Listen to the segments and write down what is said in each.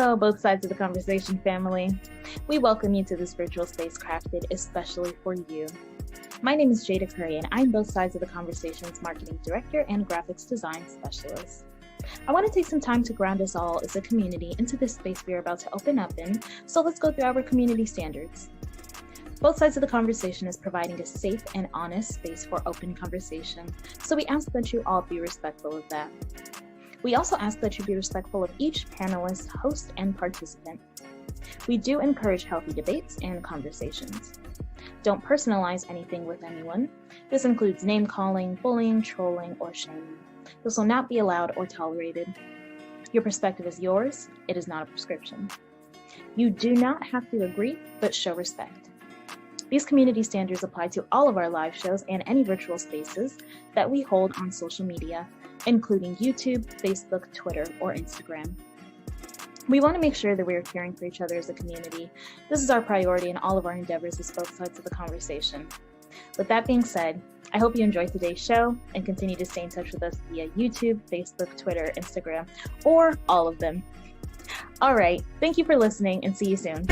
Hello, both sides of the conversation family. We welcome you to this virtual space crafted especially for you. My name is Jada Curry, and I'm both sides of the conversation's marketing director and graphics design specialist. I want to take some time to ground us all as a community into this space we are about to open up in, so let's go through our community standards. Both sides of the conversation is providing a safe and honest space for open conversation, so we ask that you all be respectful of that. We also ask that you be respectful of each panelist, host, and participant. We do encourage healthy debates and conversations. Don't personalize anything with anyone. This includes name-calling, bullying, trolling, or shaming. This will not be allowed or tolerated. Your perspective is yours. It is not a prescription. You do not have to agree, but show respect. These community standards apply to all of our live shows and any virtual spaces that we hold on social media, including YouTube, Facebook, Twitter, or Instagram. We want to make sure that we are caring for each other as a community. This is our priority in all of our endeavors as both sides of the conversation. With that being said, I hope you enjoyed today's show and continue to stay in touch with us via YouTube, Facebook, Twitter, Instagram, or all of them. All right, thank you for listening and see you soon.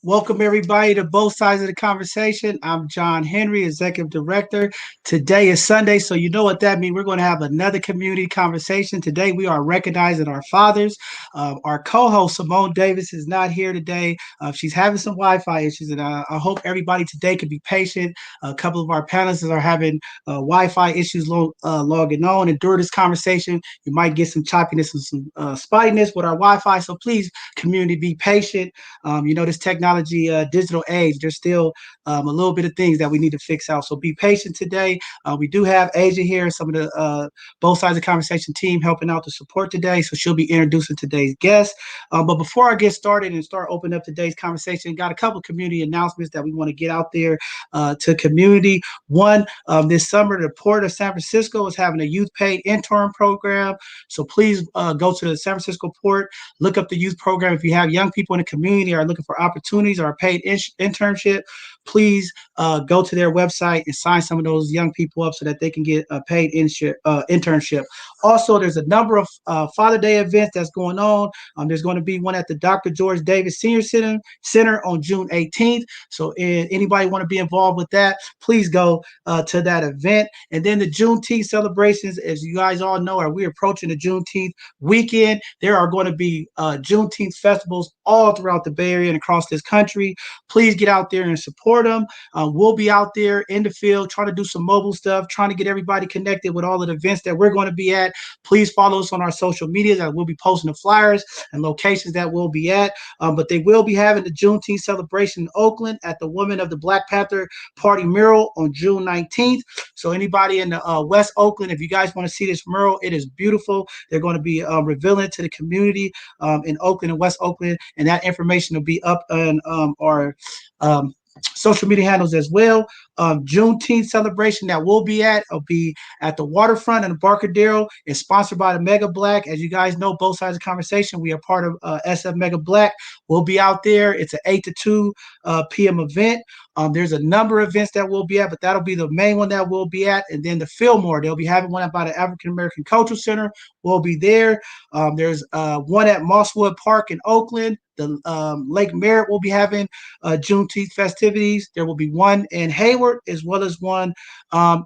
Welcome, everybody, to Both Sides of the Conversation. I'm John Henry, Executive Director. Today is Sunday, so you know what that means. We're going to have another community conversation. Today, we are recognizing our fathers. Our co-host, Simone Davis, is not here today. She's having some Wi-Fi issues, and I hope everybody today can be patient. A couple of our panelists are having Wi-Fi issues logging on, and during this conversation, you might get some choppiness and some spottiness with our Wi-Fi, so please, community, be patient. This technology digital age, there's still a little bit of things that we need to fix out. So be patient today. We do have Asia here and some of the both sides of the conversation team helping out to support today. So she'll be introducing today's guest. But before I get started and start opening up today's conversation, got a couple of community announcements that we want to get out there to community. One, this summer, the Port of San Francisco is having a youth paid intern program. So please go to the San Francisco Port, look up the youth program. If you have young people in the community or are looking for opportunities or a paid internship, please go to their website and sign some of those young people up so that they can get a paid internship. Also, there's a number of Father Day events that's going on. There's going to be one at the Dr. George Davis Senior Center on June 18th. So if anybody want to be involved with that, please go to that event. And then the Juneteenth celebrations, as you guys all know, we're approaching the Juneteenth weekend. There are going to be Juneteenth festivals all throughout the Bay Area and across this country. Please get out there and support them. We'll be out there in the field trying to do some mobile stuff, trying to get everybody connected with all of the events that we're going to be at. Please follow us on our social media that we'll be posting the flyers and locations that we'll be at. But they will be having the Juneteenth celebration in Oakland at the Women of the Black Panther Party mural on June 19th. So anybody in the West Oakland, if you guys want to see this mural, it is beautiful. They're going to be revealing it to the community in Oakland and West Oakland, and that information will be up on our social media handles as well. Juneteenth celebration that we'll be at will be at the waterfront in Embarcadero. It's sponsored by the Mega Black. As you guys know, both sides of the conversation, we are part of SF Mega Black. We'll be out there. It's an 8 to 2 p.m. event. There's a number of events that we'll be at, but that'll be the main one that we'll be at. And then the Fillmore, they'll be having one by the African American Cultural Center. We'll be there. There's one at Mosswood Park in Oakland. The Lake Merritt will be having Juneteenth festivities. There will be one in Hayward as well as one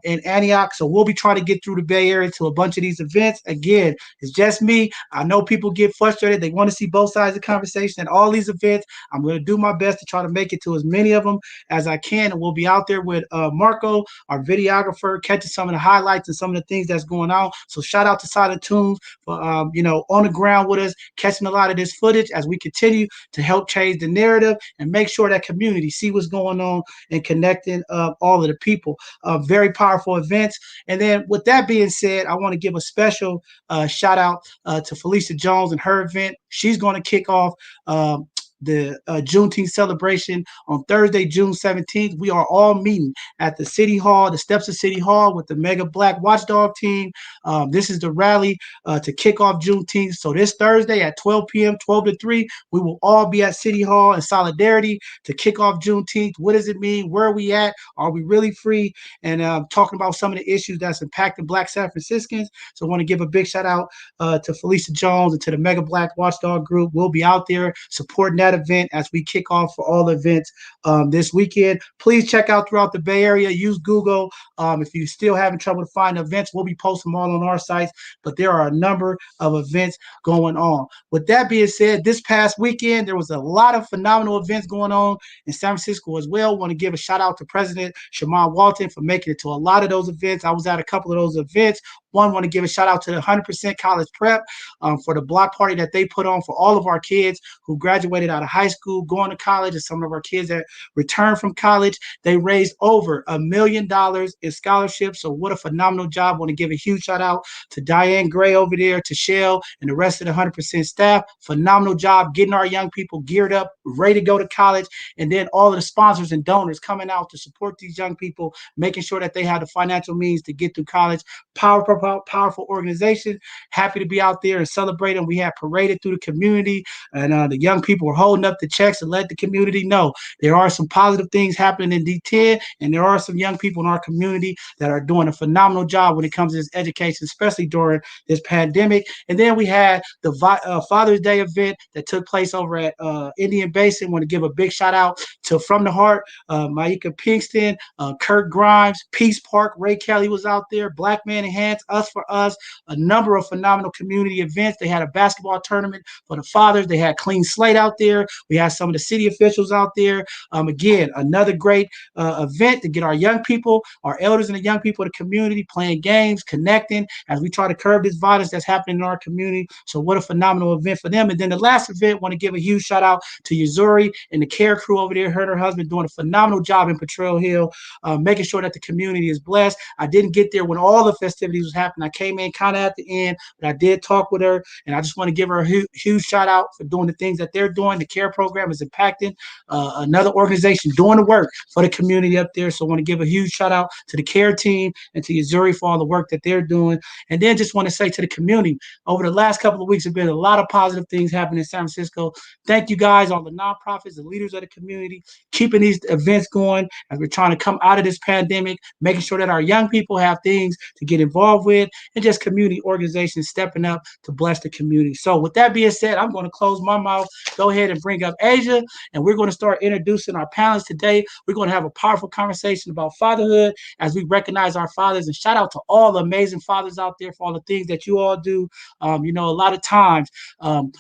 in Antioch. So we'll be trying to get through the Bay Area to a bunch of these events. Again, it's just me. I know people get frustrated. They want to see both sides of the conversation at all these events. I'm going to do my best to try to make it to as many of them as as I can, and we'll be out there with Marco, our videographer, catching some of the highlights and some of the things that's going on. So shout out to Silent Tunes for on the ground with us, catching a lot of this footage as we continue to help change the narrative and make sure that community see what's going on and connecting all of the people. Very powerful events. And then with that being said, I want to give a special shout out to Felicia Jones and her event. She's going to kick off the Juneteenth celebration on Thursday, June 17th. We are all meeting at the City Hall, the steps of City Hall with the Mega Black Watchdog team. This is the rally to kick off Juneteenth. So this Thursday at 12 p.m., 12 to 3, we will all be at City Hall in solidarity to kick off Juneteenth. What does it mean? Where are we at? Are we really free? And talking about some of the issues that's impacting Black San Franciscans. So I want to give a big shout out to Felicia Jones and to the Mega Black Watchdog group. We'll be out there supporting that event as we kick off for all the events this weekend. Please check out throughout the Bay Area. Use Google. If you're still having trouble to find events, we'll be posting them all on our sites, but there are a number of events going on. With that being said, this past weekend, there was a lot of phenomenal events going on in San Francisco as well. Want to give a shout out to President Shamar Walton for making it to a lot of those events. I was at a couple of those events. One, want to give a shout out to the 100% College Prep for the block party that they put on for all of our kids who graduated out of high school, going to college, and some of our kids that returned from college. They raised over $1 million in scholarships. So what a phenomenal job. I want to give a huge shout out to Diane Gray over there, to Shell, and the rest of the 100% staff. Phenomenal job getting our young people geared up, ready to go to college, and then all of the sponsors and donors coming out to support these young people, making sure that they have the financial means to get through college. Powerful organization. Happy to be out there and celebrating. We have paraded through the community, and the young people were holding up the checks and let the community know there are some positive things happening in D10, and there are some young people in our community that are doing a phenomenal job when it comes to this education, especially during this pandemic. And then we had the Father's Day event that took place over at Indian Basin. Want to give a big shout out to From the Heart, Maika Pinkston, Kurt Grimes, Peace Park, Ray Kelly was out there, Black Man Enhance, Us for Us, a number of phenomenal community events. They had a basketball tournament for the fathers. They had Clean Slate out there. We had some of the city officials out there. Again, another great event to get our young people, our elders and the young people of the community playing games, connecting as we try to curb this violence that's happening in our community. So what a phenomenal event for them. And then the last event, want to give a huge shout out to Yuzuri and the care crew over there, her and her husband doing a phenomenal job in Potrero Hill, making sure that the community is blessed. I didn't get there when all the festivities was happening. I came in kind of at the end, but I did talk with her, and I just want to give her a huge shout out for doing the things that they're doing. The care program is impacting another organization doing the work for the community up there. So I want to give a huge shout out to the care team and to Yuzuri for all the work that they're doing. And then just want to say to the community, over the last couple of weeks, have been a lot of positive things happening in San Francisco. Thank you guys, all the nonprofits, the leaders of the community, keeping these events going as we're trying to come out of this pandemic, making sure that our young people have things to get involved with, and just community organizations stepping up to bless the community. So with that being said, I'm going to close my mouth, go ahead and bring up Asia, and we're going to start introducing our panelists today. We're going to have a powerful conversation about fatherhood as we recognize our fathers, and shout out to all the amazing fathers out there for all the things that you all do. A lot of times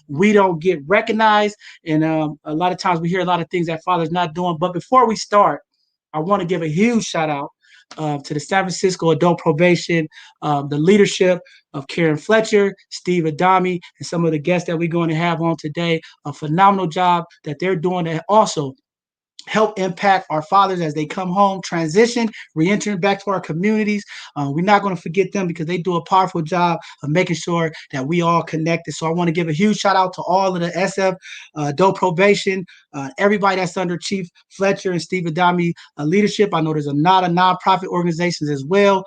we don't get recognized, and a lot of times we hear a lot of things that fathers not doing. But before we start, I want to give a huge shout out to the San Francisco Adult Probation, the leadership of Karen Fletcher, Steve Adami, and some of the guests that we're going to have on today. A phenomenal job that they're doing to also help impact our fathers as they come home, transition, re-entering back to our communities. We're not going to forget them because they do a powerful job of making sure that we all connected. So I want to give a huge shout out to all of the SF Adult Probation, everybody that's under Chief Fletcher and Steve Adami leadership. I know there's a lot of nonprofit organizations as well.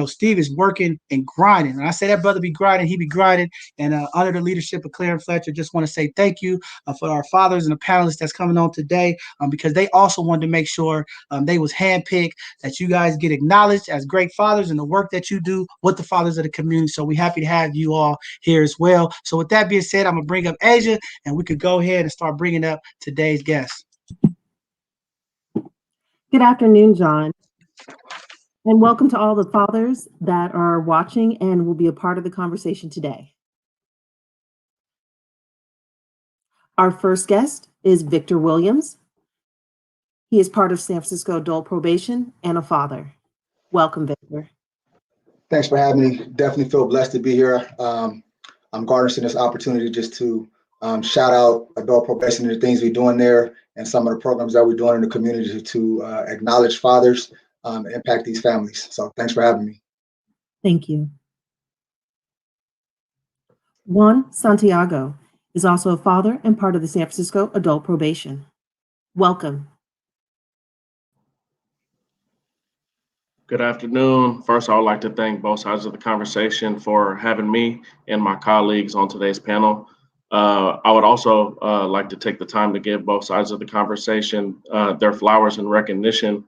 Steve is working and grinding. And I say that brother be grinding, he be grinding. And under the leadership of Claire and Fletcher, just want to say thank you for our fathers and the panelists that's coming on today, because they also wanted to make sure they was handpicked, that you guys get acknowledged as great fathers and the work that you do with the fathers of the community. So we're happy to have you all here as well. So with that being said, I'm going to bring up Asia, and we could go ahead and start bringing up today's guest. Good afternoon, John. And welcome to all the fathers that are watching and will be a part of the conversation today. Our first guest is Victor Williams. He is part of San Francisco Adult Probation and a father. Welcome, Victor. Thanks for having me. Definitely feel blessed to be here. I'm garnishing this opportunity just to shout out adult probation and the things we're doing there and some of the programs that we're doing in the community to acknowledge fathers and impact these families. So thanks for having me. Thank you. Juan Santiago is also a father and part of the San Francisco Adult Probation. Welcome. Good afternoon. First, I would like to thank both sides of the conversation for having me and my colleagues on today's panel. I would also like to take the time to give both sides of the conversation their flowers and recognition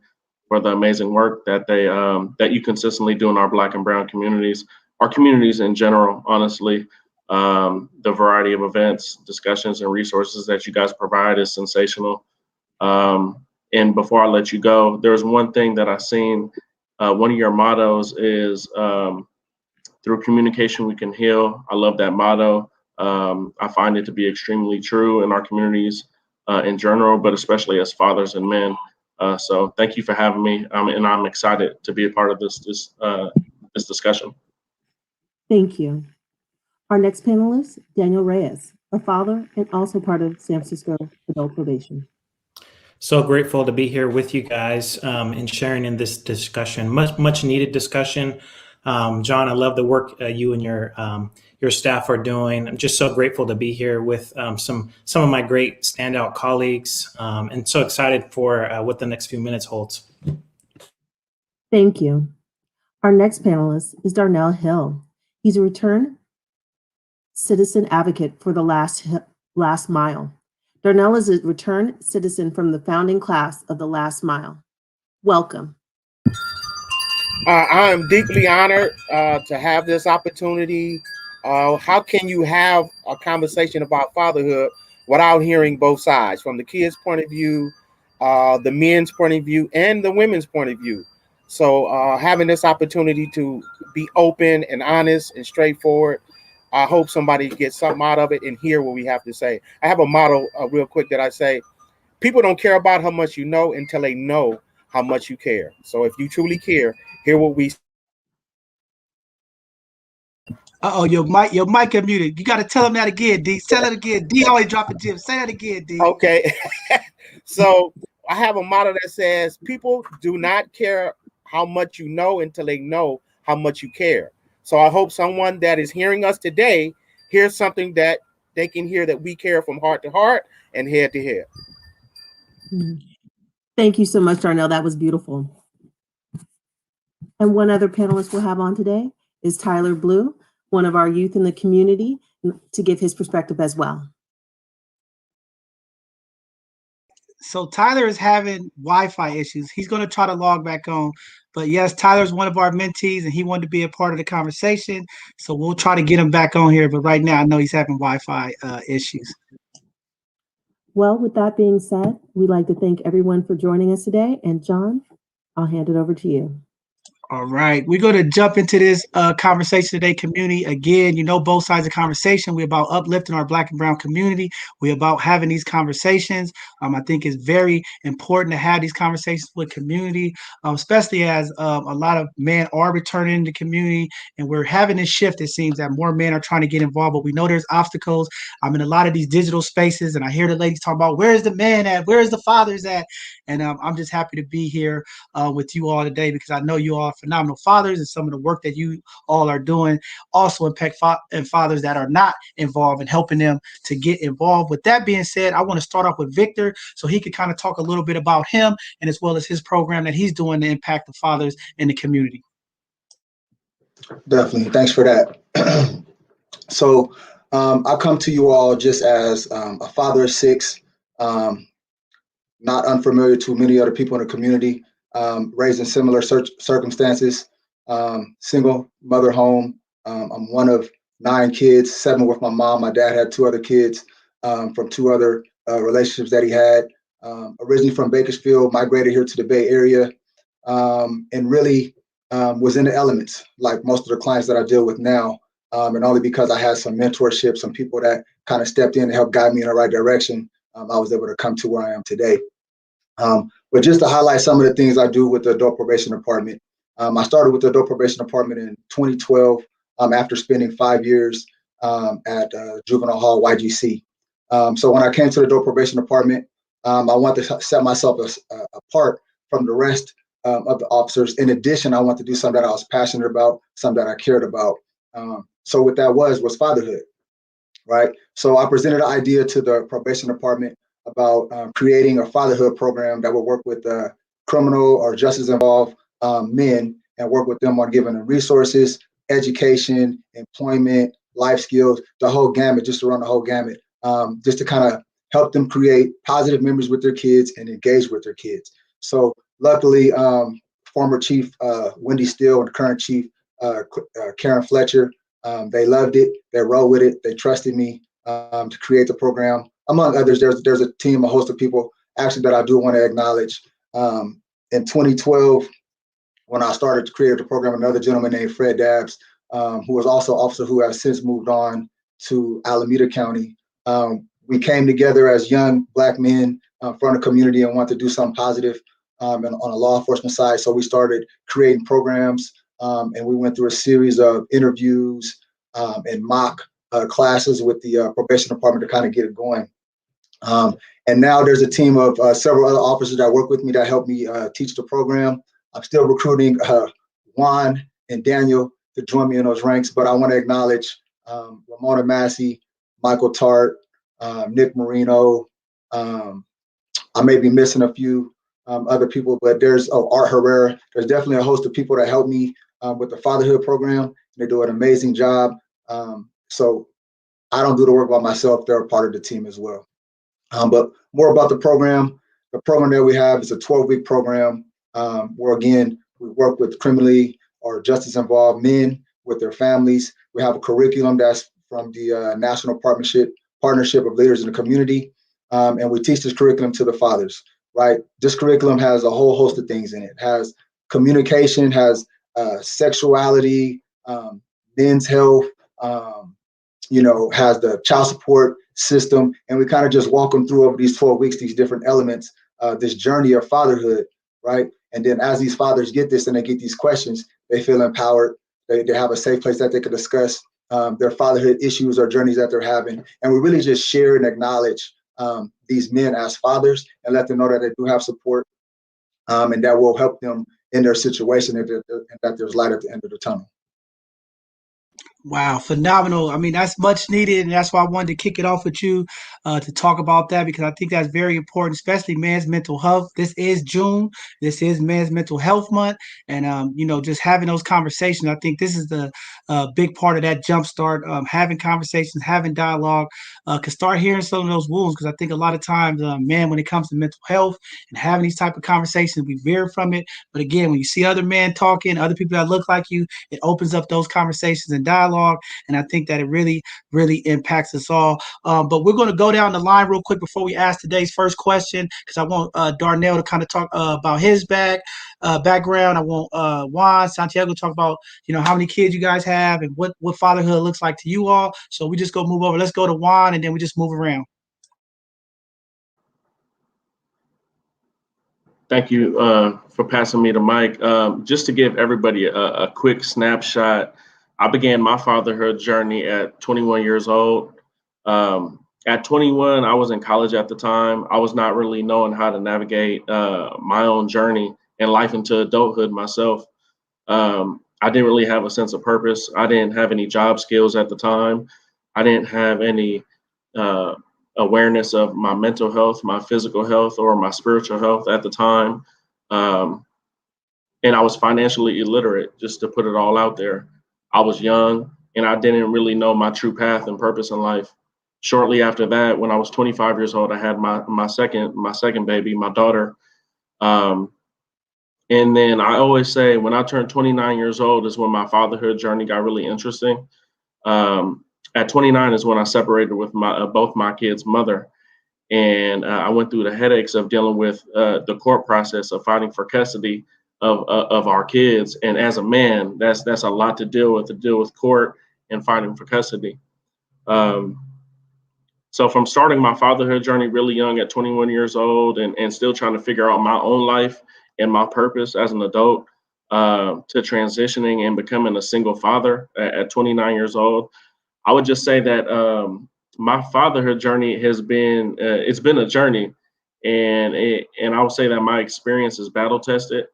for the amazing work that that you consistently do in our Black and Brown communities, our communities in general, honestly. The variety of events, discussions, and resources that you guys provide is sensational. And before I let you go, there's one thing that I've seen. One of your mottos is through communication we can heal. I love that motto. I find it to be extremely true in our communities in general, but especially as fathers and men. So thank you for having me, and I'm excited to be a part of this discussion. Thank you. Our next panelist, Daniel Reyes, a father and also part of San Francisco Adult Probation. So grateful to be here with you guys and sharing in this discussion, much needed discussion. John, I love the work you and your staff are doing. I'm just so grateful to be here with some of my great standout colleagues, and so excited for what the next few minutes holds. Thank you. Our next panelist is Darnell Hill. He's a return citizen advocate for the last mile. Darnell is a returned citizen from the founding class of the Last Mile. Welcome. I am deeply honored to have this opportunity. How can you have a conversation about fatherhood without hearing both sides, from the kids' point of view, the men's point of view, and the women's point of view? So having this opportunity to be open and honest and straightforward, I hope somebody gets something out of it and hear what we have to say. I have a motto real quick that I say: people don't care about how much you know until they know how much you care. So if you truly care, hear what we. Uh-oh, your mic is muted. You got to tell him that again, D. Say that again. D always dropping gems. Say that again, D. Okay. So I have a motto that says, people do not care how much you know until they know how much you care. So I hope someone that is hearing us today hears something that they can hear, that we care from heart to heart and head to head. Thank you so much, Darnell. That was beautiful. And one other panelist we'll have on today is Tyler Blue, one of our youth in the community, to give his perspective as well. So Tyler is having Wi-Fi issues. He's going to try to log back on. But yes, Tyler's one of our mentees, and he wanted to be a part of the conversation. So we'll try to get him back on here. But right now, I know he's having Wi-Fi issues. Well, with that being said, we'd like to thank everyone for joining us today. And John, I'll hand it over to you. All right, we're going to jump into this conversation today, community. Again, you know, both sides of the conversation. We're about uplifting our Black and Brown community. We're about having these conversations. I think it's very important to have these conversations with community, especially as a lot of men are returning in the community, and we're having this shift. It seems that more men are trying to get involved, but we know there's obstacles. I'm in a lot of these digital spaces, and I hear the ladies talk about, where's the man at? Where's the fathers at? And I'm just happy to be here with you all today, because I know you all are phenomenal fathers, and some of the work that you all are doing also impact fathers that are not involved and helping them to get involved. With that being said, I want to start off with Victor so he could kind of talk a little bit about him and as well as his program that he's doing to impact the fathers in the community. Definitely. Thanks for that. So I come to you all just as a father of six, not unfamiliar to many other people in the community, raised in similar circumstances, single mother home. I'm one of 9 kids, 7 with my mom. My dad had 2 other kids from 2 other relationships that he had. Originally from Bakersfield, migrated here to the Bay Area, and really was in the elements like most of the clients that I deal with now. And only because I had some mentorship, some people that kind of stepped in and helped guide me in the right direction, I was able to come to where I am today. But just to highlight some of the things I do with the Adult Probation Department, I started with the Adult Probation Department in 2012 after spending 5 years at Juvenile Hall YGC. So when I came to the Adult Probation Department, I wanted to set myself apart from the rest of the officers. In addition, I wanted to do something that I was passionate about, something that I cared about. So what that was fatherhood, right? So I presented an idea to the probation department about creating a fatherhood program that would work with criminal or justice involved men and work with them on giving them resources, education, employment, life skills, the whole gamut, just to run the whole gamut, just to kind of help them create positive memories with their kids and engage with their kids. So luckily, former Chief Wendy Steele and current Chief Karen Fletcher, they loved it. They rolled with it. They trusted me to create the program. Among others, there's a team, a host of people actually that I do want to acknowledge. In 2012, when I started to create the program, another gentleman named Fred Dabbs, who was also an officer who has since moved on to Alameda County. We came together as young Black men from the community and wanted to do something positive and on a law enforcement side. So we started creating programs and we went through a series of interviews and mock classes with the probation department to kind of get it going. And now there's a team of several other officers that work with me that help me teach the program. I'm still recruiting Juan and Daniel to join me in those ranks, but I want to acknowledge Ramona Massey, Michael Tart, Nick Marino. I may be missing a few other people, but there's Art Herrera. There's definitely a host of people that help me with the fatherhood program. They do an amazing job. So I don't do the work by myself. They're a part of the team as well. But more about the program. The program that we have is a 12-week program where, again, we work with criminally or justice involved men with their families. We have a curriculum that's from the National Partnership of Leaders in the Community. And we teach this curriculum to the fathers, right? This curriculum has a whole host of things in it. It has communication, has sexuality, men's health, has the child support system. And we kind of just walk them through over these 12 weeks, these different elements, this journey of fatherhood, right? And then as these fathers get this and they get these questions, they feel empowered. They have a safe place that they can discuss their fatherhood issues or journeys that they're having. And we really just share and acknowledge these men as fathers and let them know that they do have support and that will help them in their situation and that there's light at the end of the tunnel. Wow, phenomenal. I mean, that's much needed. And that's why I wanted to kick it off with you to talk about that, because I think that's very important, especially men's mental health. This is June. This is Men's Mental Health Month. And, just having those conversations, I think this is the big part of that jumpstart. Having conversations, having dialogue, can start hearing some of those wounds. Because I think a lot of times, when it comes to mental health and having these type of conversations, we veer from it. But again, when you see other men talking, other people that look like you, it opens up those conversations and dialogue. And I think that it really, really impacts us all. But we're going to go down the line real quick before we ask today's first question, because I want Darnell to kind of talk about his background. I want Juan Santiago to talk about, how many kids you guys have and what fatherhood looks like to you all. So we just go move over. Let's go to Juan and then we just move around. Thank you for passing me the mic. Just to give everybody a quick snapshot, I began my fatherhood journey at 21 years old. At 21, I was in college at the time. I was not really knowing how to navigate my own journey and life into adulthood myself. I didn't really have a sense of purpose. I didn't have any job skills at the time. I didn't have any awareness of my mental health, my physical health, or my spiritual health at the time. And I was financially illiterate, just to put it all out there. I was young and I didn't really know my true path and purpose in life. Shortly after that, when I was 25 years old, I had my second baby, my daughter. And then I always say when I turned 29 years old is when my fatherhood journey got really interesting. At 29 is when I separated with both my kids' mother. And I went through the headaches of dealing with the court process of fighting for custody of our kids. And as a man, that's a lot to deal with court and fighting for custody. So from starting my fatherhood journey really young at 21 years old and still trying to figure out my own life and my purpose as an adult, to transitioning and becoming a single father at 29 years old, I would just say that my fatherhood journey has been it's been a journey, and I would say that my experience is battle tested.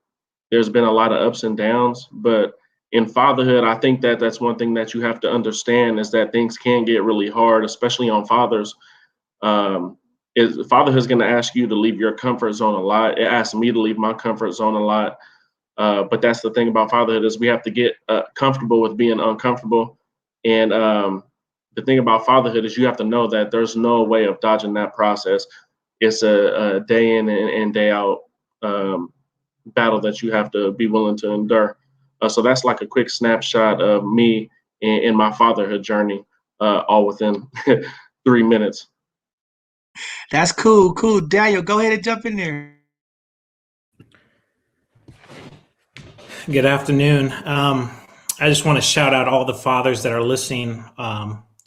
There's been a lot of ups and downs, but in fatherhood, I think that that's one thing that you have to understand is that things can get really hard, especially on fathers. Fatherhood is going to ask you to leave your comfort zone a lot. It asked me to leave my comfort zone a lot. But that's the thing about fatherhood is we have to get comfortable with being uncomfortable. And the thing about fatherhood is you have to know that there's no way of dodging that process. It's a day in and day out battle that you have to be willing to endure. So that's like a quick snapshot of me in my fatherhood journey, all within 3 minutes. That's cool. Cool. Daniel, go ahead and jump in there. Good afternoon. I just want to shout out all the fathers that are listening,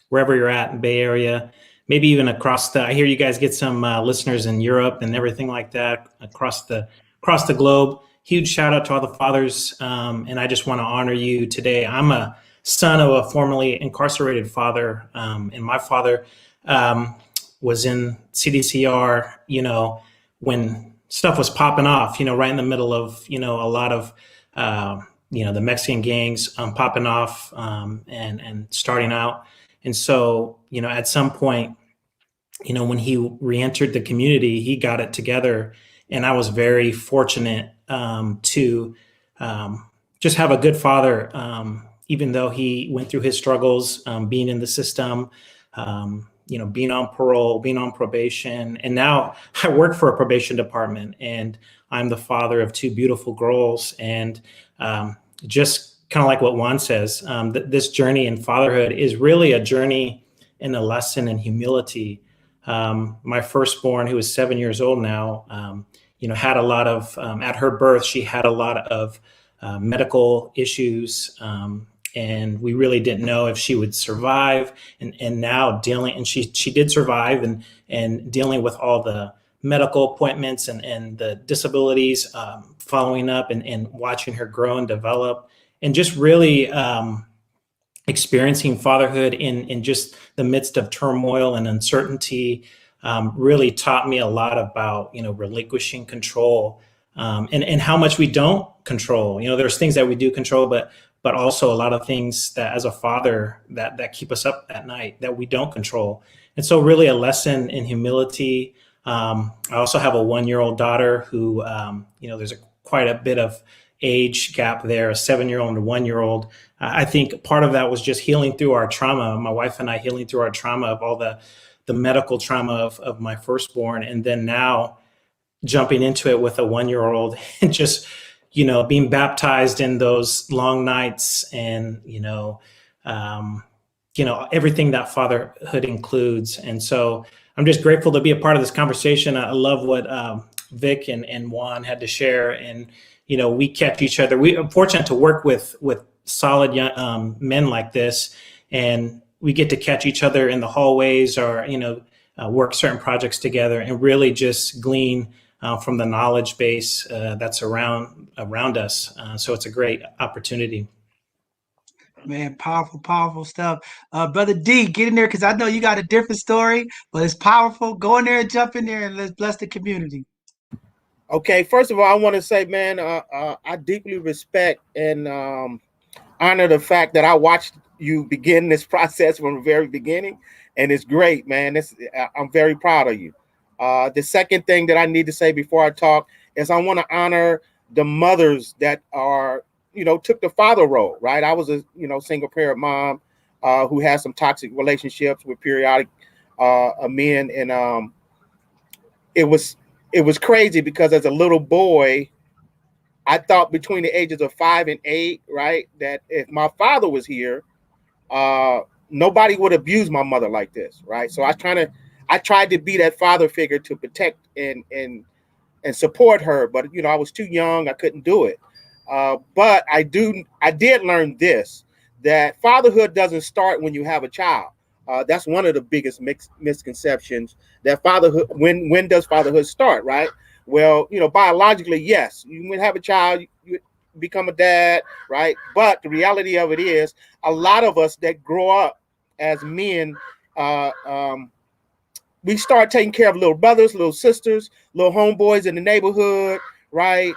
wherever you're at in Bay Area, maybe even across I hear you guys get some listeners in Europe and everything like that across the globe. Huge shout out to all the fathers. And I just want to honor you today. I'm a son of a formerly incarcerated father. And my father was in CDCR, when stuff was popping off, right in the middle of, a lot of, the Mexican gangs popping off and starting out. And so, at some point, when he re-entered the community, he got it together. And I was very fortunate to just have a good father, even though he went through his struggles, being in the system, being on parole, being on probation. And now I work for a probation department and I'm the father of 2 beautiful girls. And just kind of like what Juan says, this journey in fatherhood is really a journey and a lesson in humility. My firstborn, who is 7 years old now, had a lot of, at her birth, she had a lot of medical issues. And we really didn't know if she would survive. And now and she did survive and dealing with all the medical appointments and the disabilities, following up and watching her grow and develop, and just really experiencing fatherhood in just the midst of turmoil and uncertainty, really taught me a lot about, relinquishing control, and how much we don't control. There's things that we do control, but also a lot of things that as a father that keep us up at night that we don't control. And so really a lesson in humility. I also have a 1-year-old daughter who, there's quite a bit of age gap there, a 7-year-old and a 1-year-old. I think part of that was just healing through our trauma, my wife and I healing through our trauma of all the medical trauma of my firstborn. And then now jumping into it with a 1-year-old and just, being baptized in those long nights and, everything that fatherhood includes. And so I'm just grateful to be a part of this conversation. I love what Vic and Juan had to share. And, we catch each other. We are fortunate to work with solid young, men like this. And we get to catch each other in the hallways or, work certain projects together and really just glean from the knowledge base that's around us. So it's a great opportunity. Man, powerful stuff. Brother D, get in there because I know you got a different story, but it's powerful. Go in there and jump in there and let's bless the community. Okay, first of all, I want to say, man, I deeply respect and honor the fact that I watched you begin this process from the very beginning, and it's great, man. I'm very proud of you. The second thing that I need to say before I talk is I want to honor the mothers that are, took the father role, right? I was a, single parent mom who had some toxic relationships with periodic men, and it was crazy because as a little boy, I thought between the ages of 5 and 8, right, that if my father was here, nobody would abuse my mother like this, right? So I tried to be that father figure to protect and support her, but I was too young, I couldn't do it. But I did learn this, that fatherhood doesn't start when you have a child. That's one of the biggest misconceptions, that fatherhood, when does fatherhood start, right? Well, biologically, yes, you would have a child, you become a dad, right? But the reality of it is, a lot of us that grow up as men, we start taking care of little brothers, little sisters, little homeboys in the neighborhood, right?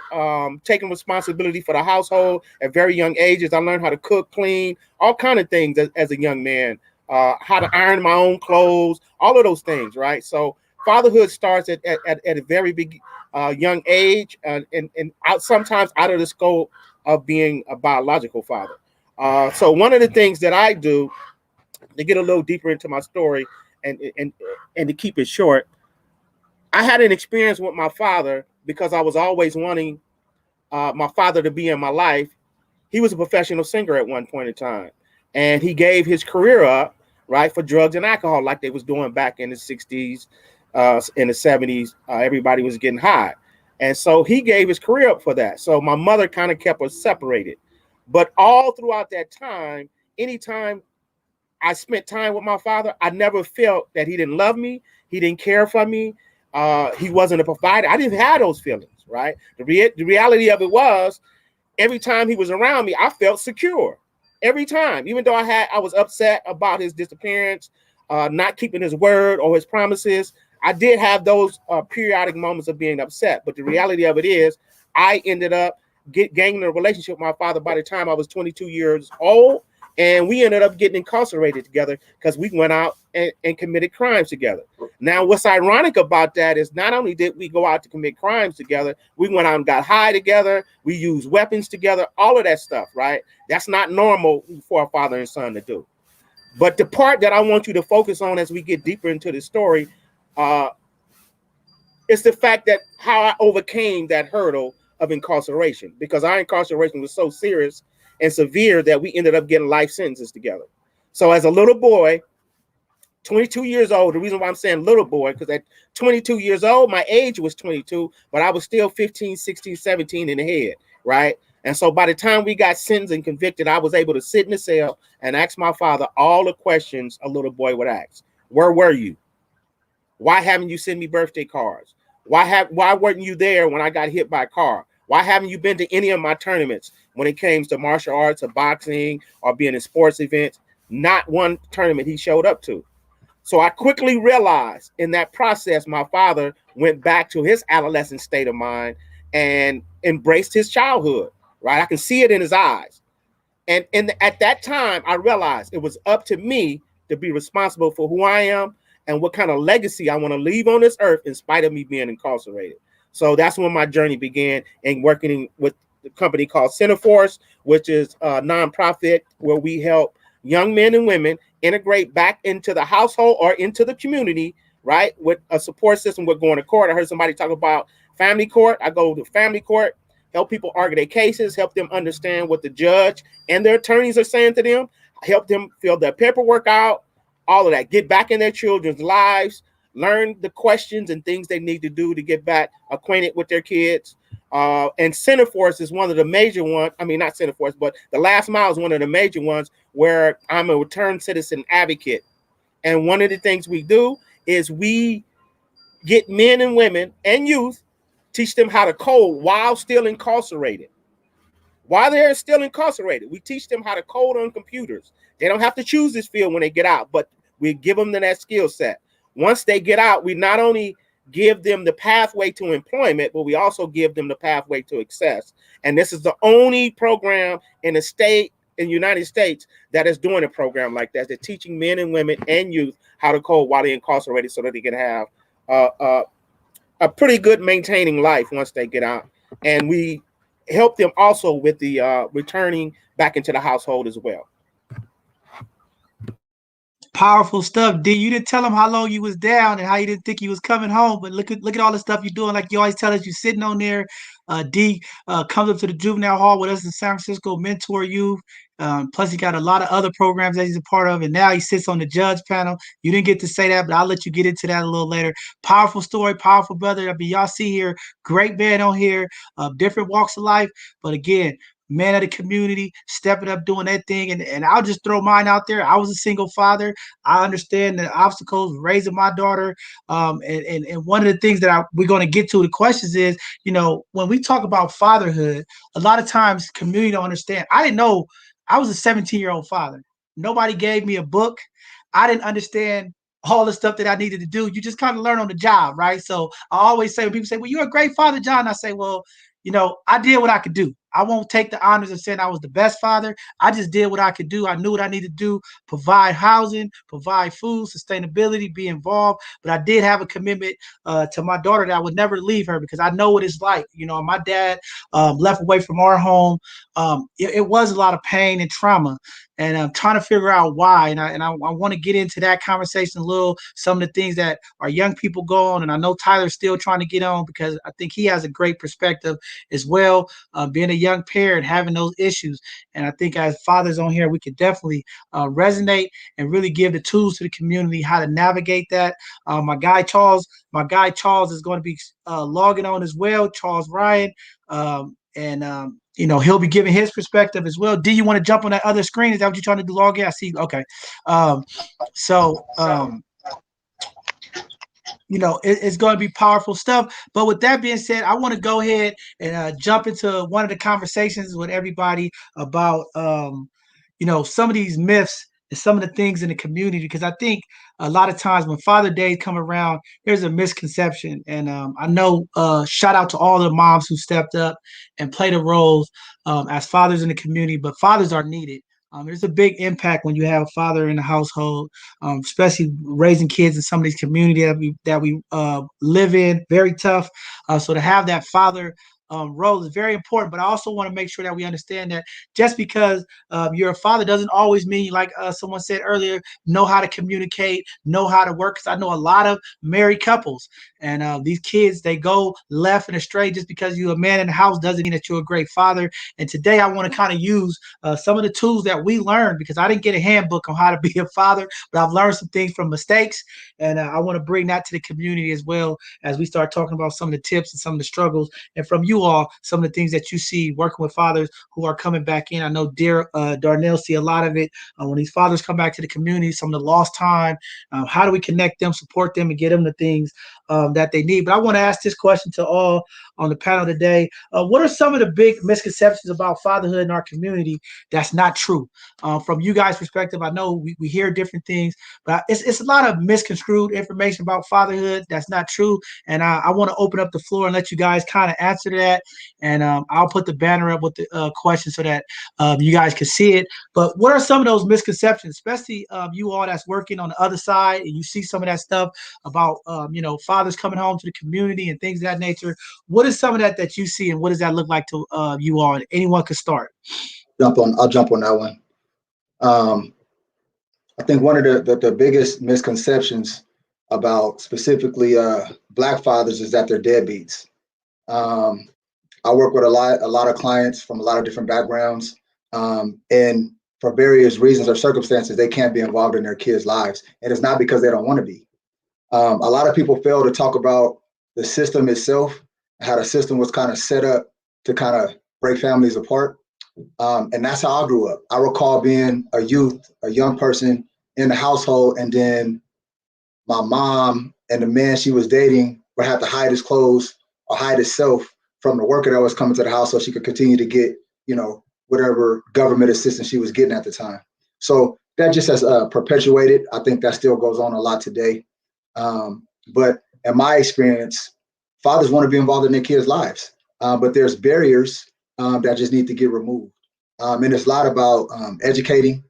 Taking responsibility for the household at very young ages. I learned how to cook, clean, all kind of things as a young man, how to iron my own clothes, all of those things, right? So fatherhood starts at a very big young age, and sometimes out of the scope of being a biological father. So one of the things that I do, to get a little deeper into my story and to keep it short, I had an experience with my father because I was always wanting my father to be in my life. He was a professional singer at one point in time, and he gave his career up, right, for drugs and alcohol, like they was doing back in the 60s, in the 70s. Everybody was getting high. And so he gave his career up for that. So my mother kind of kept us separated. But all throughout that time, anytime I spent time with my father, I never felt that he didn't love me. He didn't care for me. He wasn't a provider. I didn't have those feelings, right? The reality of it was, every time he was around me, I felt secure. Every time, even though I was upset about his disappearance, not keeping his word or his promises, I did have those periodic moments of being upset. But the reality of it is, I ended up gaining a relationship with my father by the time I was 22 years old. And we ended up getting incarcerated together because we went out and committed crimes together. Now, what's ironic about that is, not only did we go out to commit crimes together, we went out and got high together. We used weapons together, all of that stuff, right? That's not normal for a father and son to do. But the part that I want you to focus on as we get deeper into the story is the fact that how I overcame that hurdle of incarceration, because our incarceration was so serious and severe that we ended up getting life sentences together. So as a little boy, 22 years old, the reason why I'm saying little boy, because at 22 years old, my age was 22, but I was still 15, 16, 17 in the head, right? And so by the time we got sentenced and convicted, I was able to sit in the cell and ask my father all the questions a little boy would ask. Where were you? Why haven't you sent me birthday cards? Why weren't you there when I got hit by a car? Why haven't you been to any of my tournaments when it came to martial arts or boxing or being in sports events? Not one tournament he showed up to. So I quickly realized in that process, my father went back to his adolescent state of mind and embraced his childhood, right? I can see it in his eyes. And at that time, I realized it was up to me to be responsible for who I am and what kind of legacy I want to leave on this earth in spite of me being incarcerated. So that's when my journey began, in working with the company called Centerforce, which is a nonprofit where we help young men and women integrate back into the household or into the community, right? With a support system with going to court. I heard somebody talk about family court. I go to family court, help people argue their cases, help them understand what the judge and their attorneys are saying to them, help them fill their paperwork out, all of that, get back in their children's lives, learn the questions and things they need to do to get back acquainted with their kids. And Centerforce is one of the major ones. I mean, not Centerforce, but the Last Mile is one of the major ones where I'm a returned citizen advocate. And one of the things we do is we get men and women and youth, teach them how to code while still incarcerated. While they're still incarcerated, we teach them how to code on computers. They don't have to choose this field when they get out, but we give them that skill set. Once they get out, we not only give them the pathway to employment, but we also give them the pathway to success. And this is the only program in the United States that is doing a program like that. They're teaching men and women and youth how to code while they're incarcerated so that they can have a pretty good maintaining life once they get out. And we help them also with the returning back into the household as well. Powerful stuff, D. You didn't tell him how long you was down and how you didn't think he was coming home, but look at all the stuff you're doing. Like you always tell us, you're sitting on there. D comes up to the juvenile hall with us in San Francisco, mentor youth. Plus, he got a lot of other programs that he's a part of, and now he sits on the judge panel. You didn't get to say that, but I'll let you get into that a little later. Powerful story, powerful brother. I mean, y'all see here, great man on here, different walks of life. But again, men of the community stepping up, doing their thing. And I'll just throw mine out there. I was a single father. I understand the obstacles raising my daughter. And one of the things that we're going to get to the questions is, when we talk about fatherhood, a lot of times community don't understand. I didn't know I was a 17-year-old father. Nobody gave me a book. I didn't understand all the stuff that I needed to do. You just kind of learn on the job, right? So I always say, when people say, well, you're a great father, John, I say, well, I did what I could do. I won't take the honors of saying I was the best father. I just did what I could do. I knew what I needed to do: provide housing, provide food, sustainability, be involved. But I did have a commitment to my daughter that I would never leave her, because I know what it's like. My dad left away from our home. It was a lot of pain and trauma. And I'm trying to figure out why. And I want to get into that conversation a little, some of the things that our young people go on. And I know Tyler's still trying to get on, because I think he has a great perspective as well, being a young parent, having those issues. And I think as fathers on here, we could definitely resonate and really give the tools to the community how to navigate that. My guy Charles is going to be logging on as well, Charles Ryan. He'll be giving his perspective as well. Do you want to jump on that other screen? Is that what you're trying to do, log in? I see. Okay. It's going to be powerful stuff. But with that being said, I want to go ahead and jump into one of the conversations with everybody about, some of these myths and some of the things in the community, because I think a lot of times when Father Day come around, there's a misconception. And I know, shout out to all the moms who stepped up and played a role as fathers in the community, but fathers are needed. There's a big impact when you have a father in the household, especially raising kids in some of these communities that we live in. Very tough. So to have that father role is very important. But I also want to make sure that we understand that just because you're a father doesn't always mean, like someone said earlier, know how to communicate, know how to work. Because I know a lot of married couples, and these kids, they go left and astray. Just because you're a man in the house doesn't mean that you're a great father. And today I want to kind of use some of the tools that we learned, because I didn't get a handbook on how to be a father, but I've learned some things from mistakes. And I want to bring that to the community as well, as we start talking about some of the tips and some of the struggles. And from you all, some of the things that you see working with fathers who are coming back in. I know Darnell see a lot of it when these fathers come back to the community, some of the lost time. How do we connect them, support them, and get them the things that they need? But I want to ask this question to all on the panel today. What are some of the big misconceptions about fatherhood in our community that's not true? From you guys' perspective, I know we hear different things, but it's a lot of misconstrued information about fatherhood that's not true. And I want to open up the floor and let you guys kind of answer that. And I'll put the banner up with the question so that you guys can see it. But what are some of those misconceptions, especially you all that's working on the other side, and you see some of that stuff about fathers coming home to the community and things of that nature? What is some of that you see, and what does that look like to you all? Anyone could start. I'll jump on that one. I think one of the biggest misconceptions about specifically Black fathers is that they're deadbeats. I work with a lot of clients from a lot of different backgrounds, and for various reasons or circumstances, they can't be involved in their kids' lives, and it's not because they don't want to be. A lot of people fail to talk about the system itself, how the system was kind of set up to kind of break families apart. And that's how I grew up. I recall being a young person in the household, and then my mom and the man she was dating would have to hide his clothes or hide himself from the worker that was coming to the house so she could continue to get, whatever government assistance she was getting at the time. So that just has perpetuated. I think that still goes on a lot today. But in my experience, fathers want to be involved in their kids' lives, but there's barriers that just need to get removed. And it's a lot about educating.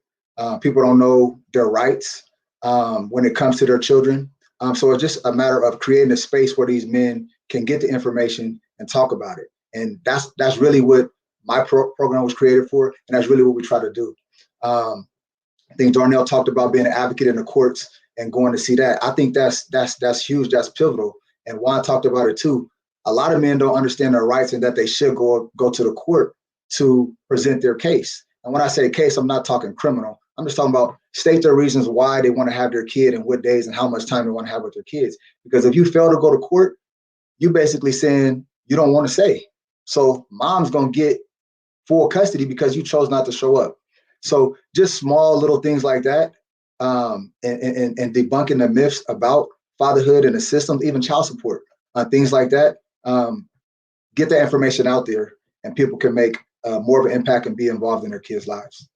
People don't know their rights when it comes to their children. So it's just a matter of creating a space where these men can get the information and talk about it. And that's really what my program was created for, and that's really what we try to do. I think Darnell talked about being an advocate in the courts and going to see that. I think that's huge, that's pivotal. And Juan talked about it too. A lot of men don't understand their rights and that they should go to the court to present their case. And when I say case, I'm not talking criminal. I'm just talking about state their reasons why they want to have their kid and what days and how much time they want to have with their kids. Because if you fail to go to court, you basically saying you don't want to say. So mom's going to get full custody because you chose not to show up. So just small little things like that, and debunking the myths about fatherhood and the systems, even child support, things like that. Get that information out there, and people can make more of an impact and be involved in their kids' lives.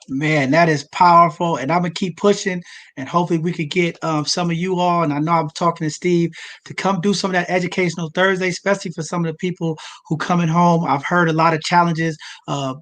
Man, that is powerful, and I'm gonna keep pushing, and hopefully we could get some of you all, and I know I'm talking to Steve, to come do some of that educational Thursday, especially for some of the people who coming home. I've heard a lot of challenges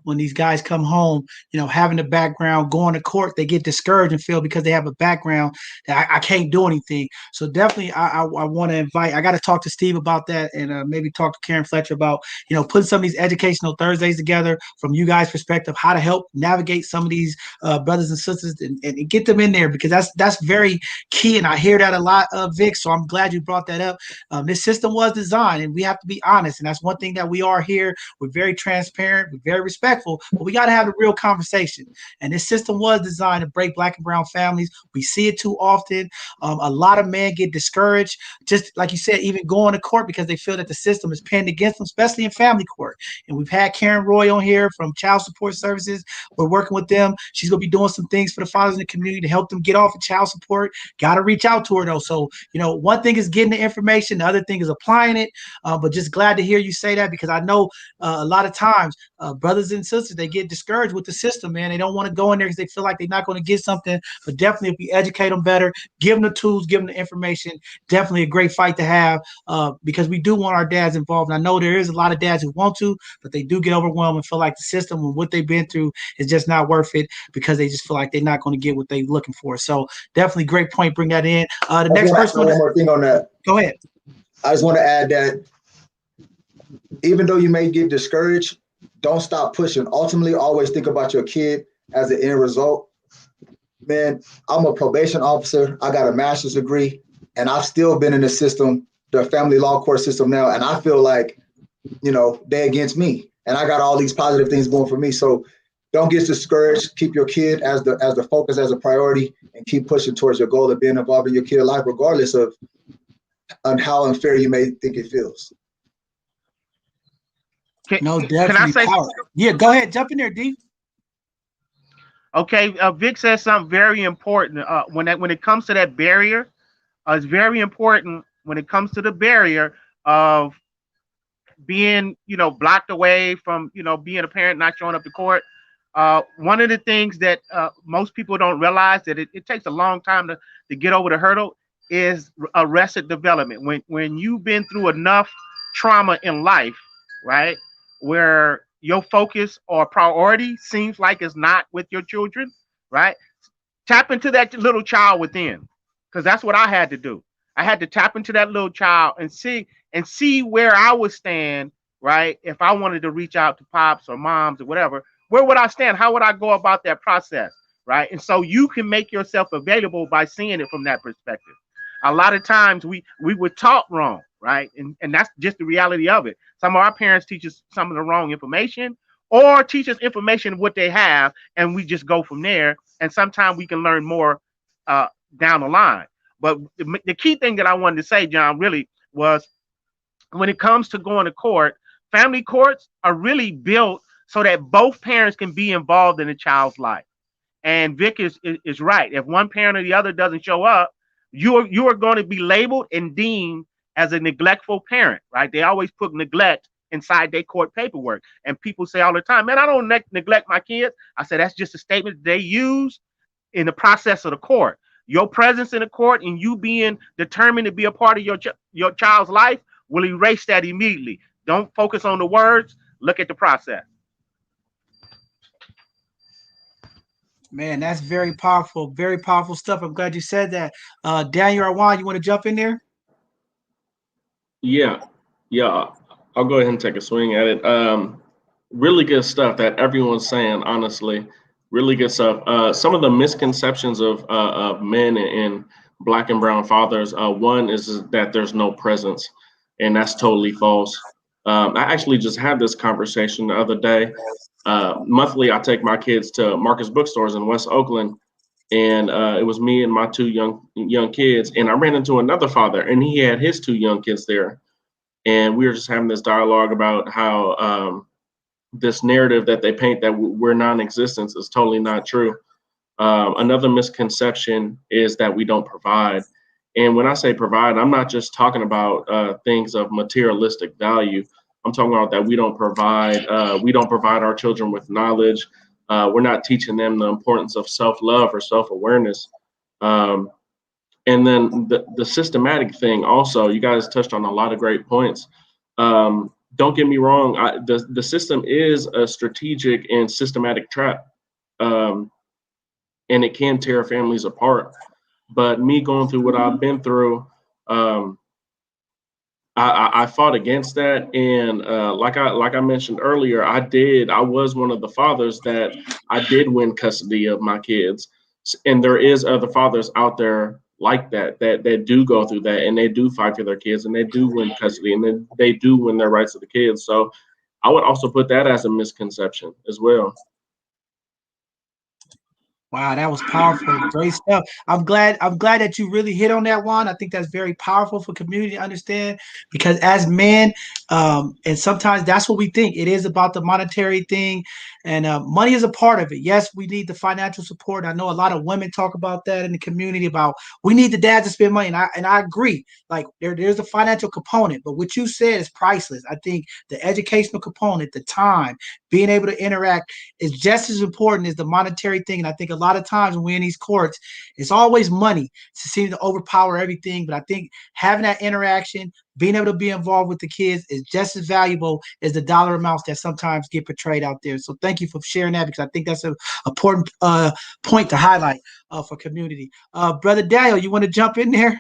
when these guys come home, having a background, going to court, they get discouraged and feel because they have a background that I can't do anything. So definitely, I want to invite. I got to talk to Steve about that, and maybe talk to Karen Fletcher about putting some of these educational Thursdays together from you guys' perspective, how to help navigate some of these brothers and sisters, and get them in there, because that's very key. And I hear that a lot, Vic. So I'm glad you brought that up. This system was designed, and we have to be honest. And that's one thing that we are here. We're very transparent, we're very respectful, but we got to have a real conversation. And this system was designed to break Black and brown families. We see it too often. A lot of men get discouraged, just like you said, even going to court because they feel that the system is pinned against them, especially in family court. And we've had Karen Roy on here from Child Support Services. We're working with them. She's going to be doing some things for the fathers in the community to help them get off of child support. Got to reach out to her, though. So, one thing is getting the information. The other thing is applying it. But just glad to hear you say that, because I know a lot of times brothers and sisters, they get discouraged with the system, man. They don't want to go in there because they feel like they're not going to get something. But definitely, if we educate them better, give them the tools, give them the information, definitely a great fight to have, because we do want our dads involved. And I know there is a lot of dads who want to, but they do get overwhelmed and feel like the system and what they've been through is just not worth it, because they just feel like they're not going to get what they're looking for. So definitely great point. Bring that in. The next person. One more thing on that. Go ahead. I just want to add that even though you may get discouraged, don't stop pushing. Ultimately, always think about your kid as the end result. Man, I'm a probation officer. I got a master's degree, and I've still been in the system, the family law court system now, and I feel like, they're against me. And I got all these positive things going for me. So don't get discouraged. Keep your kid as the focus, as a priority, and keep pushing towards your goal of being involved in your kid's life, regardless of how unfair you may think it feels. No, definitely. Can I say power. Yeah, go ahead. Jump in there, D. Okay, Vic says something very important. When it comes to that barrier, it's very important when it comes to the barrier of being, blocked away from, being a parent, not showing up to court. One of the things that most people don't realize, that it takes a long time to get over the hurdle, is arrested development. When you've been through enough trauma in life, right, where your focus or priority seems like it's not with your children, right? Tap into that little child within, because that's what I had to do. I had to tap into that little child and see where I would stand, right? If I wanted to reach out to pops or moms or whatever, where would I stand? How would I go about that process, right? And so you can make yourself available by seeing it from that perspective. A lot of times we were taught wrong, right? And that's just the reality of it. Some of our parents teach us some of the wrong information, or teach us information of what they have, and we just go from there. And sometimes we can learn more down the line. But the key thing that I wanted to say, John, really was, when it comes to going to court, family courts are really built so that both parents can be involved in a child's life. And Vic is right. If one parent or the other doesn't show up, you are going to be labeled and deemed as a neglectful parent, right? They always put neglect inside their court paperwork. And people say all the time, man, I don't neglect my kids. I said, that's just a statement they use in the process of the court. Your presence in the court and you being determined to be a part of your child's life will erase that immediately. Don't focus on the words. Look at the process. Man, that's very powerful stuff. I'm glad you said that. Daniel Arwan, you want to jump in there? Yeah, I'll go ahead and take a swing at it. Really good stuff that everyone's saying, honestly. Really good stuff. Some of the misconceptions of men and Black and brown fathers, one is that there's no presence, and that's totally false. I actually just had this conversation the other day. Monthly, I take my kids to Marcus Bookstores in West Oakland, and it was me and my two young kids, and I ran into another father, and he had his two young kids there, and we were just having this dialogue about how this narrative that they paint that we're non-existent is totally not true. Another misconception is that we don't provide. And when I say provide, I'm not just talking about things of materialistic value. I'm talking about that we don't provide our children with knowledge. We're not teaching them the importance of self-love or self-awareness. And then the systematic thing also, you guys touched on a lot of great points. Don't get me wrong, the system is a strategic and systematic trap. And it can tear families apart. But me going through what I've been through, I fought against that. And like I mentioned earlier, I was one of the fathers that I did win custody of my kids. And there is other fathers out there like that do go through that, and they do fight for their kids, and they do win custody, and then they do win their rights of the kids. So I would also put that as a misconception as well. Wow, that was powerful. Great stuff. I'm glad that you really hit on that one. I think that's very powerful for community to understand, because as men, and sometimes that's what we think. It is about the monetary thing, and money is a part of it. Yes, we need the financial support. I know a lot of women talk about that in the community about we need the dad to spend money, and I agree. Like there's a financial component, but what you said is priceless. I think the educational component, the time, being able to interact is just as important as the monetary thing. And I think a lot of times when we're in these courts, it's always money to seem to overpower everything. But I think having that interaction, being able to be involved with the kids is just as valuable as the dollar amounts that sometimes get portrayed out there. So thank you for sharing that, because I think that's an important point to highlight for community. Brother Daniel, you want to jump in there?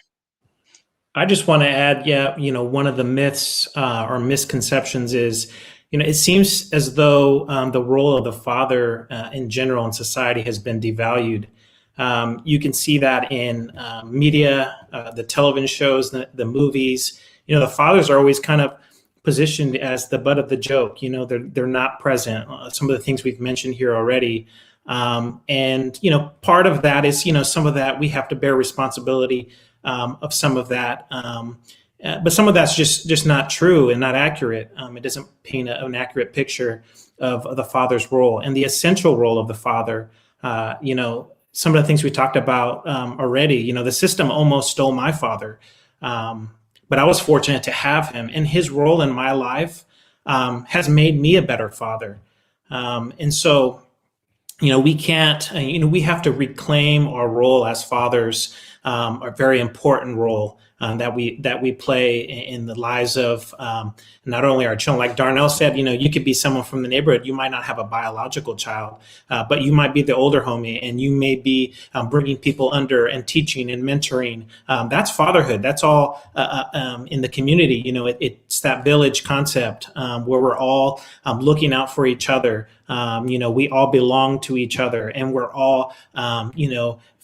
I just want to add, one of the myths or misconceptions is, it seems as though the role of the father in general in society has been devalued. You can see that in media, the television shows, the movies. The fathers are always kind of positioned as the butt of the joke. They're not present. Some of the things we've mentioned here already. And part of that is, some of that we have to bear responsibility of some of that. But some of that's just not true and not accurate. It doesn't paint an accurate picture of the father's role and the essential role of the father. Some of the things we talked about already, the system almost stole my father. But I was fortunate to have him, and his role in my life has made me a better father. And so, we can't, we have to reclaim our role as fathers, a very important role that we play in the lives of not only our children. Like Darnell said, you could be someone from the neighborhood. You might not have a biological child, but you might be the older homie, and you may be bringing people under and teaching and mentoring. That's fatherhood. That's all in the community. It's that village concept where we're all looking out for each other. We all belong to each other, and we're all,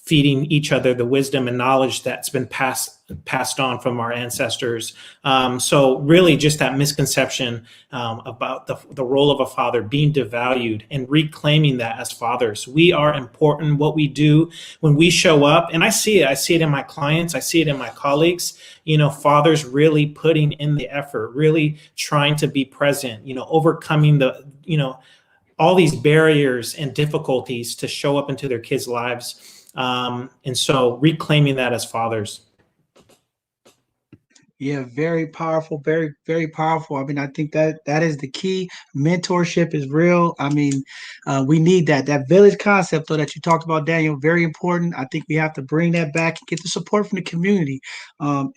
feeding each other the wisdom and knowledge that's been passed on from our ancestors. So really just that misconception about the role of a father being devalued, and reclaiming that as fathers. We are important. What we do when we show up, and I see it in my clients, I see it in my colleagues, fathers really putting in the effort, really trying to be present, overcoming all these barriers and difficulties to show up into their kids' lives. And so reclaiming that as fathers. Yeah, very powerful, very, very powerful. I mean, I think that is the key. Mentorship is real. I mean, we need that village concept, though, that you talked about, Daniel, very important. I think we have to bring that back and get the support from the community. And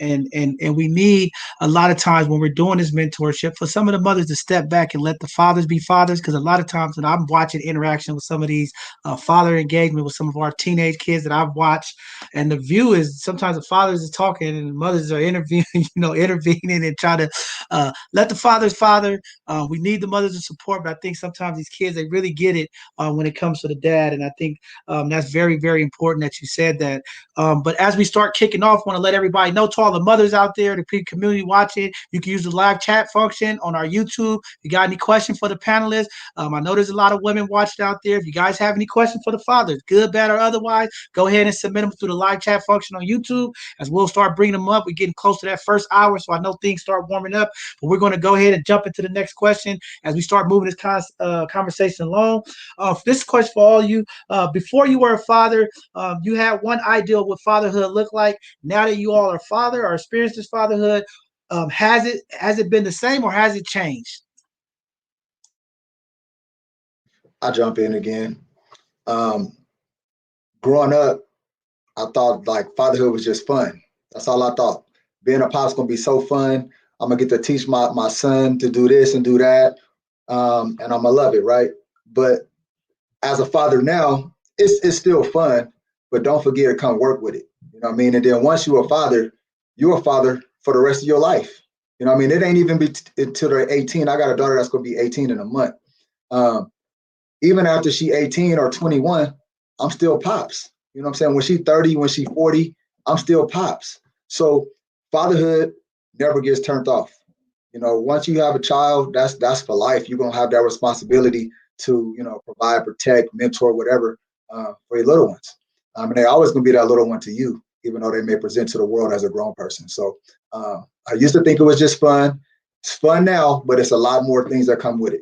we need a lot of times when we're doing this mentorship for some of the mothers to step back and let the fathers be fathers. Because a lot of times when I'm watching interaction with some of these father engagement with some of our teenage kids that I've watched, and the view is sometimes the fathers are talking and the mothers are interviewing, intervening and try to let the fathers father. We need the mothers to support, but I think sometimes these kids, they really get it when it comes to the dad. And I think that's very, very important that you said that. But as we start kicking off, I want to let everybody know, to all the mothers out there, the community watching, you can use the live chat function on our YouTube. If you got any questions for the panelists, I know there's a lot of women watching out there. If you guys have any questions for the fathers, good, bad, or otherwise, go ahead and submit them through the live chat function on YouTube, as we'll start bringing them up. We're getting close to that first first hour, so I know things start warming up. But we're going to go ahead and jump into the next question as we start moving this conversation along. This question for all of you: before you were a father, you had one ideal of what fatherhood looked like. Now that you all are father or experienced this fatherhood, has it been the same or has it changed? I jump in again. Growing up, I thought like fatherhood was just fun. That's all I thought. Being a pop's gonna be so fun. I'm gonna get to teach my son to do this and do that, and I'm gonna love it, right? But as a father now, it's still fun, but don't forget to come work with it. You know what I mean? And then once you're a father for the rest of your life. You know what I mean? It ain't even be until they're 18. I got a daughter that's gonna be 18 in a month. Even after she 18 or 21, I'm still pops. You know what I'm saying? When she 30, when she 40, I'm still pops. So fatherhood never gets turned off. You know, once you have a child, that's for life. You're gonna have that responsibility to, you know, provide, protect, mentor, whatever, for your little ones. And they're always gonna be that little one to you, even though they may present to the world as a grown person. So I used to think it was just fun. It's fun now, but it's a lot more things that come with it.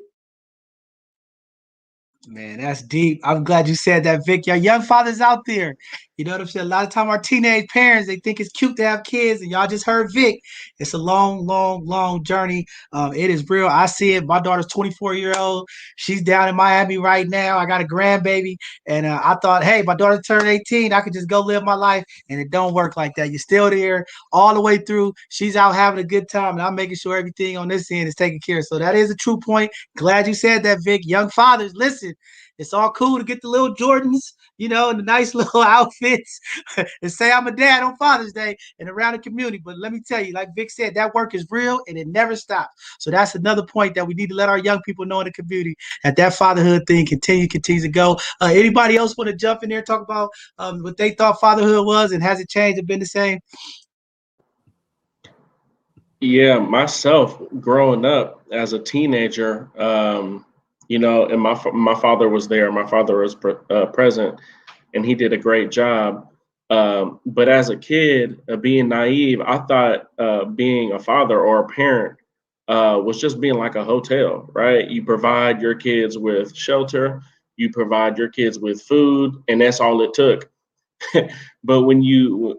Man, that's deep. I'm glad you said that, Vic. Your young fathers out there, you know what I'm saying? A lot of time our teenage parents, they think it's cute to have kids, and y'all just heard Vic. It's a long, long, long journey. It is real. I see it. My daughter's 24-year-old. She's down in Miami right now. I got a grandbaby, and I thought, hey, my daughter turned 18. I could just go live my life, and it don't work like that. You're still there all the way through. She's out having a good time, and I'm making sure everything on this end is taken care of. So that is a true point. Glad you said that, Vic. Young fathers, listen. It's all cool to get the little Jordans, you know, and the nice little outfits and say I'm a dad on Father's Day and around the community. But let me tell you, like Vic said, that work is real and it never stops. So that's another point that we need to let our young people know in the community that fatherhood thing continues to go. Anybody else want to jump in there and talk about what they thought fatherhood was and has it changed or been the same? Yeah, myself growing up as a teenager, you know, and my father was there. My father was present, and he did a great job. But as a kid, being naive, I thought being a father or a parent was just being like a hotel, right? You provide your kids with shelter, you provide your kids with food, and that's all it took. But when you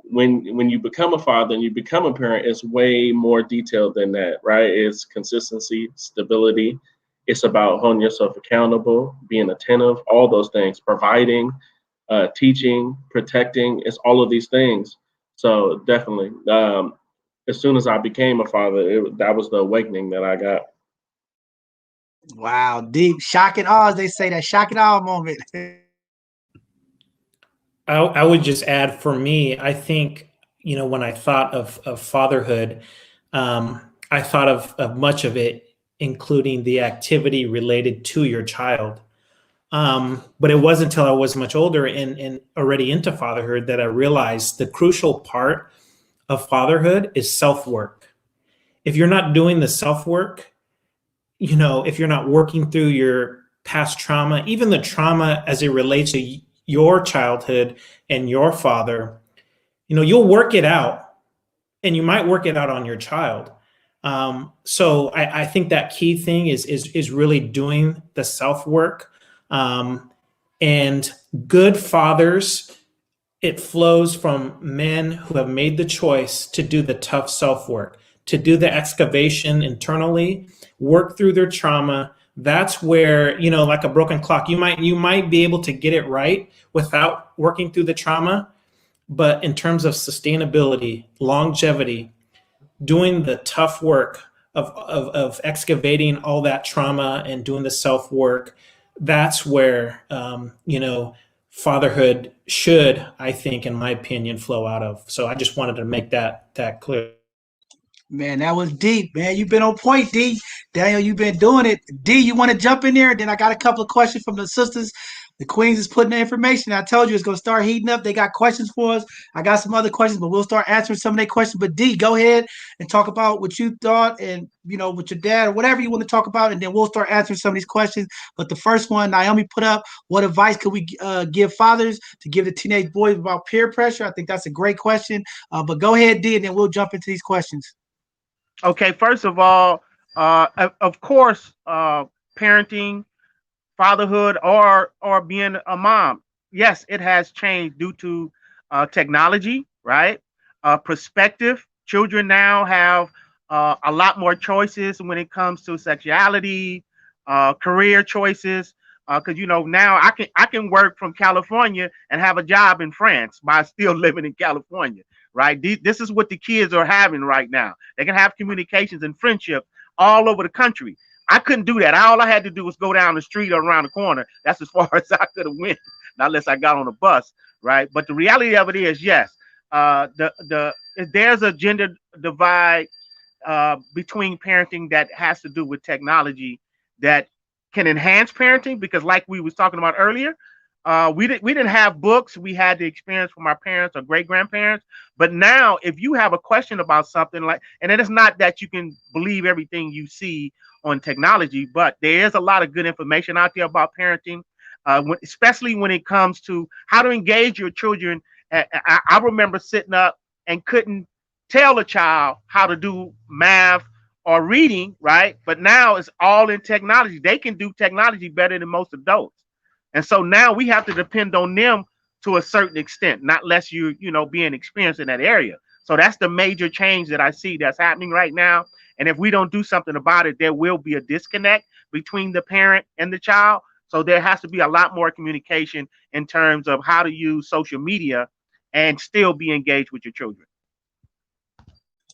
become a father and you become a parent, it's way more detailed than that, right? It's consistency, stability. It's about holding yourself accountable, being attentive, all those things, providing, teaching, protecting. It's all of these things. So definitely, as soon as I became a father, that was the awakening that I got. Wow, deep. Shock and awe, as they say, that shock and awe moment. I would just add for me, I think, you know, when I thought of fatherhood, I thought of much of it, including the activity related to your child. But it wasn't until I was much older and already into fatherhood that I realized the crucial part of fatherhood is self-work. If you're not doing the self-work, you know, if you're not working through your past trauma, even the trauma as it relates to your childhood and your father, you know, you'll work it out and you might work it out on your child. So I think that key thing is really doing the self-work. And good fathers, it flows from men who have made the choice to do the tough self-work, to do the excavation internally, work through their trauma. That's where, you know, like a broken clock, you might be able to get it right without working through the trauma. But in terms of sustainability, longevity, doing the tough work of excavating all that trauma and doing the self work, that's where, you know, fatherhood should, I think, in my opinion, flow out of. So I just wanted to make that clear. Man, that was deep, man. You've been on point, D. Daniel, you've been doing it. D, you want to jump in there? Then I got a couple of questions from the sisters. The queens is putting the information. I told you it's going to start heating up. They got questions for us. I got some other questions, but we'll start answering some of their questions. But D, go ahead and talk about what you thought and, you know, with your dad or whatever you want to talk about, and then we'll start answering some of these questions. But the first one, Naomi put up, what advice could we give fathers to give the teenage boys about peer pressure? I think that's a great question. But go ahead, D, and then we'll jump into these questions. Okay, first of all, of course, parenting, fatherhood, or being a mom, yes, it has changed due to technology, right? Perspective. Children now have a lot more choices when it comes to sexuality, career choices. Because now I can work from California and have a job in France by still living in California, right? This is what the kids are having right now. They can have communications and friendship all over the country. I couldn't do that. All I had to do was go down the street or around the corner. That's as far as I could have went, not unless I got on a bus, right? But the reality of it is, yes, the there's a gender divide between parenting that has to do with technology that can enhance parenting because, like we was talking about earlier, we didn't have books. We had the experience from our parents or great grandparents. But now, if you have a question about something like, and it is not that you can believe everything you see on technology, but there is a lot of good information out there about parenting, especially when it comes to how to engage your children. I remember sitting up and couldn't tell a child how to do math or reading, right? But now it's all in technology. They can do technology better than most adults. And so now we have to depend on them to a certain extent, not less being experienced in that area. So that's the major change that I see that's happening right now. And if we don't do something about it, there will be a disconnect between the parent and the child. So there has to be a lot more communication in terms of how to use social media and still be engaged with your children.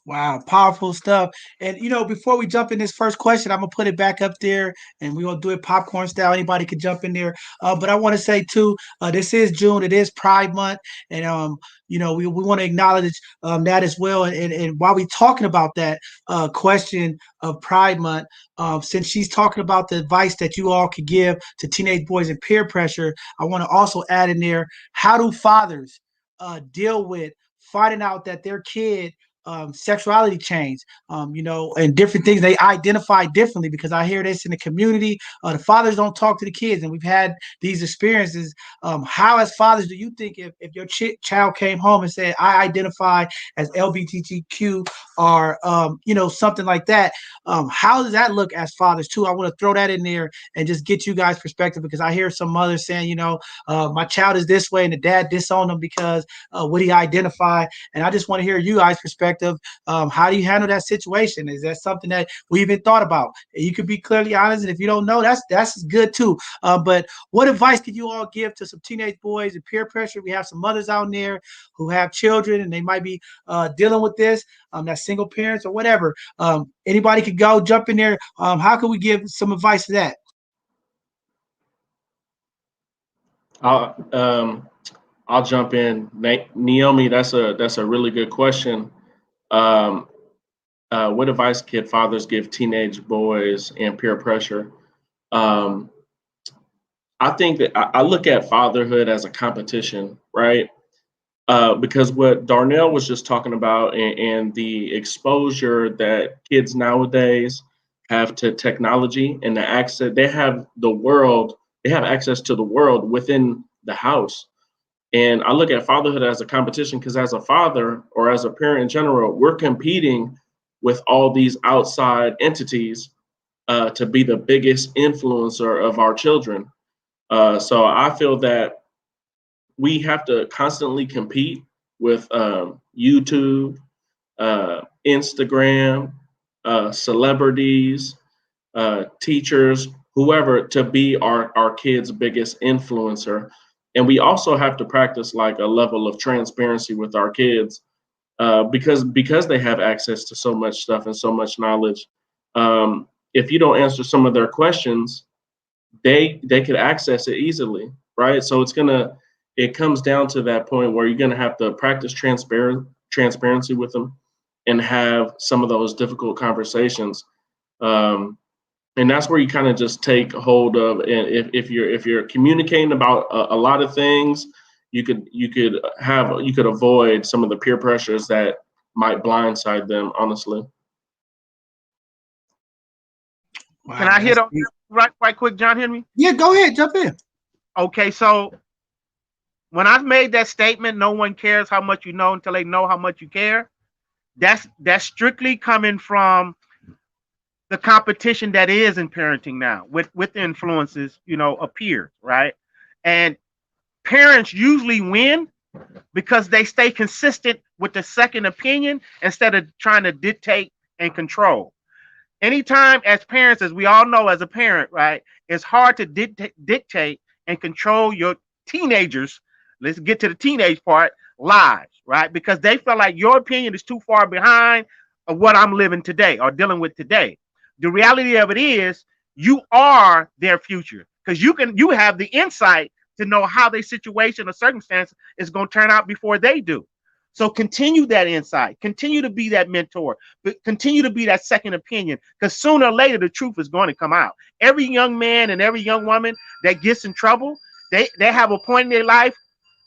Wow, powerful stuff. And before we jump in this first question, I'm gonna put it back up there, and we're gonna do it popcorn style. Anybody could jump in there. But I want to say too, this is June. It is Pride Month, and we want to acknowledge that as well. And while we talking about that question of Pride Month, since she's talking about the advice that you all could give to teenage boys and peer pressure, I want to also add in there, how do fathers deal with finding out that their kid sexuality change, and different things they identify differently, because I hear this in the community. The fathers don't talk to the kids, and we've had these experiences. How, as fathers, do you think if your child came home and said, I identify as LGBTQ or, something like that, how does that look as fathers too? I want to throw that in there and just get you guys' perspective, because I hear some mothers saying, my child is this way and the dad disowned him because what he identified. And I just want to hear you guys' perspective. How do you handle that situation? Is that something that we even thought about? You could be clearly honest, and if you don't know, that's good too. But what advice could you all give to some teenage boys and peer pressure? We have some mothers out there who have children, and they might be dealing with this. That's single parents or whatever. Anybody could go jump in there. How can we give some advice to that? I'll jump in. Naomi, that's a really good question. What advice can fathers give teenage boys and peer pressure? I think that I look at fatherhood as a competition, right? Because what Darnell was just talking about, and the exposure that kids nowadays have to technology and the access, they have access to the world within the house. And I look at fatherhood as a competition because, as a father or as a parent in general, we're competing with all these outside entities to be the biggest influencer of our children. So I feel that we have to constantly compete with YouTube, Instagram, celebrities, teachers, whoever, to be our kids' biggest influencer. And we also have to practice like a level of transparency with our kids because they have access to so much stuff and so much knowledge. If you don't answer some of their questions, they could access it easily, right? So it comes down to that point where you're gonna have to practice transparency with them and have some of those difficult conversations. And that's where you kind of just take hold of, and if you're communicating about a lot of things, you could avoid some of the peer pressures that might blindside them, honestly. Wow, Can I hit on right quick, John Henry? Yeah, go ahead, jump in. Okay, so when I've made that statement, no one cares how much you know until they know how much you care. that's strictly coming from the competition that is in parenting now with the influences, of peers, right? And parents usually win because they stay consistent with the second opinion instead of trying to dictate and control. Anytime as parents, as we all know as a parent, right, it's hard to dictate and control your teenagers. Let's get to the teenage part, lives, right? Because they feel like your opinion is too far behind of what I'm living today or dealing with today. The reality of it is you are their future because you have the insight to know how their situation or circumstance is going to turn out before they do. So continue that insight, continue to be that mentor, but continue to be that second opinion, because sooner or later the truth is going to come out. Every young man and every young woman that gets in trouble, they have a point in their life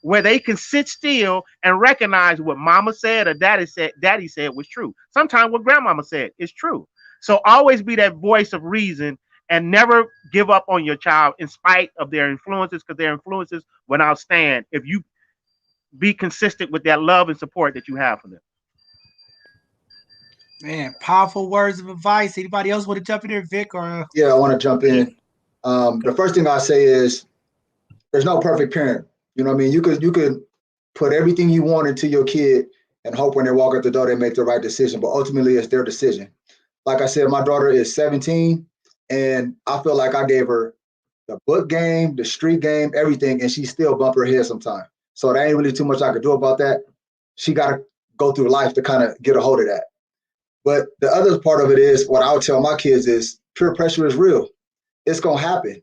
where they can sit still and recognize what mama said or daddy said was true. Sometimes what grandmama said is true. So always be that voice of reason and never give up on your child in spite of their influences, because their influences will outstand if you be consistent with that love and support that you have for them. Man, powerful words of advice. Anybody else want to jump in there, Vic? Or Yeah, I want to jump in. The first thing I say is there's no perfect parent. You know what I mean? You could put everything you want into your kid and hope when they walk out the door they make the right decision, but ultimately it's their decision. Like I said, my daughter is 17, and I feel like I gave her the book game, the street game, everything, and she still bump her head sometimes. So there ain't really too much I could do about that. She got to go through life to kind of get a hold of that. But the other part of it is what I would tell my kids is peer pressure is real. It's going to happen.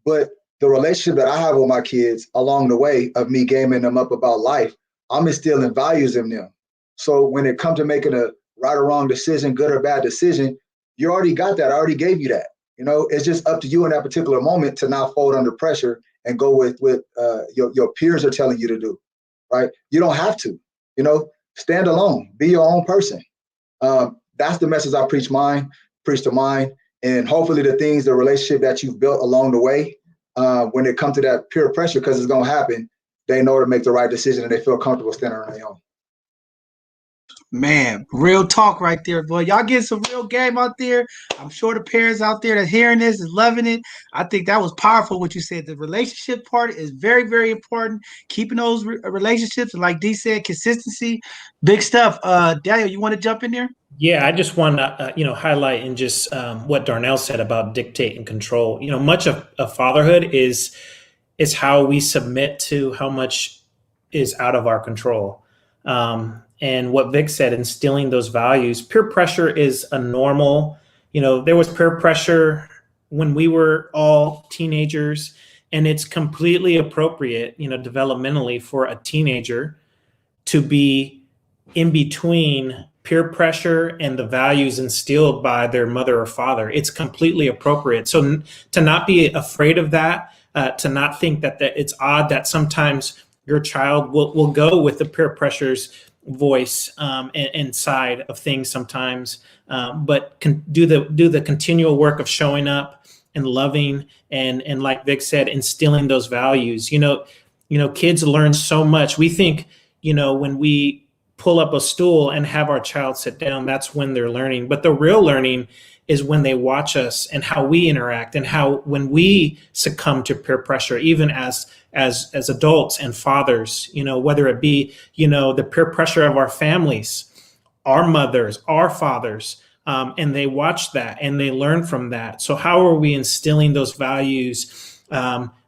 But the relationship that I have with my kids along the way of me gaming them up about life, I'm instilling values in them. So when it comes to making a right or wrong decision, good or bad decision, you already got that. I already gave you that. It's just up to you in that particular moment to not fold under pressure and go with what your peers are telling you to do, right? You don't have to, stand alone, be your own person. That's the message I preach to mine. And hopefully the relationship that you've built along the way, when it comes to that peer pressure, because it's going to happen, they know to make the right decision and they feel comfortable standing on their own. man, real talk right there, boy. Y'all getting some real game out there. I'm sure the parents out there that hearing this is loving it. I think that was powerful what you said. The relationship part is very, very important. Keeping those relationships, and like D said, consistency, big stuff. Daniel, you want to jump in there? Yeah, I just want to, highlight and just what Darnell said about dictate and control. Much of fatherhood is how we submit to how much is out of our control. And what Vic said, instilling those values. Peer pressure is a normal, there was peer pressure when we were all teenagers, and it's completely appropriate, developmentally for a teenager to be in between peer pressure and the values instilled by their mother or father. It's completely appropriate. So to not be afraid of that, to not think that it's odd that sometimes your child will go with the peer pressure's voice and side of things sometimes, but do the continual work of showing up and loving and like Vic said, instilling those values. Kids learn so much. We think, when we pull up a stool and have our child sit down, that's when they're learning. But the real learning is when they watch us and how we interact and how when we succumb to peer pressure, even as adults and fathers, whether it be, the peer pressure of our families, our mothers, our fathers, and they watch that and they learn from that. So how are we instilling those values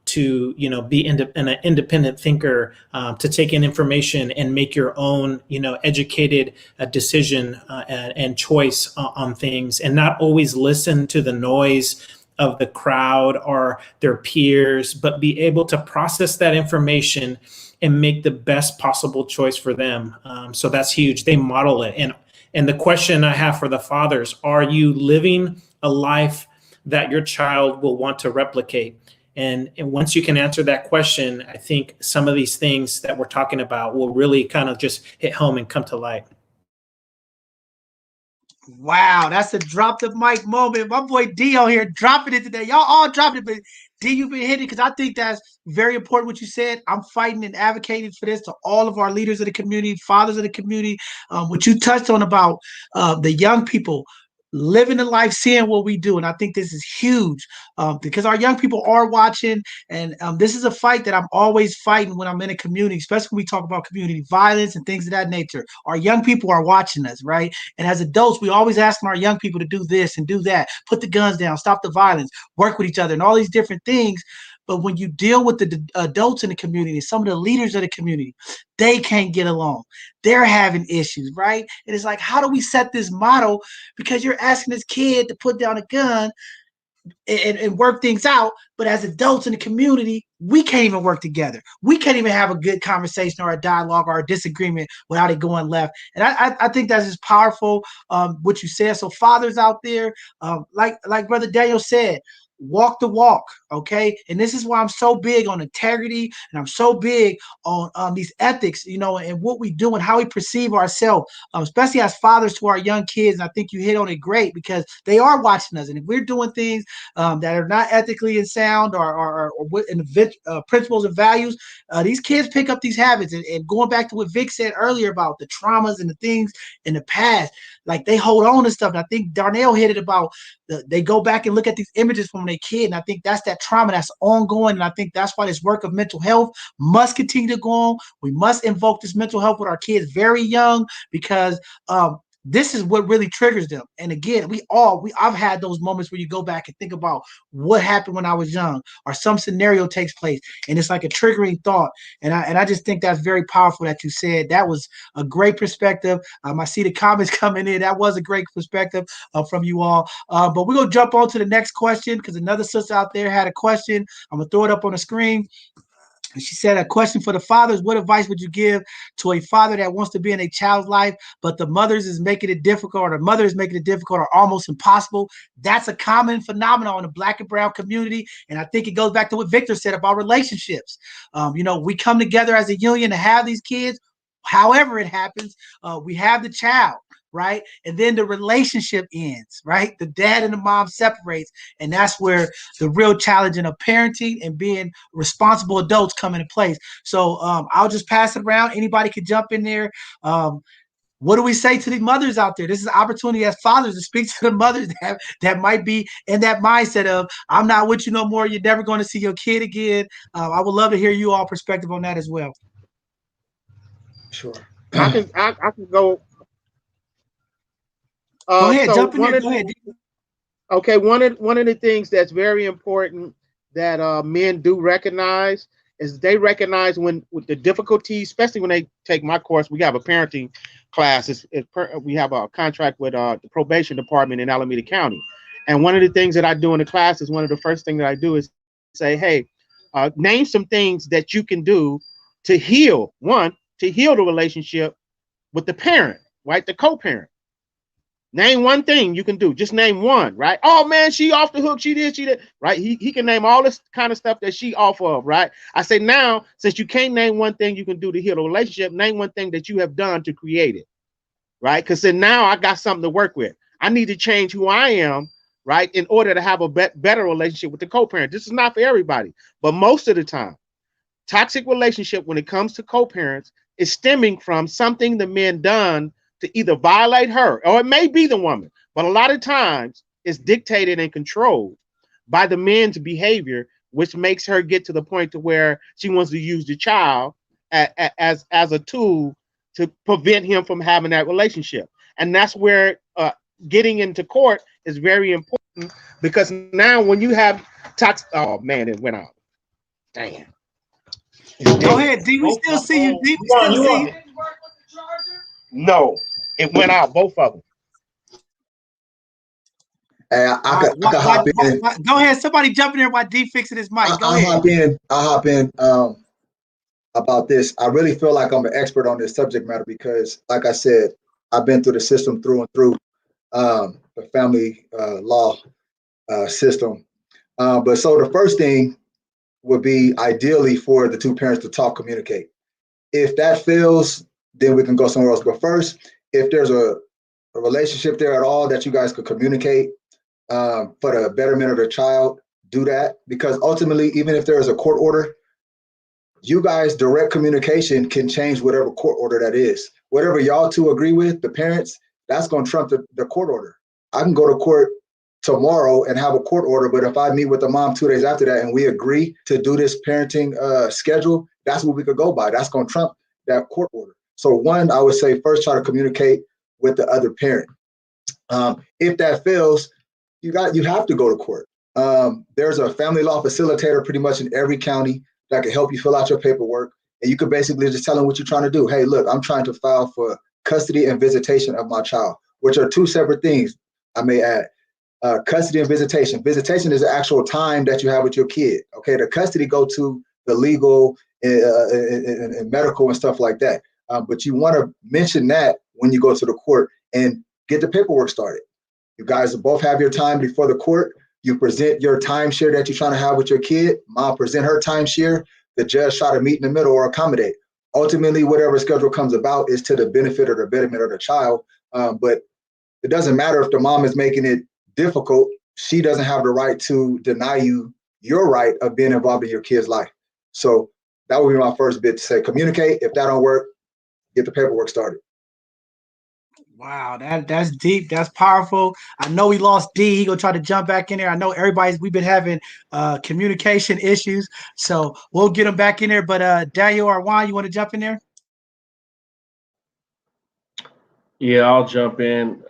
to be an independent thinker, to take in information and make your own educated decision and choice on things, and not always listen to the noise of the crowd or their peers, but be able to process that information and make the best possible choice for them. So that's huge. They model it. And the question I have for the fathers, are you living a life that your child will want to replicate? And once you can answer that question, I think some of these things that we're talking about will really kind of just hit home and come to light. Wow, that's a drop the mic moment. My boy D on here dropping it today. Y'all all dropping it, but D, you've been hitting because I think that's very important what you said. I'm fighting and advocating for this to all of our leaders of the community, fathers of the community. What you touched on about the young people living the life, seeing what we do. And I think this is huge because our young people are watching. And this is a fight that I'm always fighting when I'm in a community, especially when we talk about community violence and things of that nature. Our young people are watching us, right? And as adults, we always asking our young people to do this and do that, put the guns down, stop the violence, work with each other, and all these different things. But when you deal with the adults in the community, some of the leaders of the community, they can't get along. They're having issues, right? And it's like, how do we set this model? Because you're asking this kid to put down a gun and work things out. But as adults in the community, we can't even work together. We can't even have a good conversation or a dialogue or a disagreement without it going left. And I think that's just powerful, what you said. So fathers out there, like Brother Daniel said, walk the walk, okay? And this is why I'm so big on integrity and I'm so big on these ethics, you know, and what we do and how we perceive ourselves, especially as fathers to our young kids. And I think you hit on it great because they are watching us. And if we're doing things that are not ethically sound or in the principles and values, these kids pick up these habits. And going back to what Vic said earlier about the traumas and the things in the past, like they hold on to stuff. And I think Darnell hit it about they go back and look at these images from when they kid. And I think that's that trauma that's ongoing. And I think that's why this work of mental health must continue to go on. We must invoke this mental health with our kids very young because this is what really triggers them. And again, I've had those moments where you go back and think about what happened when I was young or some scenario takes place and it's like a triggering thought. And I just think that's very powerful that you said. That was a great perspective. I see the comments coming in. That was a great perspective from you all. But we're going to jump on to the next question because another sister out there had a question. I'm going to throw it up on the screen. And she said, a question for the fathers. What advice would you give to a father that wants to be in a child's life, but the mothers is making it difficult or the mother is making it difficult or almost impossible? That's a common phenomenon in the Black and brown community. And I think it goes back to what Victor said about relationships. You know, we come together as a union to have these kids. However it happens, we have the child, right? And then the relationship ends, right? The dad and the mom separates. And that's where the real challenge of parenting and being responsible adults come into place. So I'll just pass it around. Anybody can jump in there. What do we say to the mothers out there? This is an opportunity as fathers to speak to the mothers that might be in that mindset of, I'm not with you no more. You're never going to see your kid again. I would love to hear you all perspective on that as well. Sure. I can go. Go ahead, so jump in there. Go ahead. Okay, one of the things that's very important that men do recognize is they recognize when with the difficulties, especially when they take my course. We have a parenting class. We have a contract with the probation department in Alameda County, and one of the things that I do in the class is one of the first things that I do is say, hey, name some things that you can do to heal the relationship with the parent, right? The co-parent. Name one thing you can do. Just name one, right? Oh man, she off the hook. She did, right? He can name all this kind of stuff that she off of, right? I say now, since you can't name one thing you can do to heal the relationship, name one thing that you have done to create it, right? Because then now I got something to work with. I need to change who I am, right? In order to have a better relationship with the co-parent. This is not for everybody, but most of the time, toxic relationship when it comes to co-parents is stemming from something the men done to either violate her, or it may be the woman, but a lot of times it's dictated and controlled by the men's behavior, which makes her get to the point to where she wants to use the child as a tool to prevent him from having that relationship. And that's where getting into court is very important, because now when you have toxic, oh man, it went out. Damn. Go ahead, D. We still see you. D. We still see you. No, it went out, both of them. Hey, I could hop in. Go ahead. Somebody jump in there while D fixing his mic. Go ahead. I'll hop in about this. I really feel like I'm an expert on this subject matter because, like I said, I've been through the system through and through, the family law system. But so the first thing would be ideally for the two parents to talk, communicate. If that fails, then we can go somewhere else. But first, if there's a relationship there at all that you guys could communicate for the betterment of the child, do that, because ultimately, even if there is a court order, you guys' direct communication can change whatever court order that is. Whatever y'all two agree with, the parents, that's going to trump the court order. I can go to court tomorrow and have a court order, but if I meet with the mom 2 days after that and we agree to do this parenting schedule, that's what we could go by. That's going to trump that court order. So one, I would say first try to communicate with the other parent. If that fails, you have to go to court. There's a family law facilitator pretty much in every county that can help you fill out your paperwork. And you could basically just tell them what you're trying to do. Hey, look, I'm trying to file for custody and visitation of my child, which are two separate things, I may add. Custody and visitation. Visitation is the actual time that you have with your kid. Okay, the custody go to the legal and medical and stuff like that. But you want to mention that when you go to the court and get the paperwork started. You guys both have your time before the court. You present your timeshare that you're trying to have with your kid. Mom present her timeshare. The judge try to meet in the middle or accommodate. Ultimately, whatever schedule comes about is to the benefit or the betterment of the child. But it doesn't matter if the mom is making it difficult. She doesn't have the right to deny you your right of being involved in your kid's life. So that would be my first bit to say. Communicate. If that don't work, get the paperwork started. Wow, that's deep. That's powerful. I know we lost D. He gonna try to jump back in there. I know we've been having communication issues, so we'll get him back in there. But Daniel or Juan, you want to jump in there? Yeah, I'll jump in.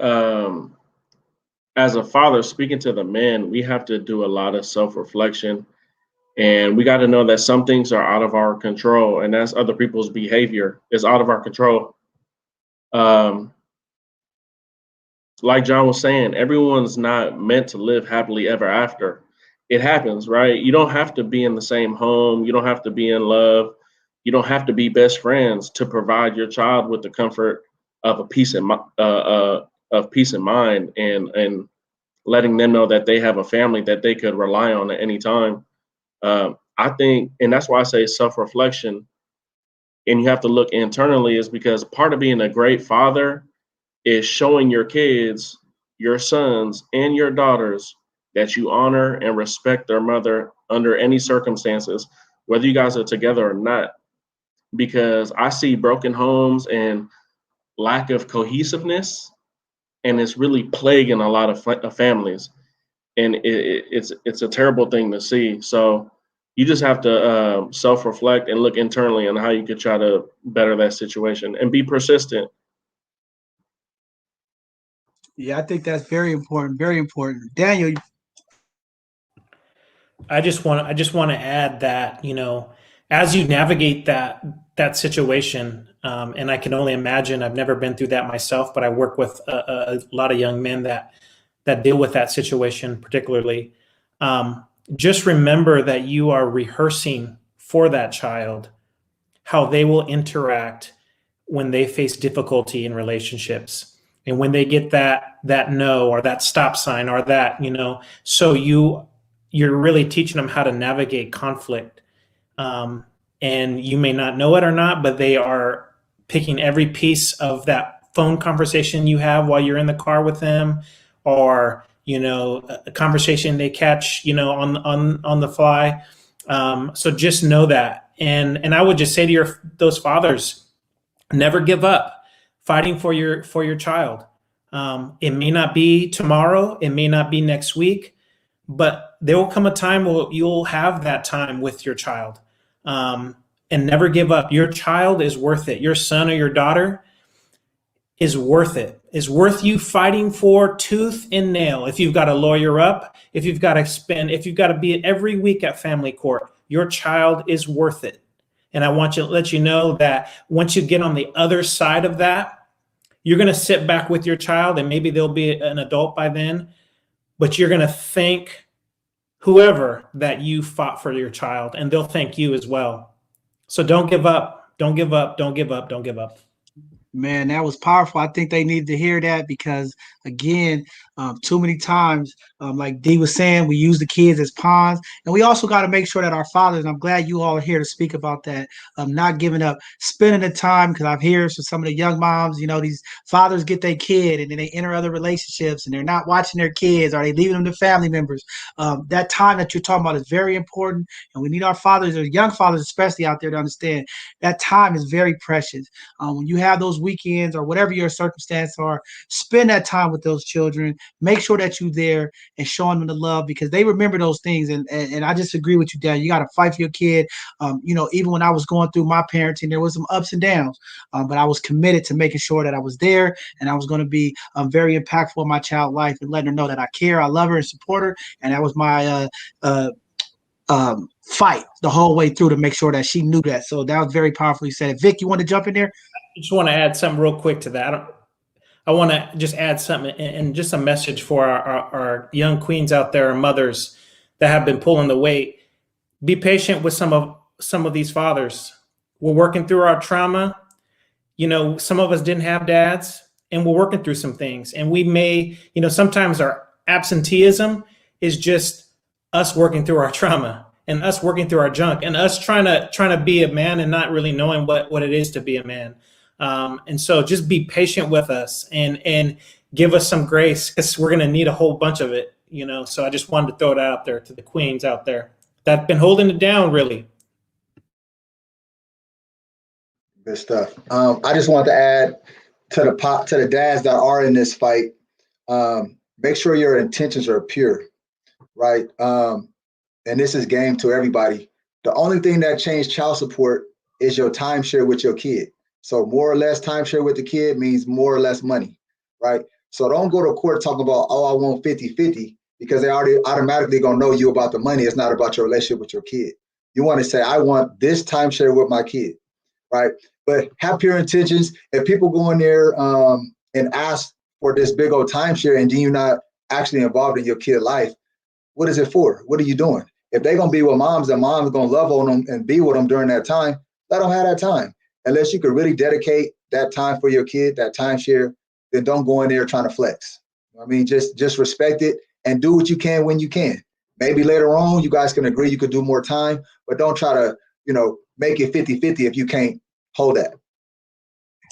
As a father, speaking to the men, we have to do a lot of self-reflection, and we got to know that some things are out of our control, and that's other people's behavior is out of our control. Like John was saying, everyone's not meant to live happily ever after. It happens, right? You don't have to be in the same home. You don't have to be in love. You don't have to be best friends to provide your child with the comfort of peace of mind and letting them know that they have a family that they could rely on at any time. I think, and that's why I say self-reflection, and you have to look internally, is because part of being a great father is showing your kids, your sons and your daughters, that you honor and respect their mother under any circumstances, whether you guys are together or not. Because I see broken homes and lack of cohesiveness, and it's really plaguing a lot of families. And it's a terrible thing to see. So you just have to self-reflect and look internally on how you could try to better that situation and be persistent. Yeah, I think that's very important. Very important. Daniel. I just want to add that, as you navigate that situation, and I can only imagine, I've never been through that myself, but I work with a lot of young men that deal with that situation particularly. Just remember that you are rehearsing for that child how they will interact when they face difficulty in relationships. And when they get that no, or that stop sign, or that, so you're really teaching them how to navigate conflict. And you may not know it or not, but they are picking every piece of that phone conversation you have while you're in the car with them, or, a conversation they catch, on the fly. So just know that. And I would just say to those fathers, never give up fighting for your child. It may not be tomorrow, it may not be next week, but there will come a time where you'll have that time with your child. And never give up. Your child is worth it. Your son or your daughter is worth it. Is worth you fighting for tooth and nail. If you've got to lawyer up, if you've got to be every week at family court, your child is worth it. And I want to let you know that once you get on the other side of that, you're going to sit back with your child, and maybe they'll be an adult by then, but you're going to thank whoever that you fought for your child, and they'll thank you as well. So don't give up. Don't give up. Don't give up. Don't give up. Man, that was powerful. I think they needed to hear that because, again, too many times, like Dee was saying, we use the kids as pawns, and we also got to make sure that our fathers. And I'm glad you all are here to speak about that. Not giving up, spending the time because I've heard from some of the young moms. These fathers get their kid and then they enter other relationships and they're not watching their kids or they leaving them to family members. That time that you're talking about is very important, and we need our fathers, or young fathers especially, out there to understand that time is very precious. When you have those weekends or whatever your circumstance are, spend that time with those children. Make sure that you're there and showing them the love because they remember those things. And I just agree with you, Dad. You got to fight for your kid. Even when I was going through my parenting, there was some ups and downs, but I was committed to making sure that I was there and I was going to be very impactful in my child's life and letting her know that I care, I love her, and support her. And that was my fight the whole way through to make sure that she knew that. So that was very powerful. You said it. Vic, you want to jump in there? I just want to add something real quick to that. I want to just add something and just a message for our young queens out there and mothers that have been pulling the weight. Be patient with some of these fathers. We're working through our trauma. Some of us didn't have dads, and we're working through some things. And we may, sometimes our absenteeism is just us working through our trauma and us working through our junk and us trying to be a man and not really knowing what it is to be a man. And so just be patient with us and give us some grace because we're going to need a whole bunch of it, So I just wanted to throw it out there to the queens out there that have been holding it down, really. Good stuff. I just want to add to the dads that are in this fight. Make sure your intentions are pure, right? And this is game to everybody. The only thing that changed child support is your timeshare with your kid. So more or less timeshare with the kid means more or less money, right? So don't go to court talking about, oh, I want 50-50 because they already automatically gonna know you about the money. It's not about your relationship with your kid. You want to say, I want this timeshare with my kid, right? But have pure intentions. If people go in there and ask for this big old timeshare and then you're not actually involved in your kid life, what is it for? What are you doing? If they're gonna be with moms and moms are gonna love on them and be with them during that time, let them have that time. Unless you could really dedicate that time for your kid, that timeshare, then don't go in there trying to flex. I mean, just respect it and do what you can when you can. Maybe later on you guys can agree you could do more time, but don't try to, make it 50-50 if you can't hold that.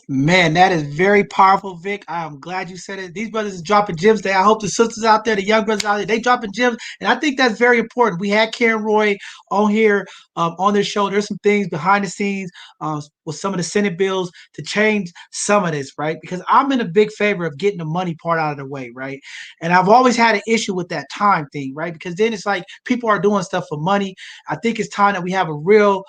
Man, that is very powerful, Vic. I am glad you said it. These brothers is dropping gems there. I hope the sisters out there, the young brothers out there, they dropping gems. And I think that's very important. We had Karen Roy on here on this show. There's some things behind the scenes with some of the Senate bills to change some of this, right? Because I'm in a big favor of getting the money part out of the way, right? And I've always had an issue with that time thing, right? Because then it's like people are doing stuff for money. I think it's time that we have a real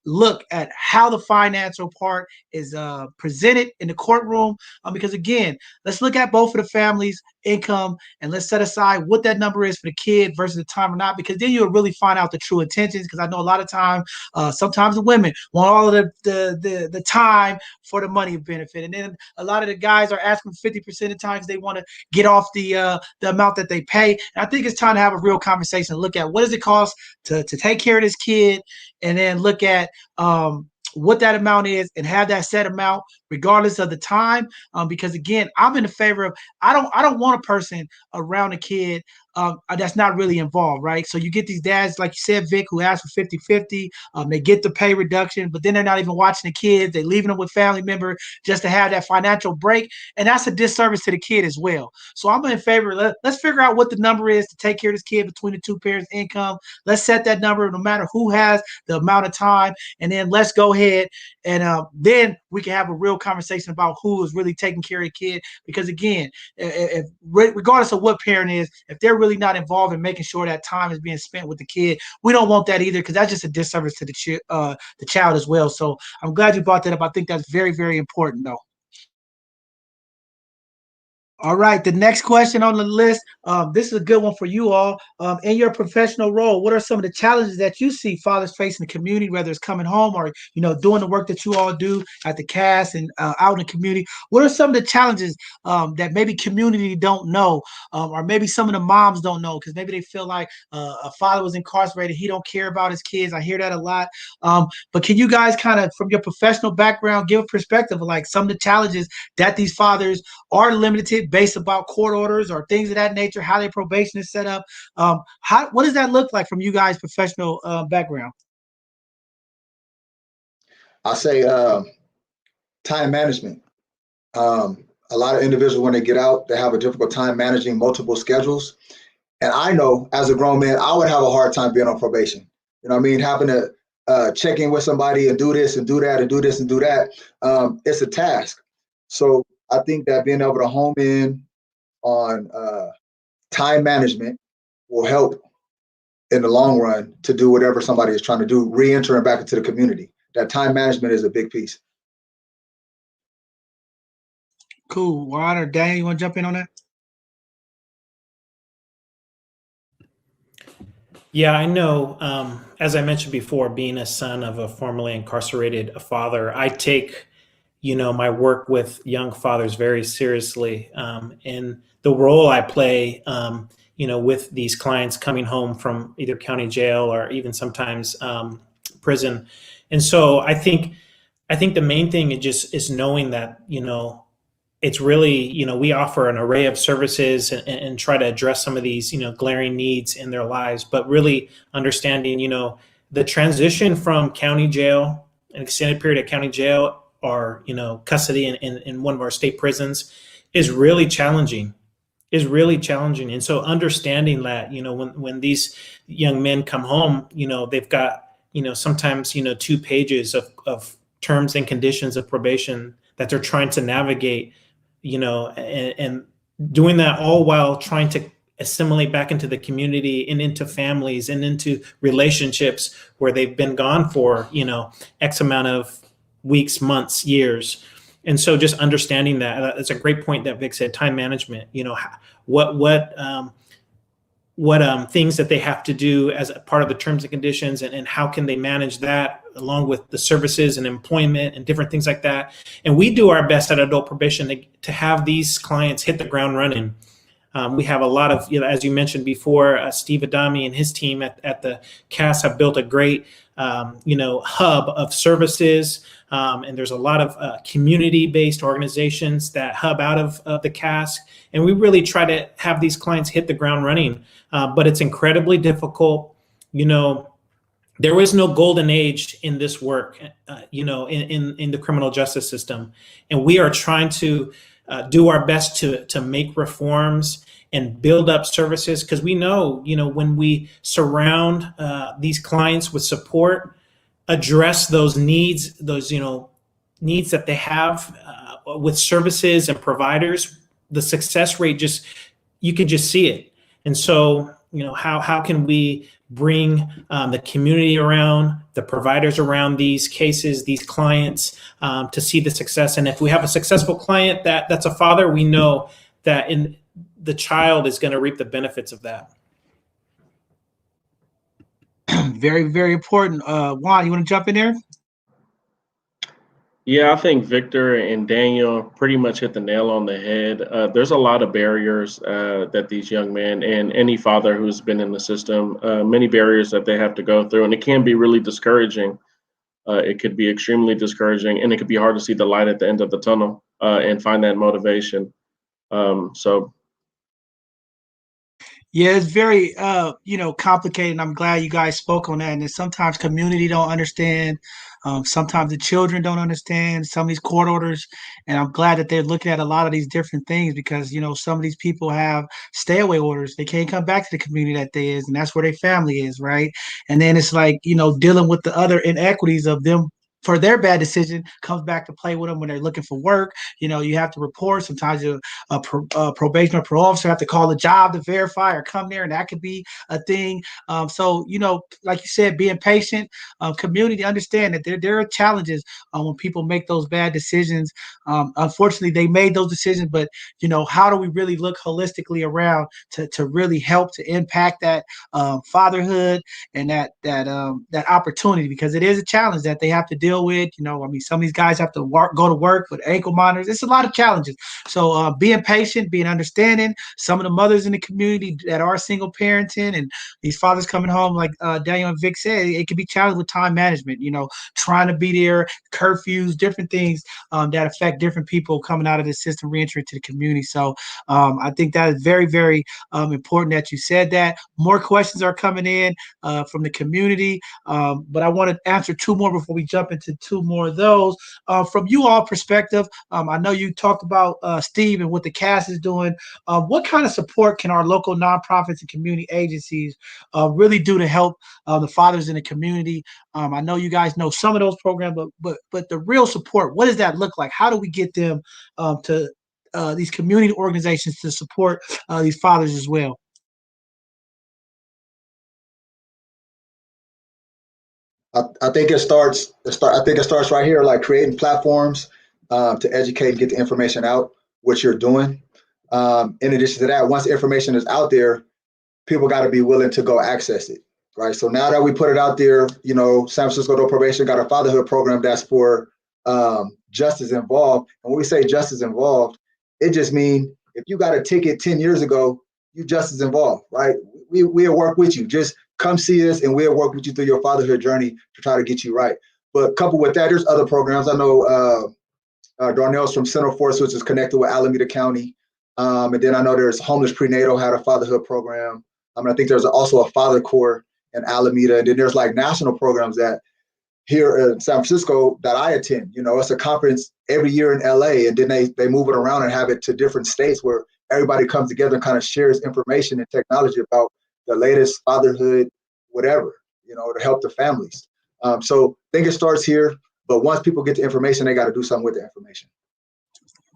look at how the financial part is presented in the courtroom. Because again, let's look at both of the families' income and let's set aside what that number is for the kid versus the time or not, because then you'll really find out the true intentions. Because I know a lot of time, sometimes the women want all of the time for the money benefit, and then a lot of the guys are asking 50% of times they want to get off the amount that they pay. And I think it's time to have a real conversation and look at what does it cost to take care of this kid, and then look at what that amount is and have that set amount regardless of the time. Because again, I'm in the favor of, I don't want a person around a kid that's not really involved, right? So you get these dads, like you said, Vic, who ask for 50-50. They get the pay reduction, but then they're not even watching the kids. They're leaving them with family member just to have that financial break. And that's a disservice to the kid as well. So I'm in favor. Let's figure out what the number is to take care of this kid between the two parents' income. Let's set that number no matter who has the amount of time. And then let's go ahead and then we can have a real conversation about who is really taking care of the kid. Because again, if regardless of what parent is, if they're really not involved in making sure that time is being spent with the kid, we don't want that either, because that's just a disservice to the child as well. So I'm glad you brought that up. I think that's very, very important, though. All right, the next question on the list. This is a good one for you all. In your professional role, what are some of the challenges that you see fathers face in the community, whether it's coming home or doing the work that you all do at the cast and out in the community? What are some of the challenges that maybe community don't know, or maybe some of the moms don't know because maybe they feel like a father was incarcerated, he don't care about his kids. I hear that a lot. But can you guys kind of, from your professional background, give a perspective of like some of the challenges that these fathers are limited based about court orders or things of that nature, how their probation is set up? What does that look like from you guys' professional background? I say time management. A lot of individuals, when they get out, they have a difficult time managing multiple schedules. And I know as a grown man, I would have a hard time being on probation. You know what I mean? Having to check in with somebody and do this and do that and do this and do that. It's a task. So I think that being able to home in on time management will help in the long run to do whatever somebody is trying to do, re-entering back into the community. That time management is a big piece. Cool. Juan or Daniel, you want to jump in on that? Yeah, I know. As I mentioned before, being a son of a formerly incarcerated father, I take, my work with young fathers very seriously. And the role I play, with these clients coming home from either county jail or even sometimes prison. And so I think the main thing is knowing that, it's really, we offer an array of services and try to address some of these, glaring needs in their lives, but really understanding, the transition from county jail, an extended period of county jail or, custody in one of our state prisons is really challenging. And so understanding that, when these young men come home, they've got, sometimes, 2 pages of terms and conditions of probation that they're trying to navigate, and doing that all while trying to assimilate back into the community and into families and into relationships where they've been gone for, X amount of weeks, months, years. And so just understanding that's a great point that Vic said, time management, what things that they have to do as a part of the terms and conditions, and how can they manage that along with the services and employment and different things like that. And we do our best at adult probation to have these clients hit the ground running. We have a lot of, as you mentioned before, Steve Adami and his team at the CAS have built a great, hub of services. And there's a lot of community-based organizations that hub out of the CAS. And we really try to have these clients hit the ground running. But it's incredibly difficult. There is no golden age in this work, in the criminal justice system. And we are trying to do our best to make reforms and build up services, because we know, when we surround these clients with support, address those needs, needs that they have with services and providers, the success rate you can just see it. And so, how can we bring the community around, the providers around these cases, these clients, to see the success? And if we have a successful client that's a father, we know that the child is going to reap the benefits of that. Very, very important. Juan, you want to jump in there? Yeah, I think Victor and Daniel pretty much hit the nail on the head. There's a lot of barriers that these young men and any father who's been in the system, many barriers that they have to go through, and it can be really discouraging. It could be extremely discouraging, and it could be hard to see the light at the end of the tunnel and find that motivation. Yeah, it's very, complicated. And I'm glad you guys spoke on that. And then sometimes community don't understand. Sometimes the children don't understand some of these court orders. And I'm glad that they're looking at a lot of these different things because, some of these people have stay away orders. They can't come back to the community that they is, and that's where their family is, right? And then it's like, dealing with the other inequities of them for their bad decision comes back to play with them when they're looking for work. You have to report. Sometimes probation or parole officer have to call the job to verify or come there, and that could be a thing. So, like you said, being patient, community, understand that there are challenges when people make those bad decisions. Unfortunately, they made those decisions, but, how do we really look holistically around to really help to impact that fatherhood and that opportunity, because it is a challenge that they have to deal with. Some of these guys have to go to work with ankle monitors. It's a lot of challenges. So being patient, being understanding. Some of the mothers in the community that are single parenting and these fathers coming home, like Daniel and Vic said, it can be challenged with time management, trying to be there, curfews, different things that affect different people coming out of the system, reentry to the community. So I think that is very, very important that you said that. More questions are coming in from the community, but I want to answer two more before we jump into two more of those. From you all perspective, I know you talked about Steve and what the CAS is doing. What kind of support can our local nonprofits and community agencies really do to help the fathers in the community? I know you guys know some of those programs, but the real support, what does that look like? How do we get them to these community organizations to support these fathers as well? I think it starts right here, like creating platforms to educate and get the information out, what you're doing. In addition to that, once information is out there, people got to be willing to go access it, right? So now that we put it out there, San Francisco Adult Probation got a fatherhood program that's for justice involved. And when we say justice involved, it just means if you got a ticket 10 years ago, you justice involved, right? We'll work with you. Just come see us and we'll work with you through your fatherhood journey to try to get you right. But coupled with that, there's other programs. I know Darnell's from Center Force, which is connected with Alameda County. And then I know there's Homeless Prenatal had a fatherhood program. I think there's also a Father Corps in Alameda. And then there's like national programs that here in San Francisco that I attend. It's a conference every year in LA, and then they move it around and have it to different states where everybody comes together and kind of shares information and technology about the latest fatherhood, whatever, to help the families. So I think it starts here, but once people get the information, they got to do something with the information.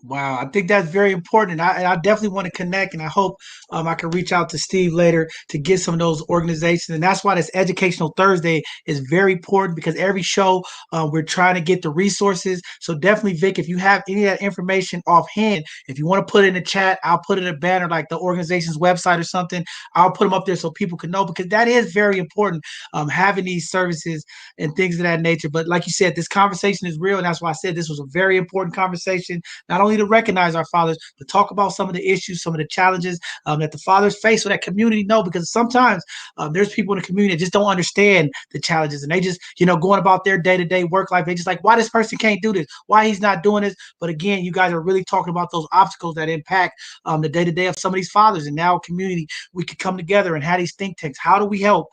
Wow, I think that's very important. I definitely want to connect, and I hope I can reach out to Steve later to get some of those organizations. And that's why this Educational Thursday is very important, because every show we're trying to get the resources. So definitely, Vic, if you have any of that information offhand, if you want to put it in the chat, I'll put it in a banner like the organization's website or something. I'll put them up there so people can know, because that is very important, having these services and things of that nature. But like you said, this conversation is real, and that's why I said this was a very important conversation. Not only to recognize our fathers, but talk about some of the issues, some of the challenges that the fathers face, so that community know, because sometimes there's people in the community that just don't understand the challenges, and they just, going about their day-to-day work life. They just like, why this person can't do this? Why he's not doing this? But again, you guys are really talking about those obstacles that impact the day-to-day of some of these fathers. And now community, we could come together and have these think tanks. How do we help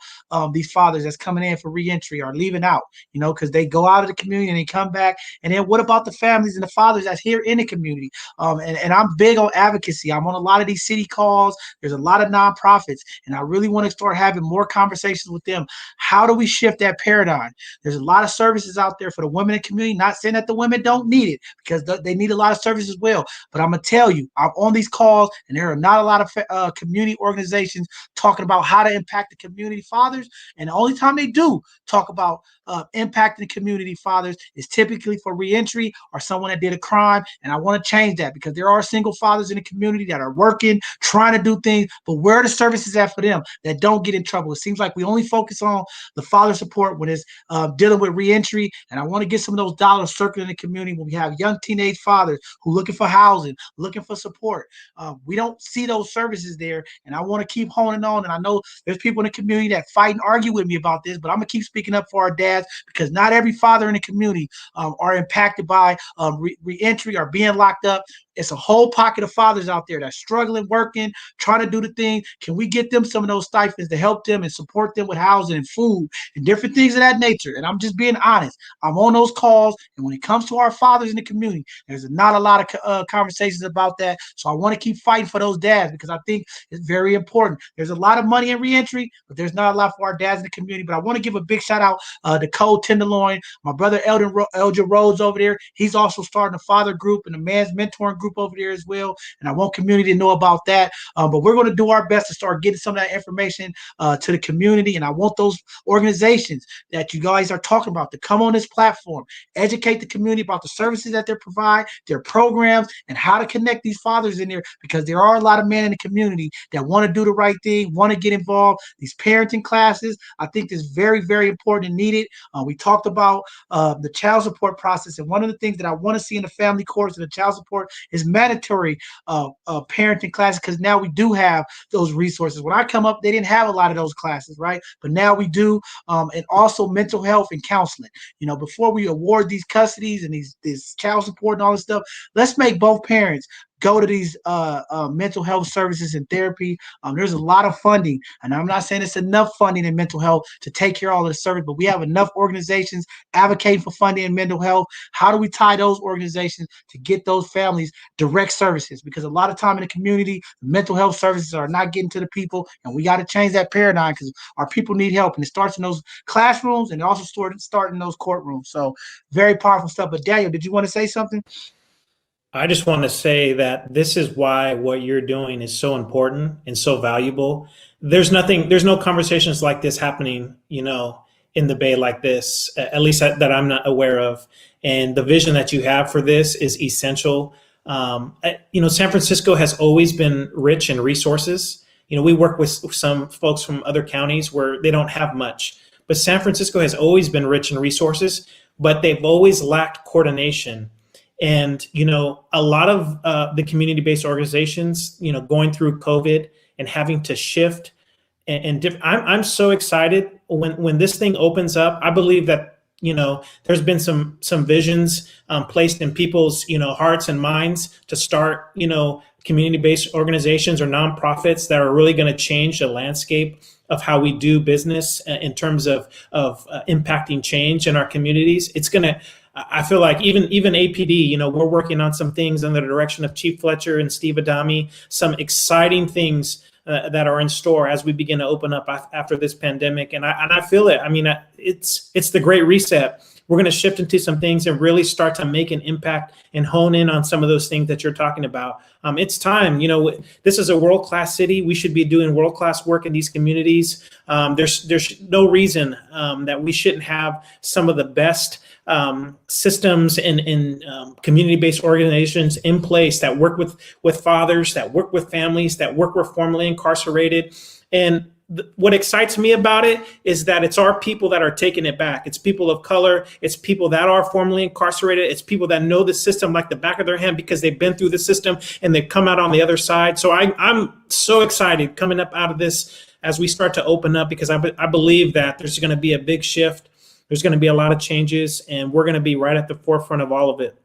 these fathers that's coming in for reentry or leaving out, because they go out of the community and they come back. And then what about the families and the fathers that's here in the community? And I'm big on advocacy. I'm on a lot of these city calls. There's a lot of nonprofits, and I really want to start having more conversations with them. How do we shift that paradigm? There's a lot of services out there for the women in the community. Not saying that the women don't need it, because they need a lot of services as well. But I'm going to tell you, I'm on these calls, and there are not a lot of community organizations talking about how to impact the community fathers. And the only time they do talk about impacting community fathers is typically for reentry or someone that did a crime. And I want to change that, because there are single fathers in the community that are working, trying to do things, but where are the services at for them that don't get in trouble? It seems like we only focus on the father support when it's dealing with reentry. And I want to get some of those dollars circling in the community when we have young teenage fathers who are looking for housing, looking for support. We don't see those services there, and I want to keep honing on. And I know there's people in the community that fight and argue with me about this, but I'm going to keep speaking up for our dads, because not every father in the community are impacted by reentry or being locked up it's a whole pocket of fathers out there that's struggling, working, trying to do the thing. Can we get them some of those stipends to help them and support them with housing and food and different things of that nature? And I'm just being honest. I'm on those calls, and when it comes to our fathers in the community, there's not a lot of conversations about that. So I want to keep fighting for those dads because I think it's very important. There's a lot of money in reentry, but there's not a lot for our dads in the community. But I want to give a big shout out to Cole Tenderloin, my brother Elgin Rhodes over there. He's also starting a father group and a man's mentoring group over there as well. And I want community to know about that. But we're going to do our best to start getting some of that information to the community. And I want those organizations that you guys are talking about to come on this platform, educate the community about the services that they provide, their programs, and how to connect these fathers in there, because there are a lot of men in the community that want to do the right thing, want to get involved. These parenting classes, I think, is very, very important and needed. We talked about the child support process, and one of the things that I want to see in the family course and the child support is mandatory parenting classes, because now we do have those resources. When I come up, they didn't have a lot of those classes, right? But now we do, and also mental health and counseling. You know, before we award these custodies and this child support and all this stuff, let's make both parents go to these mental health services and therapy. There's a lot of funding, and I'm not saying it's enough funding in mental health to take care of all of the service, but we have enough organizations advocating for funding in mental health. How do we tie those organizations to get those families direct services? Because a lot of time in the community, mental health services are not getting to the people, and we got to change that paradigm because our people need help, and it starts in those classrooms and it also start in those courtrooms. So very powerful stuff. But Daniel, did you want to say something? I just want to say that this is why what you're doing is so important and so valuable. There's no conversations like this happening, in the Bay like this, at least that I'm not aware of. And the vision that you have for this is essential. San Francisco has always been rich in resources. We work with some folks from other counties where they don't have much, but San Francisco has always been rich in resources, but they've always lacked coordination. And, a lot of the community-based organizations, going through COVID and having to shift I'm so excited when this thing opens up. I believe that, there's been some visions placed in people's, hearts and minds to start, community-based organizations or nonprofits that are really going to change the landscape of how we do business in terms of impacting change in our communities. I feel like even APD, we're working on some things under the direction of Chief Fletcher and Steve Adami, some exciting things that are in store as we begin to open up after this pandemic. And I feel it. I mean, it's the great reset. We're going to shift into some things and really start to make an impact and hone in on some of those things that you're talking about. It's time. This is a world-class city. We should be doing world-class work in these communities. There's no reason that we shouldn't have some of the best systems and community-based organizations in place that work with fathers, that work with families, that work with formerly incarcerated. And what excites me about it is that it's our people that are taking it back. It's people of color. It's people that are formerly incarcerated. It's people that know the system like the back of their hand because they've been through the system and they've come out on the other side. So I'm so excited coming up out of this as we start to open up, because I believe that there's going to be a big shift. There's going to be a lot of changes, and we're going to be right at the forefront of all of it.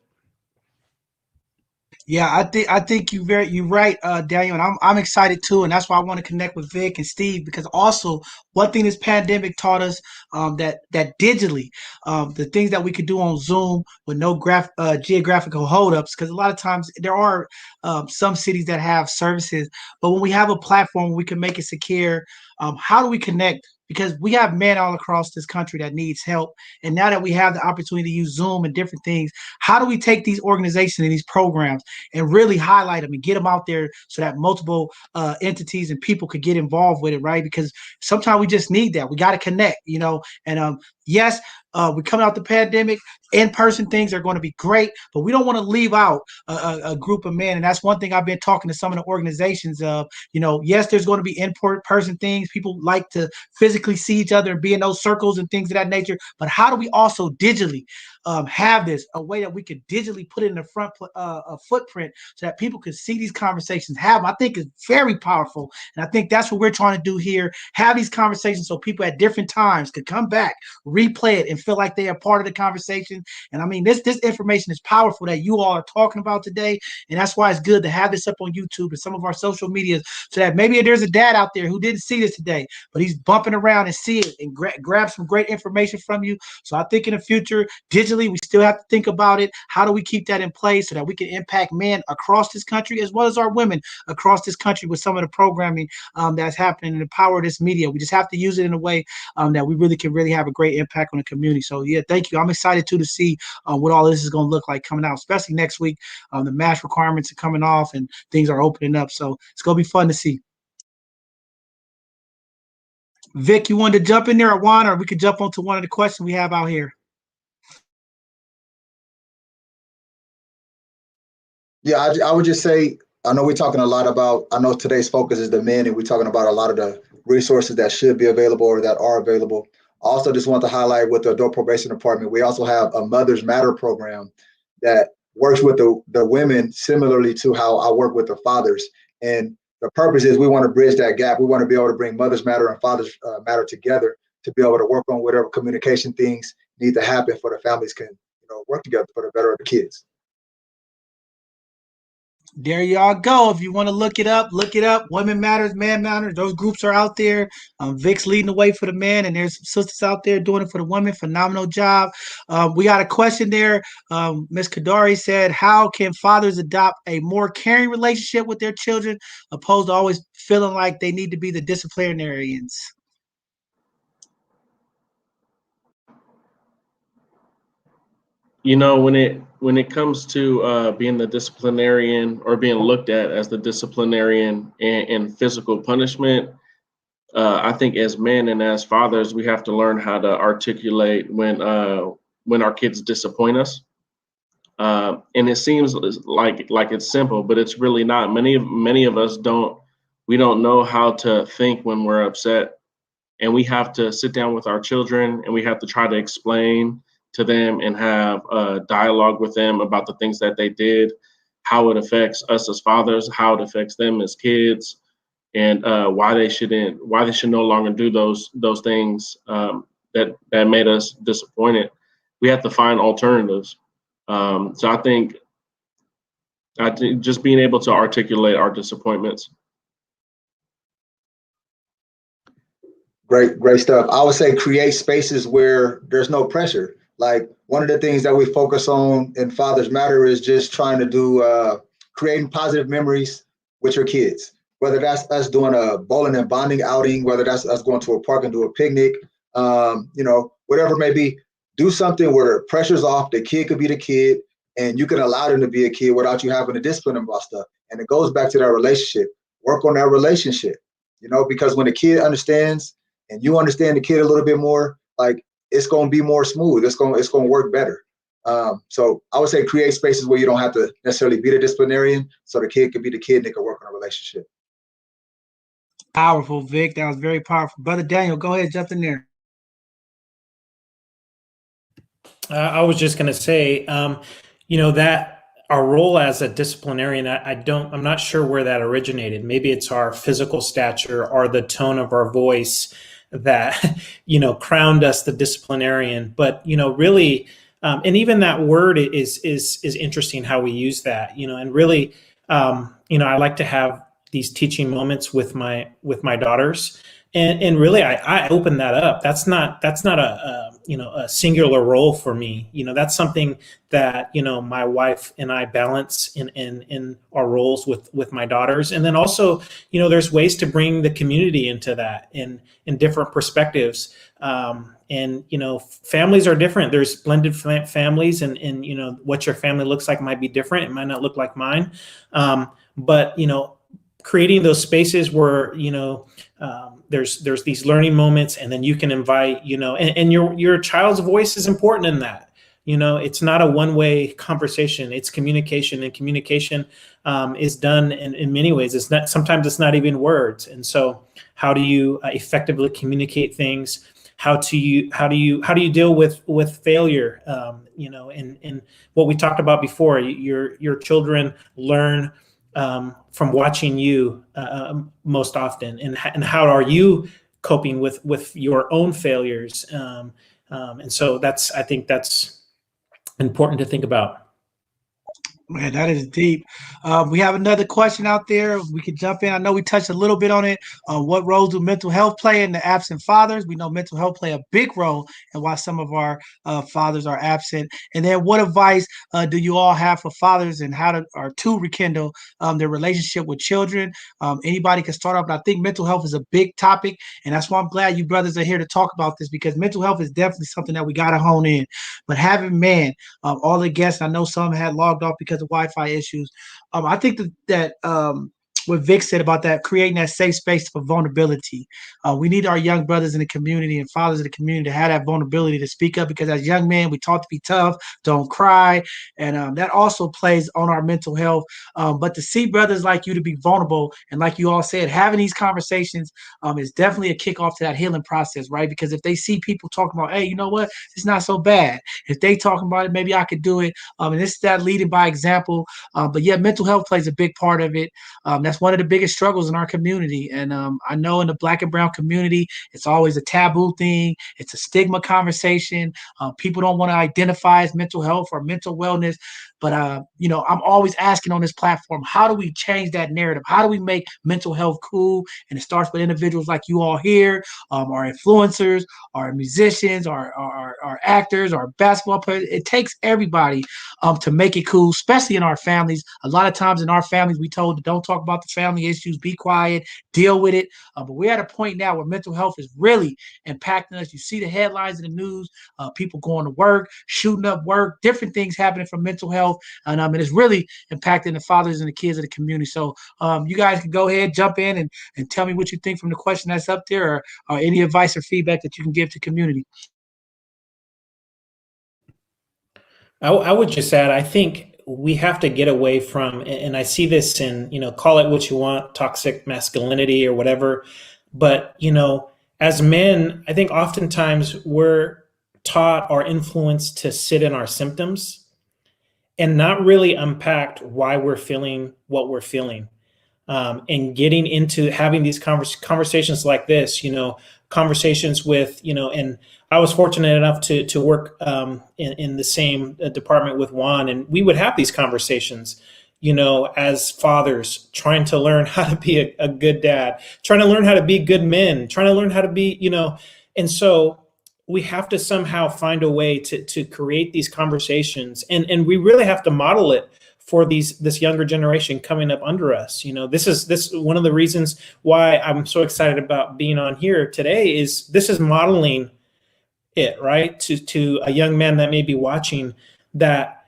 Yeah, I think you're right, Daniel, and I'm excited too, and that's why I want to connect with Vic and Steve, because also one thing this pandemic taught us that digitally, the things that we could do on Zoom with no geographical holdups, because a lot of times there are some cities that have services, but when we have a platform, we can make it secure. How do we connect? Because we have men all across this country that needs help. And now that we have the opportunity to use Zoom and different things, how do we take these organizations and these programs and really highlight them and get them out there so that multiple entities and people could get involved with it, right? Because sometimes we just need that. We got to connect, and yes, we're coming out the pandemic. In-person things are going to be great, but we don't want to leave out a group of men. And that's one thing I've been talking to some of the organizations of, yes, there's going to be in-person things. People like to physically see each other and be in those circles and things of that nature. But how do we also digitally have this, a way that we could digitally put it in the front a footprint so that people could see these conversations, have them, I think is very powerful. And I think that's what we're trying to do here, have these conversations so people at different times could come back, replay it, and feel like they are part of the conversation. And I mean, this information is powerful that you all are talking about today. And that's why it's good to have this up on YouTube and some of our social medias so that maybe there's a dad out there who didn't see this today, but he's bumping around and see it and grab some great information from you. So I think in the future, digitally, we still have to think about it. How do we keep that in place so that we can impact men across this country as well as our women across this country with some of the programming that's happening and the power of this media? We just have to use it in a way that we really can have a great impact on the community. So yeah, thank you. I'm excited too to see what all this is going to look like coming out, especially next week. The mask requirements are coming off and things are opening up. So it's going to be fun to see. Vic, you wanted to jump in there, or Juan, or we could jump onto one of the questions we have out here. Yeah, I would just say, I know we're talking a lot about, I know today's focus is the men, and we're talking about a lot of the resources that should be available or that are available. I also just want to highlight with the Adult Probation Department, we also have a Mothers Matter program that works with the women similarly to how I work with the fathers. And the purpose is we want to bridge that gap. We want to be able to bring Mothers Matter and Fathers Matter together to be able to work on whatever communication things need to happen for the families can, work together for the better of the kids. There y'all go. If you want to look it up, Women Matters, Man Matters. Those groups are out there. Vic's leading the way for the men, and there's some sisters out there doing it for the women. Phenomenal job. We got a question there. Ms. Kadari said, how can fathers adopt a more caring relationship with their children opposed to always feeling like they need to be the disciplinarians? When it comes to being the disciplinarian or being looked at as the disciplinarian in physical punishment, I think as men and as fathers, we have to learn how to articulate when our kids disappoint us. And it seems like it's simple, but it's really not. Many of us don't know how to think when we're upset, and we have to sit down with our children and we have to try to explain to them and have a dialogue with them about the things that they did, how it affects us as fathers, how it affects them as kids, and why they should no longer do those things that made us disappointed. We have to find alternatives. So I think just being able to articulate our disappointments. Great stuff. I would say create spaces where there's no pressure. Like one of the things that we focus on in Fathers Matter is just trying to do creating positive memories with your kids, whether that's us doing a bowling and bonding outing, whether that's us going to a park and do a picnic, whatever it may be. Do something where the pressure's off, the kid could be the kid, and you can allow them to be a kid without you having to discipline them about stuff. And it goes back to that relationship. Work on that relationship, because when the kid understands and you understand the kid a little bit more, like, it's going to be more smooth. It's going to work better. So I would say create spaces where you don't have to necessarily be the disciplinarian, so the kid can be the kid and they can work on a relationship. Powerful, Vic. That was very powerful. Brother Daniel, go ahead, jump in there. I was just going to say, that our role as a disciplinarian, I'm not sure where that originated. Maybe it's our physical stature or the tone of our voice that, crowned us the disciplinarian. But, really, and even that word is interesting how we use that, and really, I like to have these teaching moments with my daughters. And really, I open that up. That's not a singular role for me. That's something that my wife and I balance in our roles with my daughters. And then also, there's ways to bring the community into that in different perspectives. And families are different. There's blended families, and what your family looks like might be different. It might not look like mine. But creating those spaces where there's these learning moments, and then you can invite and your child's voice is important in that. It's not a one-way conversation. It's communication, and communication is done in many ways. Sometimes it's not even words. And so how do you effectively communicate things how do you deal with failure? And what we talked about before, your children learn from watching you most often, and how are you coping with your own failures? And so I think that's important to think about. Man, that is deep. We have another question out there. We could jump in. I know we touched a little bit on it. What roles do mental health play in the absent fathers? We know mental health play a big role in why some of our fathers are absent. And then what advice do you all have for fathers and how to rekindle their relationship with children? Anybody can start off, but I think mental health is a big topic. And that's why I'm glad you brothers are here to talk about this, because mental health is definitely something that we got to hone in. But having all the guests, I know some had logged off because of Wi-Fi issues. I think that what Vic said about that, creating that safe space for vulnerability. We need our young brothers in the community and fathers in the community to have that vulnerability to speak up, because as young men, we taught to be tough, don't cry. And that also plays on our mental health. But to see brothers like you to be vulnerable, and like you all said, having these conversations is definitely a kickoff to that healing process, right? Because if they see people talking about, hey, you know what, it's not so bad. If they talking about it, maybe I could do it. And this is that leading by example. But yeah, mental health plays a big part of it. That's one of the biggest struggles in our community. And I know in the Black and brown community, it's always a taboo thing. It's a stigma conversation. People don't want to identify as mental health or mental wellness. But, I'm always asking on this platform, how do we change that narrative? How do we make mental health cool? And it starts with individuals like you all here, our influencers, our musicians, our actors, our basketball players. It takes everybody to make it cool, especially in our families. A lot of times in our families, we told to don't talk about the family issues, be quiet, deal with it. But we're at a point now where mental health is really impacting us. You see the headlines in the news, people going to work, shooting up work, different things happening from mental health. And it's really impacting the fathers and the kids of the community. So you guys can go ahead, jump in and tell me what you think from the question that's up there, or any advice or feedback that you can give to community. I would just add, I think we have to get away from, and I see this in, call it what you want, toxic masculinity or whatever. But, as men, I think oftentimes we're taught or influenced to sit in our symptoms and not really unpack why we're feeling what we're feeling. And getting into having these conversations like this, conversations with, and I was fortunate enough to work in the same department with Juan, and we would have these conversations, as fathers, trying to learn how to be a good dad, trying to learn how to be good men, trying to learn how to be, and so we have to somehow find a way to create these conversations, and we really have to model it for this younger generation coming up under us. This is one of the reasons why I'm so excited about being on here today. Is this is modeling it, right, to a young man that may be watching, that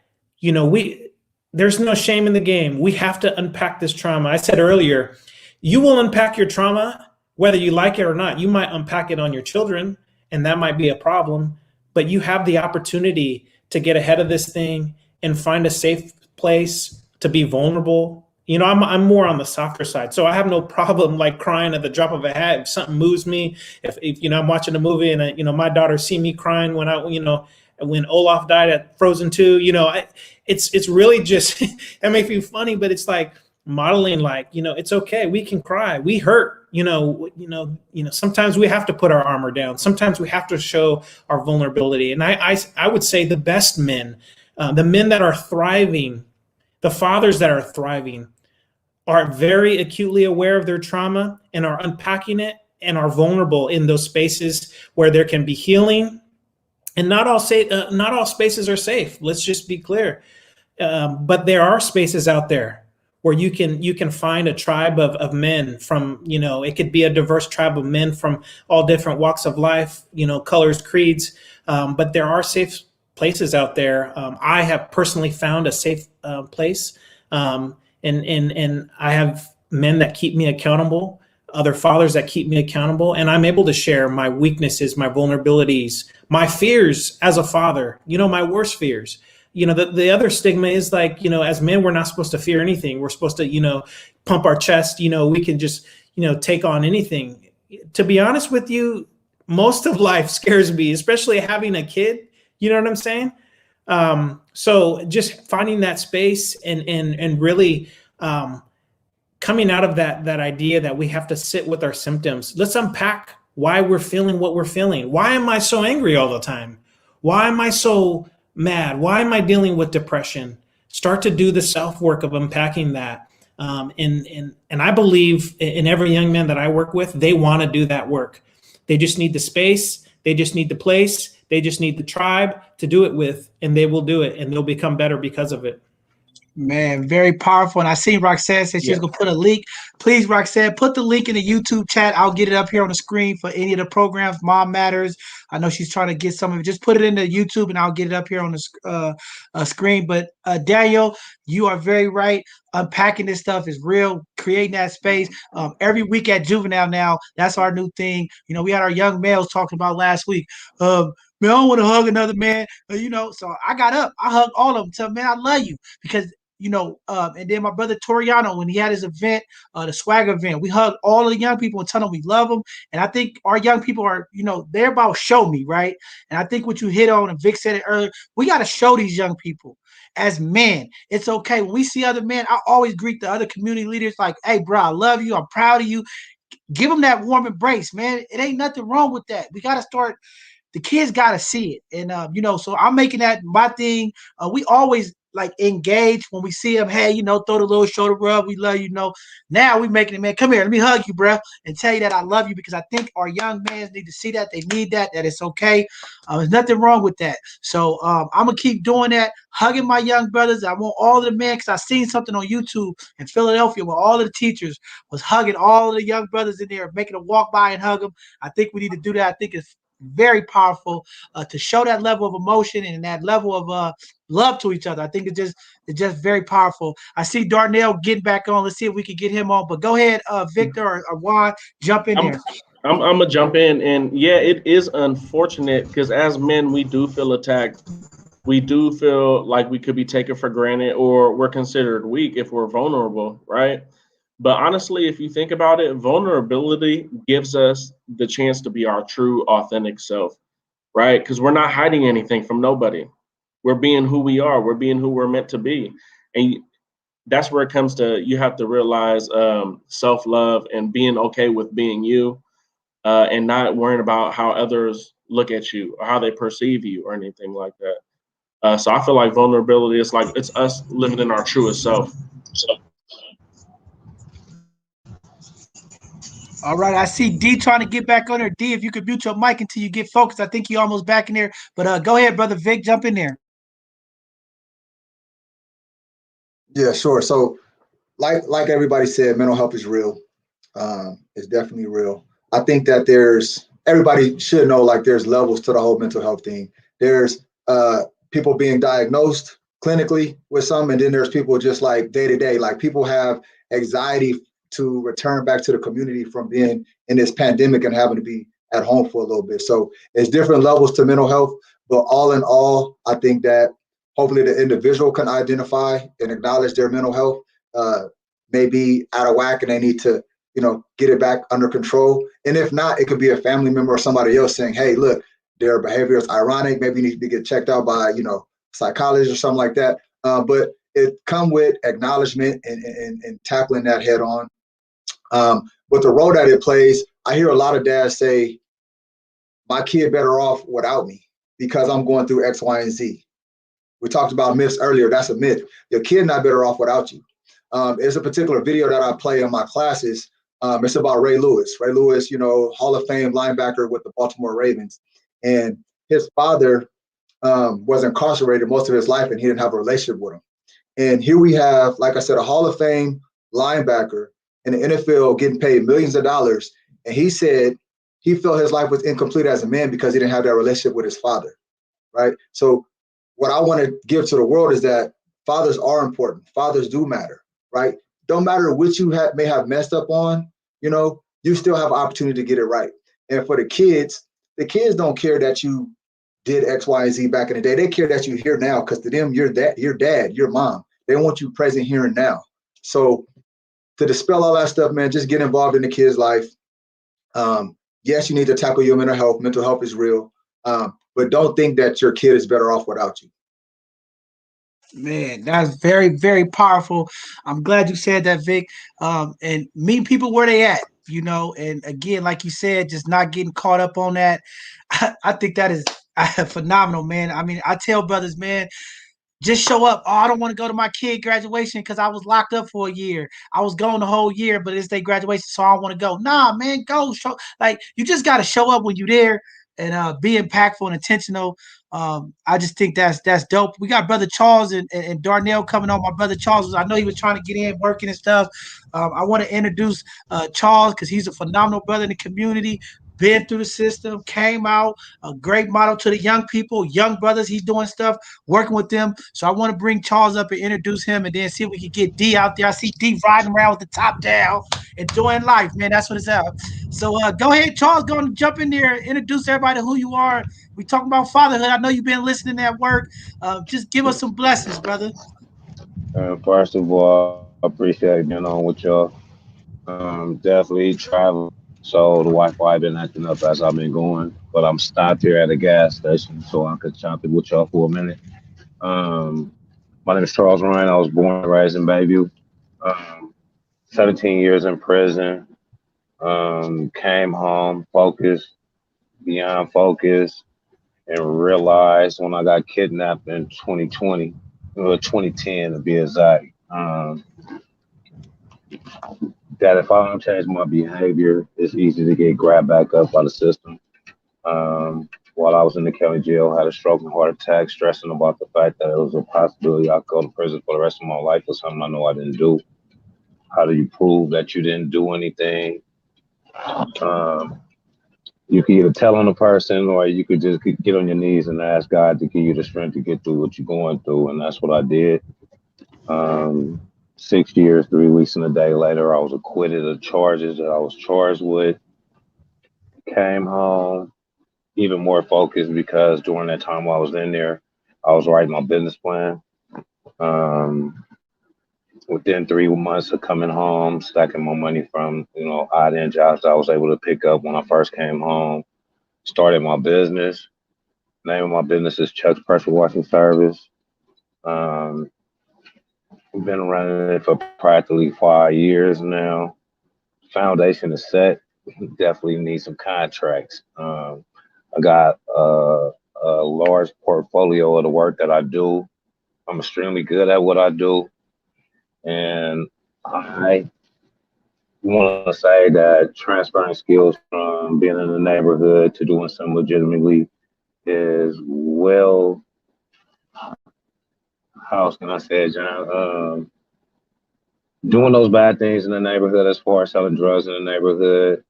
there's no shame in the game. We have to unpack this trauma. I said earlier, you will unpack your trauma whether you like it or not. You might unpack it on your children, and that might be a problem, but you have the opportunity to get ahead of this thing and find a safe place to be vulnerable. I'm more on the softer side, so I have no problem like crying at the drop of a hat if something moves me. If I'm watching a movie and my daughter see me crying when when Olaf died at Frozen 2, it's really just that makes me funny, but it's like modeling, it's okay, we can cry, we hurt, sometimes we have to put our armor down, sometimes we have to show our vulnerability. And I would say the best men, the men that are thriving, the fathers that are thriving, are very acutely aware of their trauma and are unpacking it and are vulnerable in those spaces where there can be healing. And not all spaces are safe. Let's just be clear. But there are spaces out there where you can find a tribe of men from, it could be a diverse tribe of men from all different walks of life, colors, creeds. But there are safe places out there. I have personally found a safe place. And I have men that keep me accountable, other fathers that keep me accountable, and I'm able to share my weaknesses, my vulnerabilities, my fears as a father, my worst fears. The other stigma is as men, we're not supposed to fear anything. We're supposed to, pump our chest, we can just, take on anything. To be honest with you, most of life scares me, especially having a kid. You know what I'm saying? So just finding that space and really coming out of that idea that we have to sit with our symptoms. Let's unpack why we're feeling what we're feeling. Why am I so angry all the time? Why am I so mad? Why am I dealing with depression? Start to do the self work of unpacking that. And I believe in every young man that I work with, they want to do that work. They just need the space. They just need the place. They just need the tribe to do it with, and they will do it, and they'll become better because of it. Man, very powerful. And I seen Roxanne said she's going to put a link. Please, Roxanne, put the link in the YouTube chat. I'll get it up here on the screen for any of the programs. Mom Matters. I know she's trying to get some of it. Just put it into YouTube and I'll get it up here on the screen. But Daniel, you are very right. Unpacking this stuff is real, creating that space. Every week at Juvenile now, that's our new thing. You know, we had our young males talking about last week. Man, I don't want to hug another man. So I got up. I hugged all of them. Tell man, I love you because and then my brother Toriano, when he had his event, the swag event, we hugged all of the young people and tell them we love them. And I think our young people are, they're about show me, right? And I think what you hit on, and Vic said it earlier, we got to show these young people as men. It's okay. When we see other men, I always greet the other community leaders like, hey, bro, I love you. I'm proud of you. Give them that warm embrace, man. It ain't nothing wrong with that. We got to start. The kids got to see it. And, so I'm making that my thing. We always like engage when we see them. Hey, throw the little shoulder rub. We love you. Now we making it, man. Come here. Let me hug you, bro, and tell you that I love you because I think our young men need to see that. They need that it's okay. There's nothing wrong with that. So I'm going to keep doing that, hugging my young brothers. I want all of the men because I seen something on YouTube in Philadelphia where all of the teachers was hugging all of the young brothers in there, making them walk by and hug them. I think we need to do that. I think it's very powerful to show that level of emotion and that level of love to each other. I think it's just very powerful. I see Darnell getting back on. Let's see if we can get him on. But go ahead, Victor or Juan, jump in there. I'm gonna jump in, and yeah, it is unfortunate because as men, we do feel attacked. We do feel like we could be taken for granted, or we're considered weak if we're vulnerable, right? But honestly, if you think about it, vulnerability gives us the chance to be our true, authentic self, right? Because we're not hiding anything from nobody. We're being who we are. We're being who we're meant to be. And that's where it comes to, you have to realize self-love and being okay with being you and not worrying about how others look at you or how they perceive you or anything like that. So I feel like vulnerability is like, it's us living in our truest self. All right, I see D trying to get back on there. D, if you could mute your mic until you get focused. I think you're almost back in there. But go ahead, Brother Vic, jump in there. Yeah, sure. So like everybody said, mental health is real. It's definitely real. I think that everybody should know, like, there's levels to the whole mental health thing. There's people being diagnosed clinically with some, and then there's people just like day to day, like people have anxiety to return back to the community from being in this pandemic and having to be at home for a little bit. So it's different levels to mental health, but all in all, I think that hopefully the individual can identify and acknowledge their mental health may be out of whack and they need to, get it back under control. And if not, it could be a family member or somebody else saying, hey, look, their behavior is ironic. Maybe you need to get checked out by, psychologist or something like that. But it come with acknowledgement and tackling that head on. With the role that it plays, I hear a lot of dads say, my kid better off without me because I'm going through X, Y, and Z. We talked about myths earlier. That's a myth. Your kid not better off without you. There's a particular video that I play in my classes. It's about Ray Lewis. Ray Lewis, Hall of Fame linebacker with the Baltimore Ravens. And his father was incarcerated most of his life and he didn't have a relationship with him. And here we have, like I said, a Hall of Fame linebacker in the NFL getting paid millions of dollars. And he said he felt his life was incomplete as a man because he didn't have that relationship with his father, right? So what I want to give to the world is that fathers are important. Fathers do matter, right? Don't matter which you may have messed up on, you still have an opportunity to get it right. And for the kids don't care that you did X, Y, and Z back in the day. They care that you're here now because to them, you're dad, your mom. They want you present here and now. So to dispel all that stuff, man, just get involved in the kid's life. Yes, you need to tackle your mental health. Mental health is real. But don't think that your kid is better off without you. Man, that's very, very powerful. I'm glad you said that, Vic. And meet people where they at, and again, like you said, just not getting caught up on that. I think that is phenomenal, man. I mean, I tell brothers, man, just show up. Oh, I don't want to go to my kid graduation because I was locked up for a year. I was gone the whole year, but it's their graduation, so I don't want to go. Nah, man, go. Show like you just got to show up when you're there and be impactful and intentional. I just think that's dope. We got brother Charles and Darnell coming on. My brother Charles, I know he was trying to get in, working and stuff. I want to introduce Charles because he's a phenomenal brother in the community. Been through the system, came out, a great model to the young people, young brothers. He's doing stuff, working with them. So I want to bring Charles up and introduce him and then see if we can get D out there. I see D riding around with the top down, enjoying life, man. That's what it's about. So go ahead, Charles, go and jump in there, introduce everybody who you are. We talking about fatherhood. I know you've been listening at work. Just give us some blessings, brother. First of all, I appreciate being on with y'all. Definitely travel. So the Wi-Fi been acting up as I've been going, but I'm stopped here at a gas station so I could chop it with y'all for a minute. Um, my name is Charles Ryan. I was born and raised in Bayview. Um, 17 years in prison. Came home, focused, beyond focus, and realized when I got kidnapped in 2020, or 2010 to be exact, that if I don't change my behavior, it's easy to get grabbed back up by the system. While I was in the county jail, I had a stroke and heart attack, stressing about the fact that it was a possibility I could go to prison for the rest of my life for something I know I didn't do. How do you prove that you didn't do anything? You can either tell on a person or you could just get on your knees and ask God to give you the strength to get through what you're going through. And that's what I did. 6 years, 3 weeks, and a day later, I was acquitted of charges that I was charged with. Came home, even more focused because during that time while I was in there, I was writing my business plan. Within 3 months of coming home, stacking my money from, odd end jobs that I was able to pick up when I first came home, started my business. Name of my business is Chuck's Pressure Washing Service. I've been running it for practically 5 years now. Foundation is set. Definitely need some contracts. I got a large portfolio of the work that I do. I'm extremely good at what I do. And I want to say that transferring skills from being in the neighborhood to doing something legitimately is well, how can I say it, John? Doing those bad things in the neighborhood as far as selling drugs in the neighborhood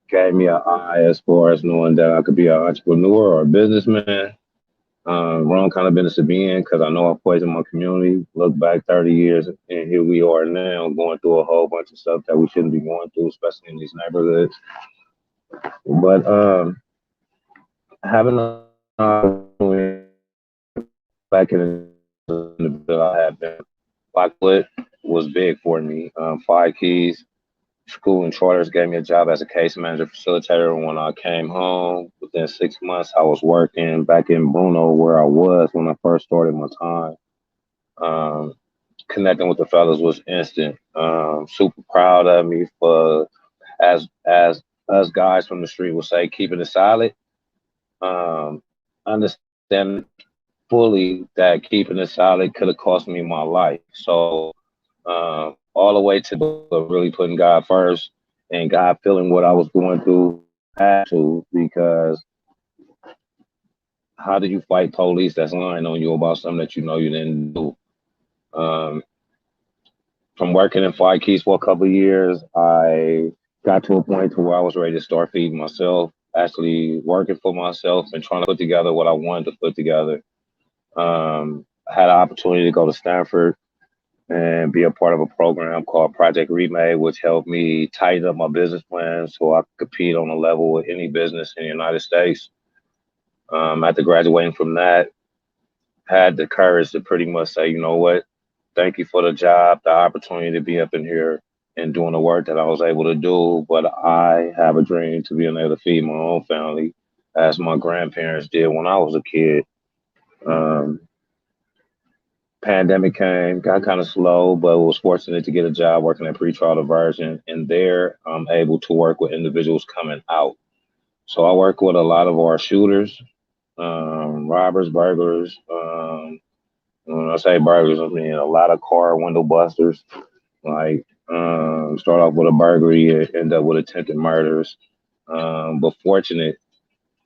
gave me an eye as far as knowing that I could be an entrepreneur or a businessman. Wrong kind of business to be in because I know I poisoned my community. Look back 30 years and here we are now going through a whole bunch of stuff that we shouldn't be going through, especially in these neighborhoods. But having a back in the bill I had been Blackwood was big for me. 5 Keys School and Charters gave me a job as a case manager facilitator. When I came home, within 6 months, I was working back in Bruno where I was when I first started my time. Connecting with the fellas was instant. Super proud of me for, as us guys from the street would say, keeping it solid. Understand fully that keeping it solid could have cost me my life. So all the way to really putting God first and God feeling what I was going through, because how do you fight police that's lying on you about something that you know you didn't do? From working in 5 Keys for a couple of years, I got to a point to where I was ready to start feeding myself, actually working for myself and trying to put together what I wanted to put together. I had an opportunity to go to Stanford and be a part of a program called Project Remade, which helped me tighten up my business plan so I could compete on a level with any business in the United States. After graduating from that, had the courage to pretty much say, you know what, thank you for the job, the opportunity to be up in here. and doing the work that I was able to do. But I have a dream to being able to feed my own family as my grandparents did when I was a kid. Um, Pandemic came, got kind of slow, but was fortunate to get a job working at pretrial diversion. And there I'm able to work with individuals coming out. So I work with a lot of our shooters, robbers, burglars. When I say burglars, I mean a lot of car window busters. Like start off with a burglary, end up with attempted murders. But fortunate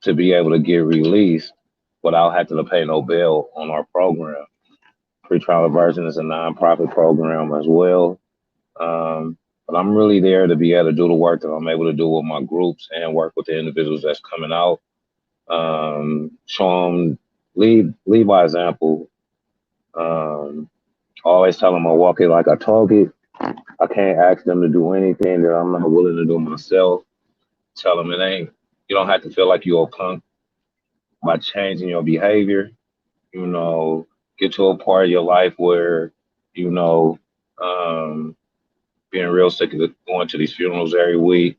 to be able to get released without having to pay no bail on our program. Pretrial Diversion is a nonprofit program as well. But I'm really there to be able to do the work that I'm able to do with my groups and work with the individuals that's coming out. Show them, lead by example. Always tell them I walk it like I talk it. I can't ask them to do anything that I'm not willing to do myself. Tell them you don't have to feel like you're a punk by changing your behavior. Get to a part of your life where, being real sick of going to these funerals every week,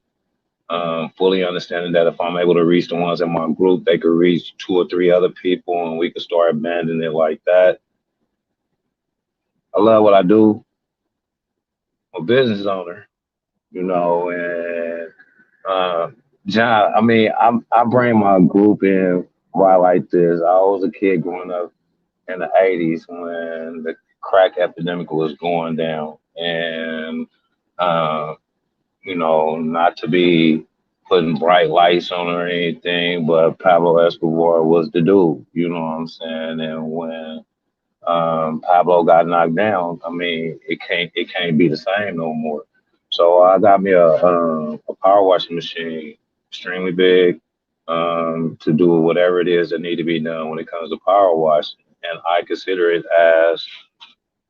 fully understanding that if I'm able to reach the ones in my group, they could reach 2 or 3 other people and we could start abandoning it like that. I love what I do. I'm a business owner, and John, I bring my group in why like this. I was a kid growing up in the 80s when the crack epidemic was going down, and not to be putting bright lights on or anything, but Pablo Escobar was the dude, you know what I'm saying? And when Pablo got knocked down, it can't be the same no more. So I got me a power washing machine, extremely big, to do whatever it is that need to be done when it comes to power washing. And I consider it as,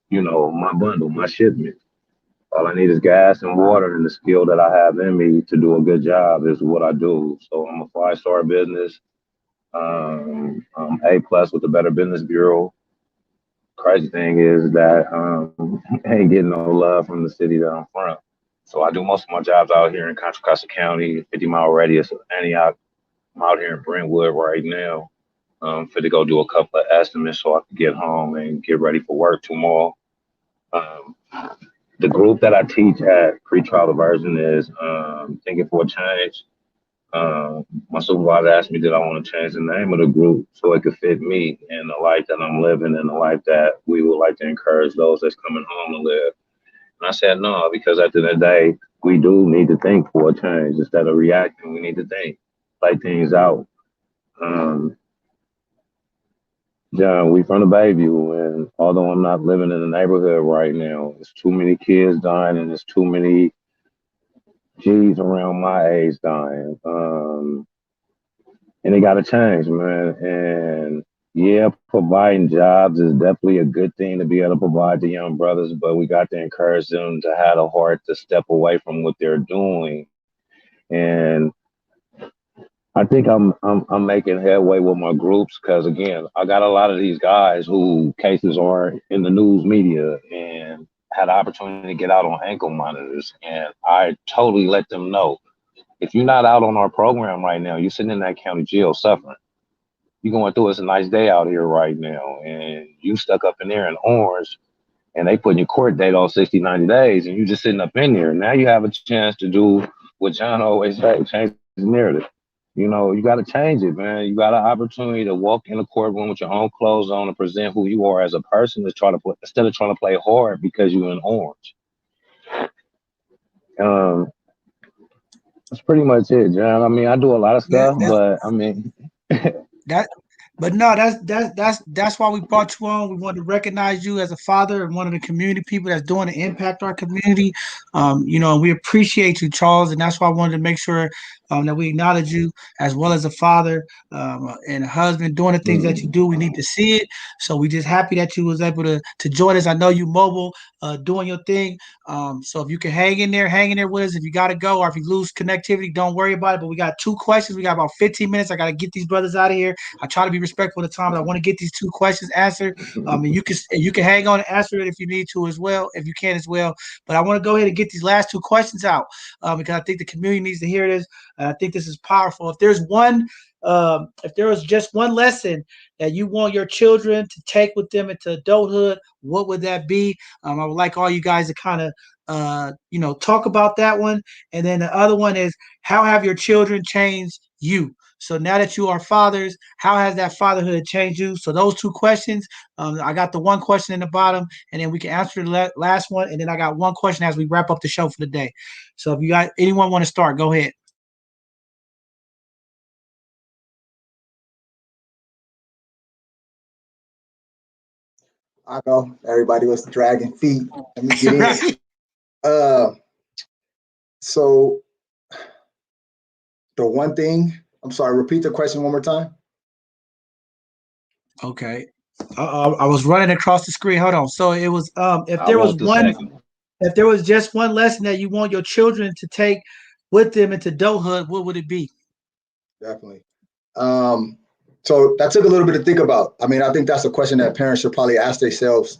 my bundle, my shipment. All I need is gas and water, and the skill that I have in me to do a good job is what I do. So I'm a 5-star business. I'm A+ with the Better Business Bureau. Crazy thing is that I ain't getting no love from the city that I'm from. So I do most of my jobs out here in Contra Costa County, 50-mile radius of Antioch. I'm out here in Brentwood right now. Fit to go do a couple of estimates so I can get home and get ready for work tomorrow. The group that I teach at Pretrial Diversion is Thinking for a Change. My supervisor asked me, did I want to change the name of the group so it could fit me and the life that I'm living and the life that we would like to encourage those that's coming home to live. And I said, no, because at the end of the day, we do need to think for a change. Instead of reacting, we need to think, play things out. John, we from the Bayview, and although I'm not living in the neighborhood right now, there's too many kids dying and there's too many G's around my age dying. And it got to change, man. And yeah, providing jobs is definitely a good thing to be able to provide to young brothers, but we got to encourage them to have the heart to step away from what they're doing. And I think I'm making headway with my groups because, again, I got a lot of these guys who cases are in the news media and had the opportunity to get out on ankle monitors. And I totally let them know, if you're not out on our program right now, you're sitting in that county jail suffering. You're going through, it's a nice day out here right now, and you stuck up in there in orange, and they putting your court date on 60, 90 days, and you just sitting up in there. Now you have a chance to do what John always says, change the narrative. You got to change it, man. You got an opportunity to walk in a courtroom with your own clothes on and present who you are as a person instead of trying to play hard because you're in orange. That's pretty much it, John. I do a lot of stuff, That's why we brought you on. We want to recognize you as a father and one of the community people that's doing to impact our community. We appreciate you, Charles, and that's why I wanted to make sure that we acknowledge you as well as a father and a husband doing the things that you do. We need to see it. So we just happy that you was able to join us. I know you mobile, doing your thing. So if you can hang in there with us. If you got to go or if you lose connectivity, don't worry about it. But we got 2 questions. We got about 15 minutes. I got to get these brothers out of here. I try to be respectful of the time, but I want to get these 2 questions answered. And you can hang on and answer it if you need to as well, if you can as well. But I want to go ahead and get these last 2 questions out because I think the community needs to hear this. And I think this is powerful. If there was just one lesson that you want your children to take with them into adulthood, what would that be? I would like all you guys to kind of, talk about that one. And then the other one is, how have your children changed you? So now that you are fathers, how has that fatherhood changed you? So those 2 questions, I got the 1 question in the bottom, and then we can answer the last one. And then I got 1 question as we wrap up the show for the day. So if you got anyone want to start, go ahead. I know everybody was dragging feet. Let me get in. So the one thing, I'm sorry, repeat the question one more time. Okay. I was running across the screen. Hold on. So it was if there was just one lesson that you want your children to take with them into adulthood, what would it be? Definitely. So that took a little bit to think about. I mean, I think that's a question that parents should probably ask themselves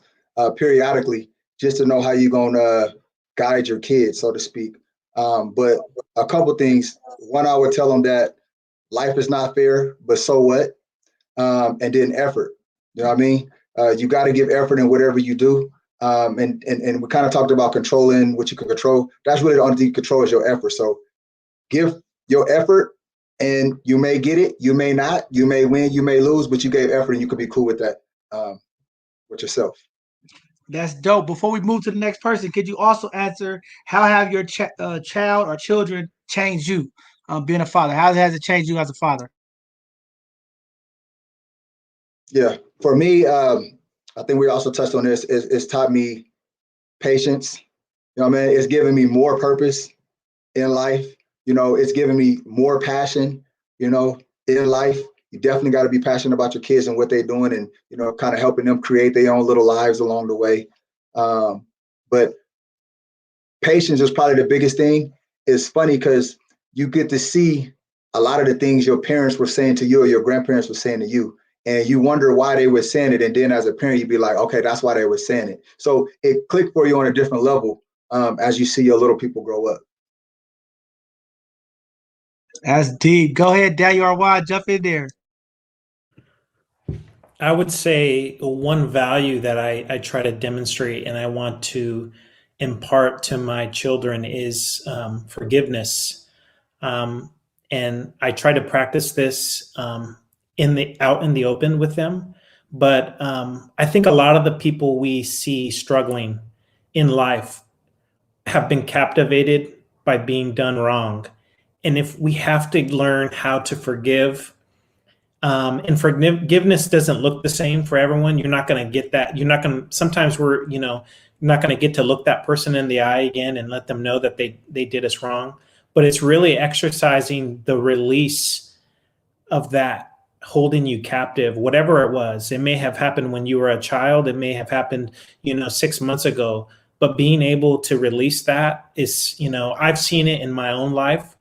periodically, just to know how you're gonna guide your kids, so to speak. But a couple things. One, I would tell them that life is not fair, but so what? And then effort. You know what I mean? You got to give effort in whatever you do. And we kind of talked about controlling what you can control. That's really the only thing you control is your effort. So give your effort, and you may get it, you may not, you may win, you may lose, but you gave effort, and you could be cool with that with yourself. That's dope. Before we move to the next person, could you also answer, how have your child or children changed you being a father? How has it changed you as a father? Yeah, for me, I think we also touched on this. It's taught me patience. You know what I mean? It's given me more purpose in life. You know, it's given me more passion, in life. You definitely got to be passionate about your kids and what they're doing, and, kind of helping them create their own little lives along the way. But patience is probably the biggest thing. It's funny because you get to see a lot of the things your parents were saying to you or your grandparents were saying to you, and you wonder why they were saying it. And then as a parent, you'd be like, okay, that's why they were saying it. So it clicked for you on a different level as you see your little people grow up. That's deep. Go ahead, Daniel RY, jump in there. I would say one value that I try to demonstrate and I want to impart to my children is forgiveness. And I try to practice this out in the open with them. But I think a lot of the people we see struggling in life have been captivated by being done wrong. And if we have to learn how to forgive, and forgiveness doesn't look the same for everyone. You're not going to get that. Sometimes you're not going to get to look that person in the eye again and let them know that they did us wrong. But it's really exercising the release of that holding you captive, whatever it was. It may have happened when you were a child. It may have happened, 6 months ago. But being able to release that is, I've seen it in my own life.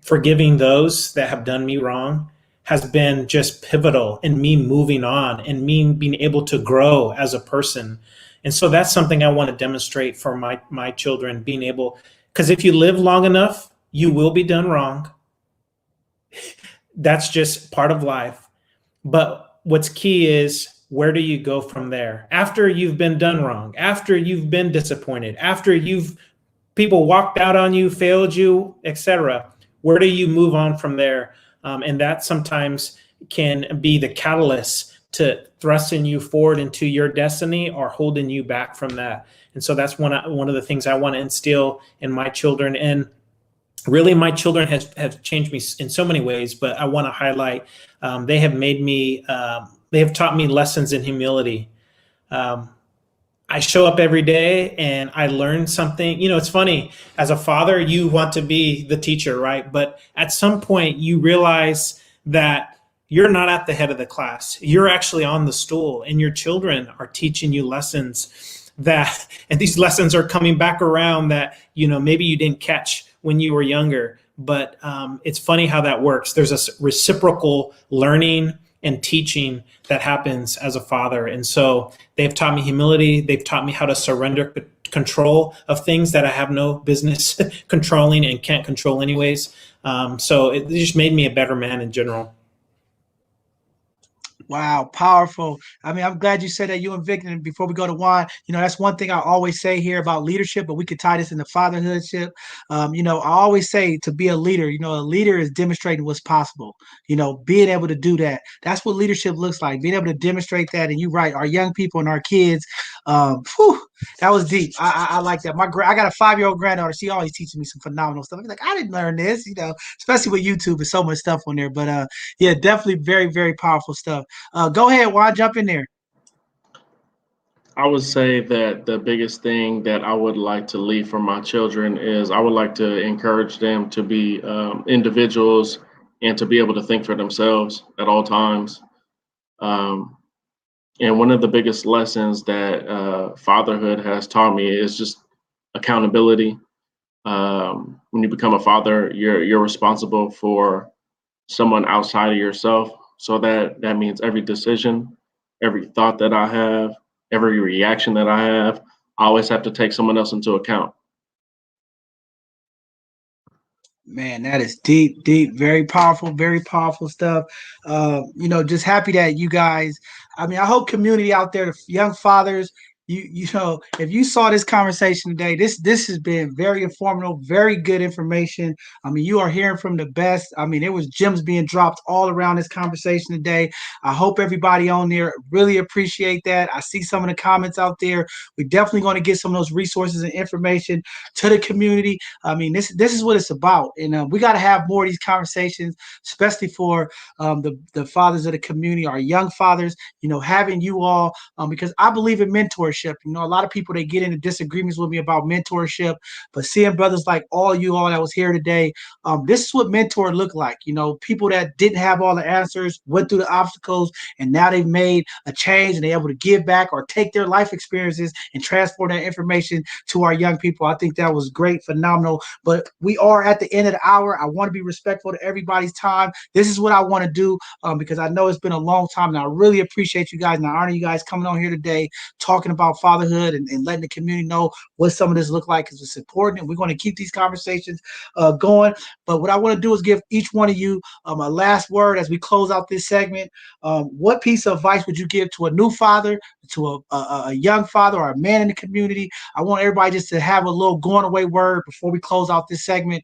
Forgiving those that have done me wrong has been just pivotal in me moving on and me being able to grow as a person. And so that's something I want to demonstrate for my children, being able, because if you live long enough, you will be done wrong. That's just part of life. But what's key is, where do you go from there? After you've been done wrong, after you've been disappointed, after people walked out on you, failed you, etc., where do you move on from there? And that sometimes can be the catalyst to thrusting you forward into your destiny or holding you back from that. And so that's one of the things I want to instill in my children. And really, my children have changed me in so many ways, but I want to highlight, they have taught me lessons in humility. I I show up every day and I learn something. You know, it's funny, as a father, you want to be the teacher, right? But at some point you realize that you're not at the head of the class. You're actually on the stool, and your children are teaching you lessons that, and these lessons are coming back around that, you know, maybe you didn't catch when you were younger. But it's funny how that works. There's a reciprocal learning and teaching that happens as a father. And so they've taught me humility. They've taught me how to surrender control of things that I have no business controlling and can't control anyways. So it just made me a better man in general. Wow, powerful. I mean, I'm glad you said that, you and Vic. And before we go to Juan, you know, that's one thing I always say here about leadership, but we could tie this into fatherhoodship. You know, I always say to be a leader, you know, a leader is demonstrating what's possible, you know, being able to do that. That's what leadership looks like, being able to demonstrate that. And you're right, our young people and our kids, whew, that was deep. I like that. I got a 5-year-old granddaughter. She always teaches me some phenomenal stuff. I'm like, I didn't learn this, you know, especially with YouTube. There's so much stuff on there. But yeah, definitely very, very powerful stuff. Go ahead, Juan, jump in there. I would say that the biggest thing that I would like to leave for my children is I would like to encourage them to be individuals and to be able to think for themselves at all times. And one of the biggest lessons that fatherhood has taught me is just accountability. When you become a father, you're responsible for someone outside of yourself. So that means every decision, every thought that I have, every reaction that I have, I always have to take someone else into account. Man, that is deep, deep, very powerful stuff. You know, just happy that you guys, I mean, I hope community out there, the young fathers, you know, if you saw this conversation today, this has been very informative, very good information. I mean, you are hearing from the best. I mean, there was gems being dropped all around this conversation today. I hope everybody on there really appreciate that. I see some of the comments out there. We're definitely going to get some of those resources and information to the community. I mean, this is what it's about, and we got to have more of these conversations, especially for the fathers of the community, our young fathers. You know, having you all, because I believe in mentorship. You know, a lot of people, they get into disagreements with me about mentorship, but seeing brothers like all you all that was here today, this is what mentor look like. You know, people that didn't have all the answers, went through the obstacles, and now they've made a change and they're able to give back or take their life experiences and transfer that information to our young people. I think that was great, phenomenal. But we are at the end of the hour. I want to be respectful to everybody's time. This is what I want to do because I know it's been a long time, and I really appreciate you guys, and I honor you guys coming on here today, talking about fatherhood and letting the community know what some of this look like, because it's important, and we're going to keep these conversations going. But what I want to do is give each one of you a last word as we close out this segment. What piece of advice would you give to a new father, to a young father, or a man in the community? I want everybody just to have a little going away word before we close out this segment,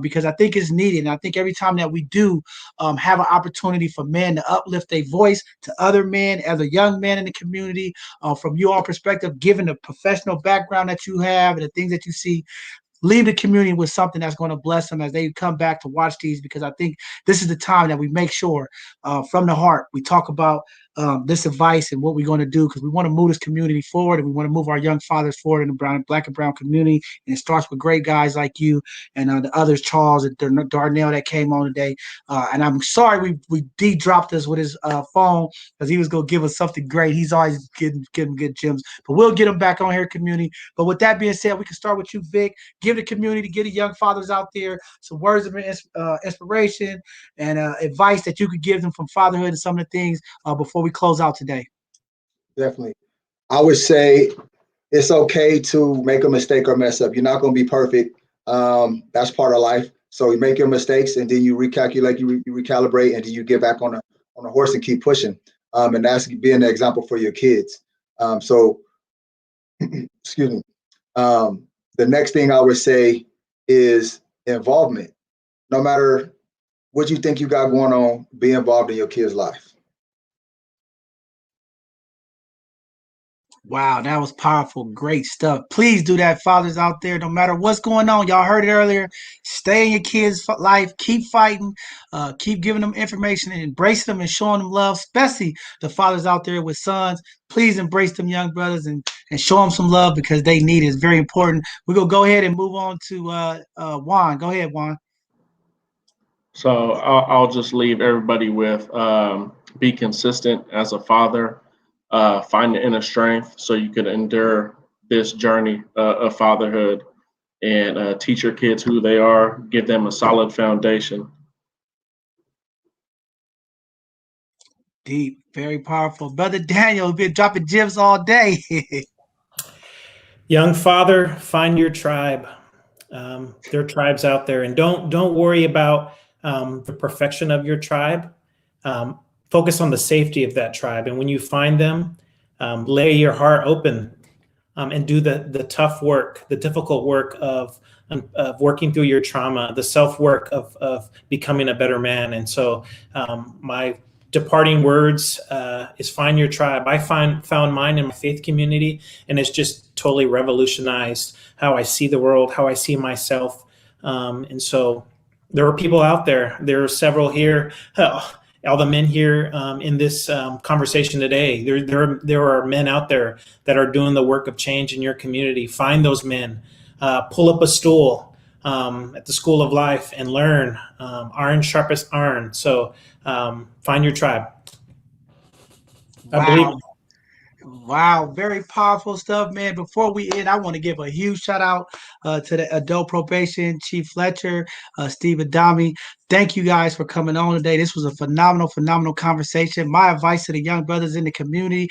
because I think it's needed. And I think every time that we do have an opportunity for men to uplift their voice to other men, as a young man in the community, from your perspective, given the professional background that you have and the things that you see, leave the community with something that's going to bless them as they come back to watch these, because I think this is the time that we make sure from the heart we talk about this advice and what we're going to do, because we want to move this community forward, and we want to move our young fathers forward in the black and brown community. And it starts with great guys like you and the others, Charles and Darnell, that came on today. And I'm sorry we D dropped us with his phone, because he was going to give us something great. He's always getting good gems, but we'll get him back on here, community. But with that being said, we can start with you, Vic. Give the community, give the young fathers out there some words of inspiration and advice that you could give them from fatherhood and some of the things before we close out today. Definitely. I would say it's okay to make a mistake or mess up. You're not going to be perfect. That's part of life. So you make your mistakes, and then you recalculate, you recalibrate, and then you get back on a horse and keep pushing. And that's being an example for your kids. So, excuse me. The next thing I would say is involvement. No matter what you think you got going on, be involved in your kid's life. Wow, that was powerful. Great stuff. Please do that, fathers out there, no matter what's going on. Y'all heard it earlier. Stay in your kids' life. Keep fighting. Keep giving them information and embracing them and showing them love, especially the fathers out there with sons. Please embrace them young brothers and show them some love because they need it. It's very important. We're going to go ahead and move on to Juan. Go ahead, Juan. So I'll just leave everybody with be consistent as a father, find the inner strength so you can endure this journey of fatherhood, and teach your kids who they are, give them a solid foundation. Deep, very powerful. Brother Daniel, been dropping gems all day. Young father, find your tribe. There are tribes out there, and don't worry about the perfection of your tribe. Focus on the safety of that tribe, and when you find them, lay your heart open and do the tough work, the difficult work of working through your trauma, the self work of becoming a better man. And so, my departing words is find your tribe. I found mine in my faith community, and it's just totally revolutionized how I see the world, how I see myself. And so there are people out there. There are several here. All the men here in this conversation today. There are men out there that are doing the work of change in your community. Find those men. Pull up a stool at the School of Life and learn. Iron sharpest iron. So find your tribe. I believe. Wow, very powerful stuff, man. Before we end, I want to give a huge shout out to the adult probation, Chief Fletcher, Steve Adami. Thank you guys for coming on today. This was a phenomenal conversation. My advice to the young brothers in the community,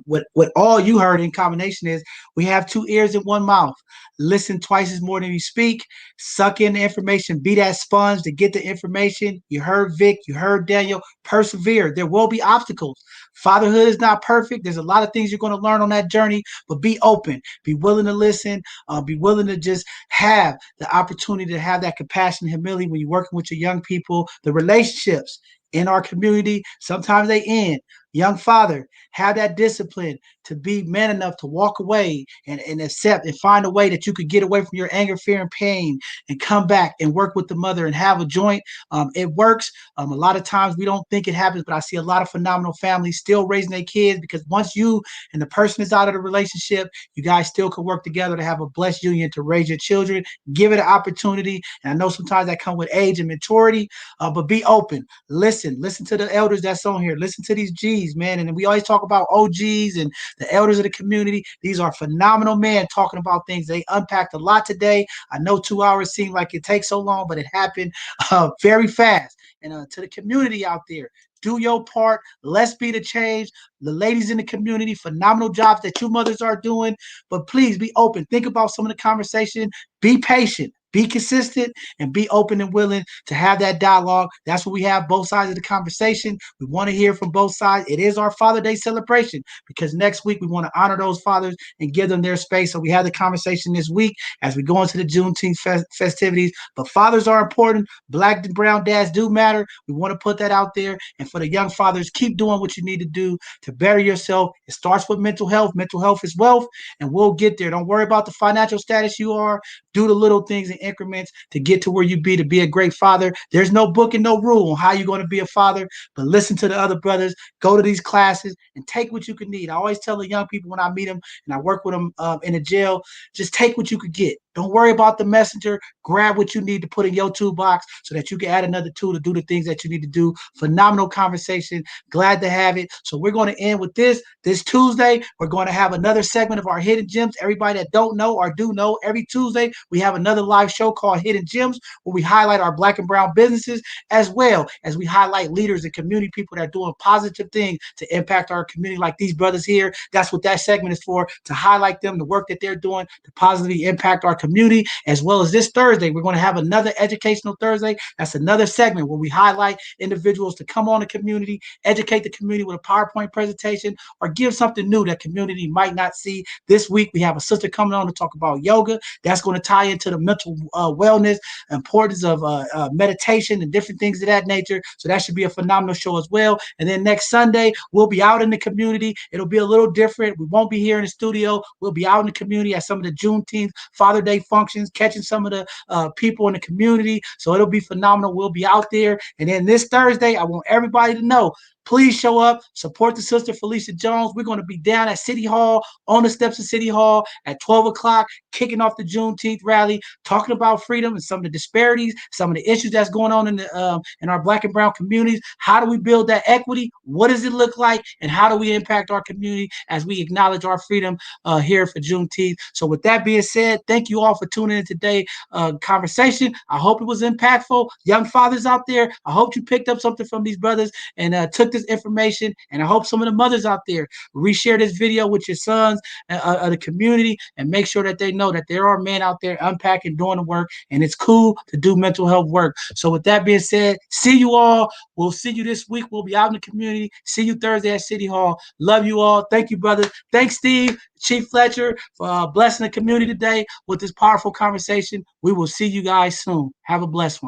what all you heard in combination is we have 2 ears and 1 mouth. Listen twice as more than you speak. Suck in the information. Be that sponge to get the information. You heard Vic. You heard Daniel. Persevere. There will be obstacles. Fatherhood is not perfect. There's a lot of things you're going to learn on that journey, but be open. Be willing to listen. Be willing to just have the opportunity to have that compassion and humility when you're working with your young people. The relationships in our community, sometimes they end. Young father, have that discipline to be man enough to walk away and accept and find a way that you could get away from your anger, fear, and pain and come back and work with the mother and have a joint. It works. A lot of times we don't think it happens, but I see a lot of phenomenal families still raising their kids because once you and the person is out of the relationship, you guys still can work together to have a blessed union to raise your children. Give it an opportunity. And I know sometimes that comes with age and maturity, but be open. Listen to the elders that's on here. Listen to these G's, man. And we always talk about OGs and the elders of the community. These are phenomenal men talking about things. They unpacked a lot today. I know 2 hours seemed like it takes so long, but it happened very fast. And to the community out there, do your part. Let's be the change. The ladies in the community, phenomenal jobs that you mothers are doing. But please be open. Think about some of the conversation. Be patient. Be consistent and be open and willing to have that dialogue. That's what we have, both sides of the conversation. We want to hear from both sides. It is our Father Day celebration because next week we want to honor those fathers and give them their space. So we had the conversation this week as we go into the Juneteenth festivities. But fathers are important. Black and brown dads do matter. We want to put that out there. And for the young fathers, keep doing what you need to do to better yourself. It starts with mental health. Mental health is wealth, and we'll get there. Don't worry about the financial status you are. Do the little things in increments to get to where you be to be a great father. There's no book and no rule on how you're going to be a father, but listen to the other brothers, go to these classes and take what you can need. I always tell the young people when I meet them and I work with them in the jail, just take what you could get. Don't worry about the messenger. Grab what you need to put in your toolbox so that you can add another tool to do the things that you need to do. Phenomenal conversation. Glad to have it. So we're going to end with this. This Tuesday, we're going to have another segment of our Hidden Gems. Everybody that don't know or do know, every Tuesday, we have another live show called Hidden Gems where we highlight our Black and brown businesses as well as we highlight leaders and community people that are doing positive things to impact our community like these brothers here. That's what that segment is for, to highlight them, the work that they're doing to positively impact our community. community, as well as this Thursday. We're going to have another Educational Thursday. That's another segment where we highlight individuals to come on the community, educate the community with a PowerPoint presentation, or give something new that community might not see. This week, we have a sister coming on to talk about yoga. That's going to tie into the mental wellness, importance of meditation and different things of that nature. So that should be a phenomenal show as well. And then next Sunday, we'll be out in the community. It'll be a little different. We won't be here in the studio. We'll be out in the community at some of the Juneteenth Father Day functions, catching some of the people in the community. So it'll be phenomenal. We'll be out there. And then this Thursday, I want everybody to know, please show up, support the sister Felicia Jones. We're going to be down at City Hall, on the steps of City Hall at 12 o'clock, kicking off the Juneteenth rally, talking about freedom and some of the disparities, some of the issues that's going on in our Black and brown communities. How do we build that equity? What does it look like? And how do we impact our community as we acknowledge our freedom here for Juneteenth? So with that being said, thank you all for tuning in today conversation. I hope it was impactful. Young fathers out there, I hope you picked up something from these brothers and took this information. And I hope some of the mothers out there reshare this video with your sons of the community and make sure that they know that there are men out there unpacking, doing the work, and it's cool to do mental health work. So with that being said, see you all. We'll see you this week. We'll be out in the community. See you Thursday at City Hall. Love you all. Thank you, brother. Thanks, Steve, Chief Fletcher, for blessing the community today with this powerful conversation. We will see you guys soon. Have a blessed one.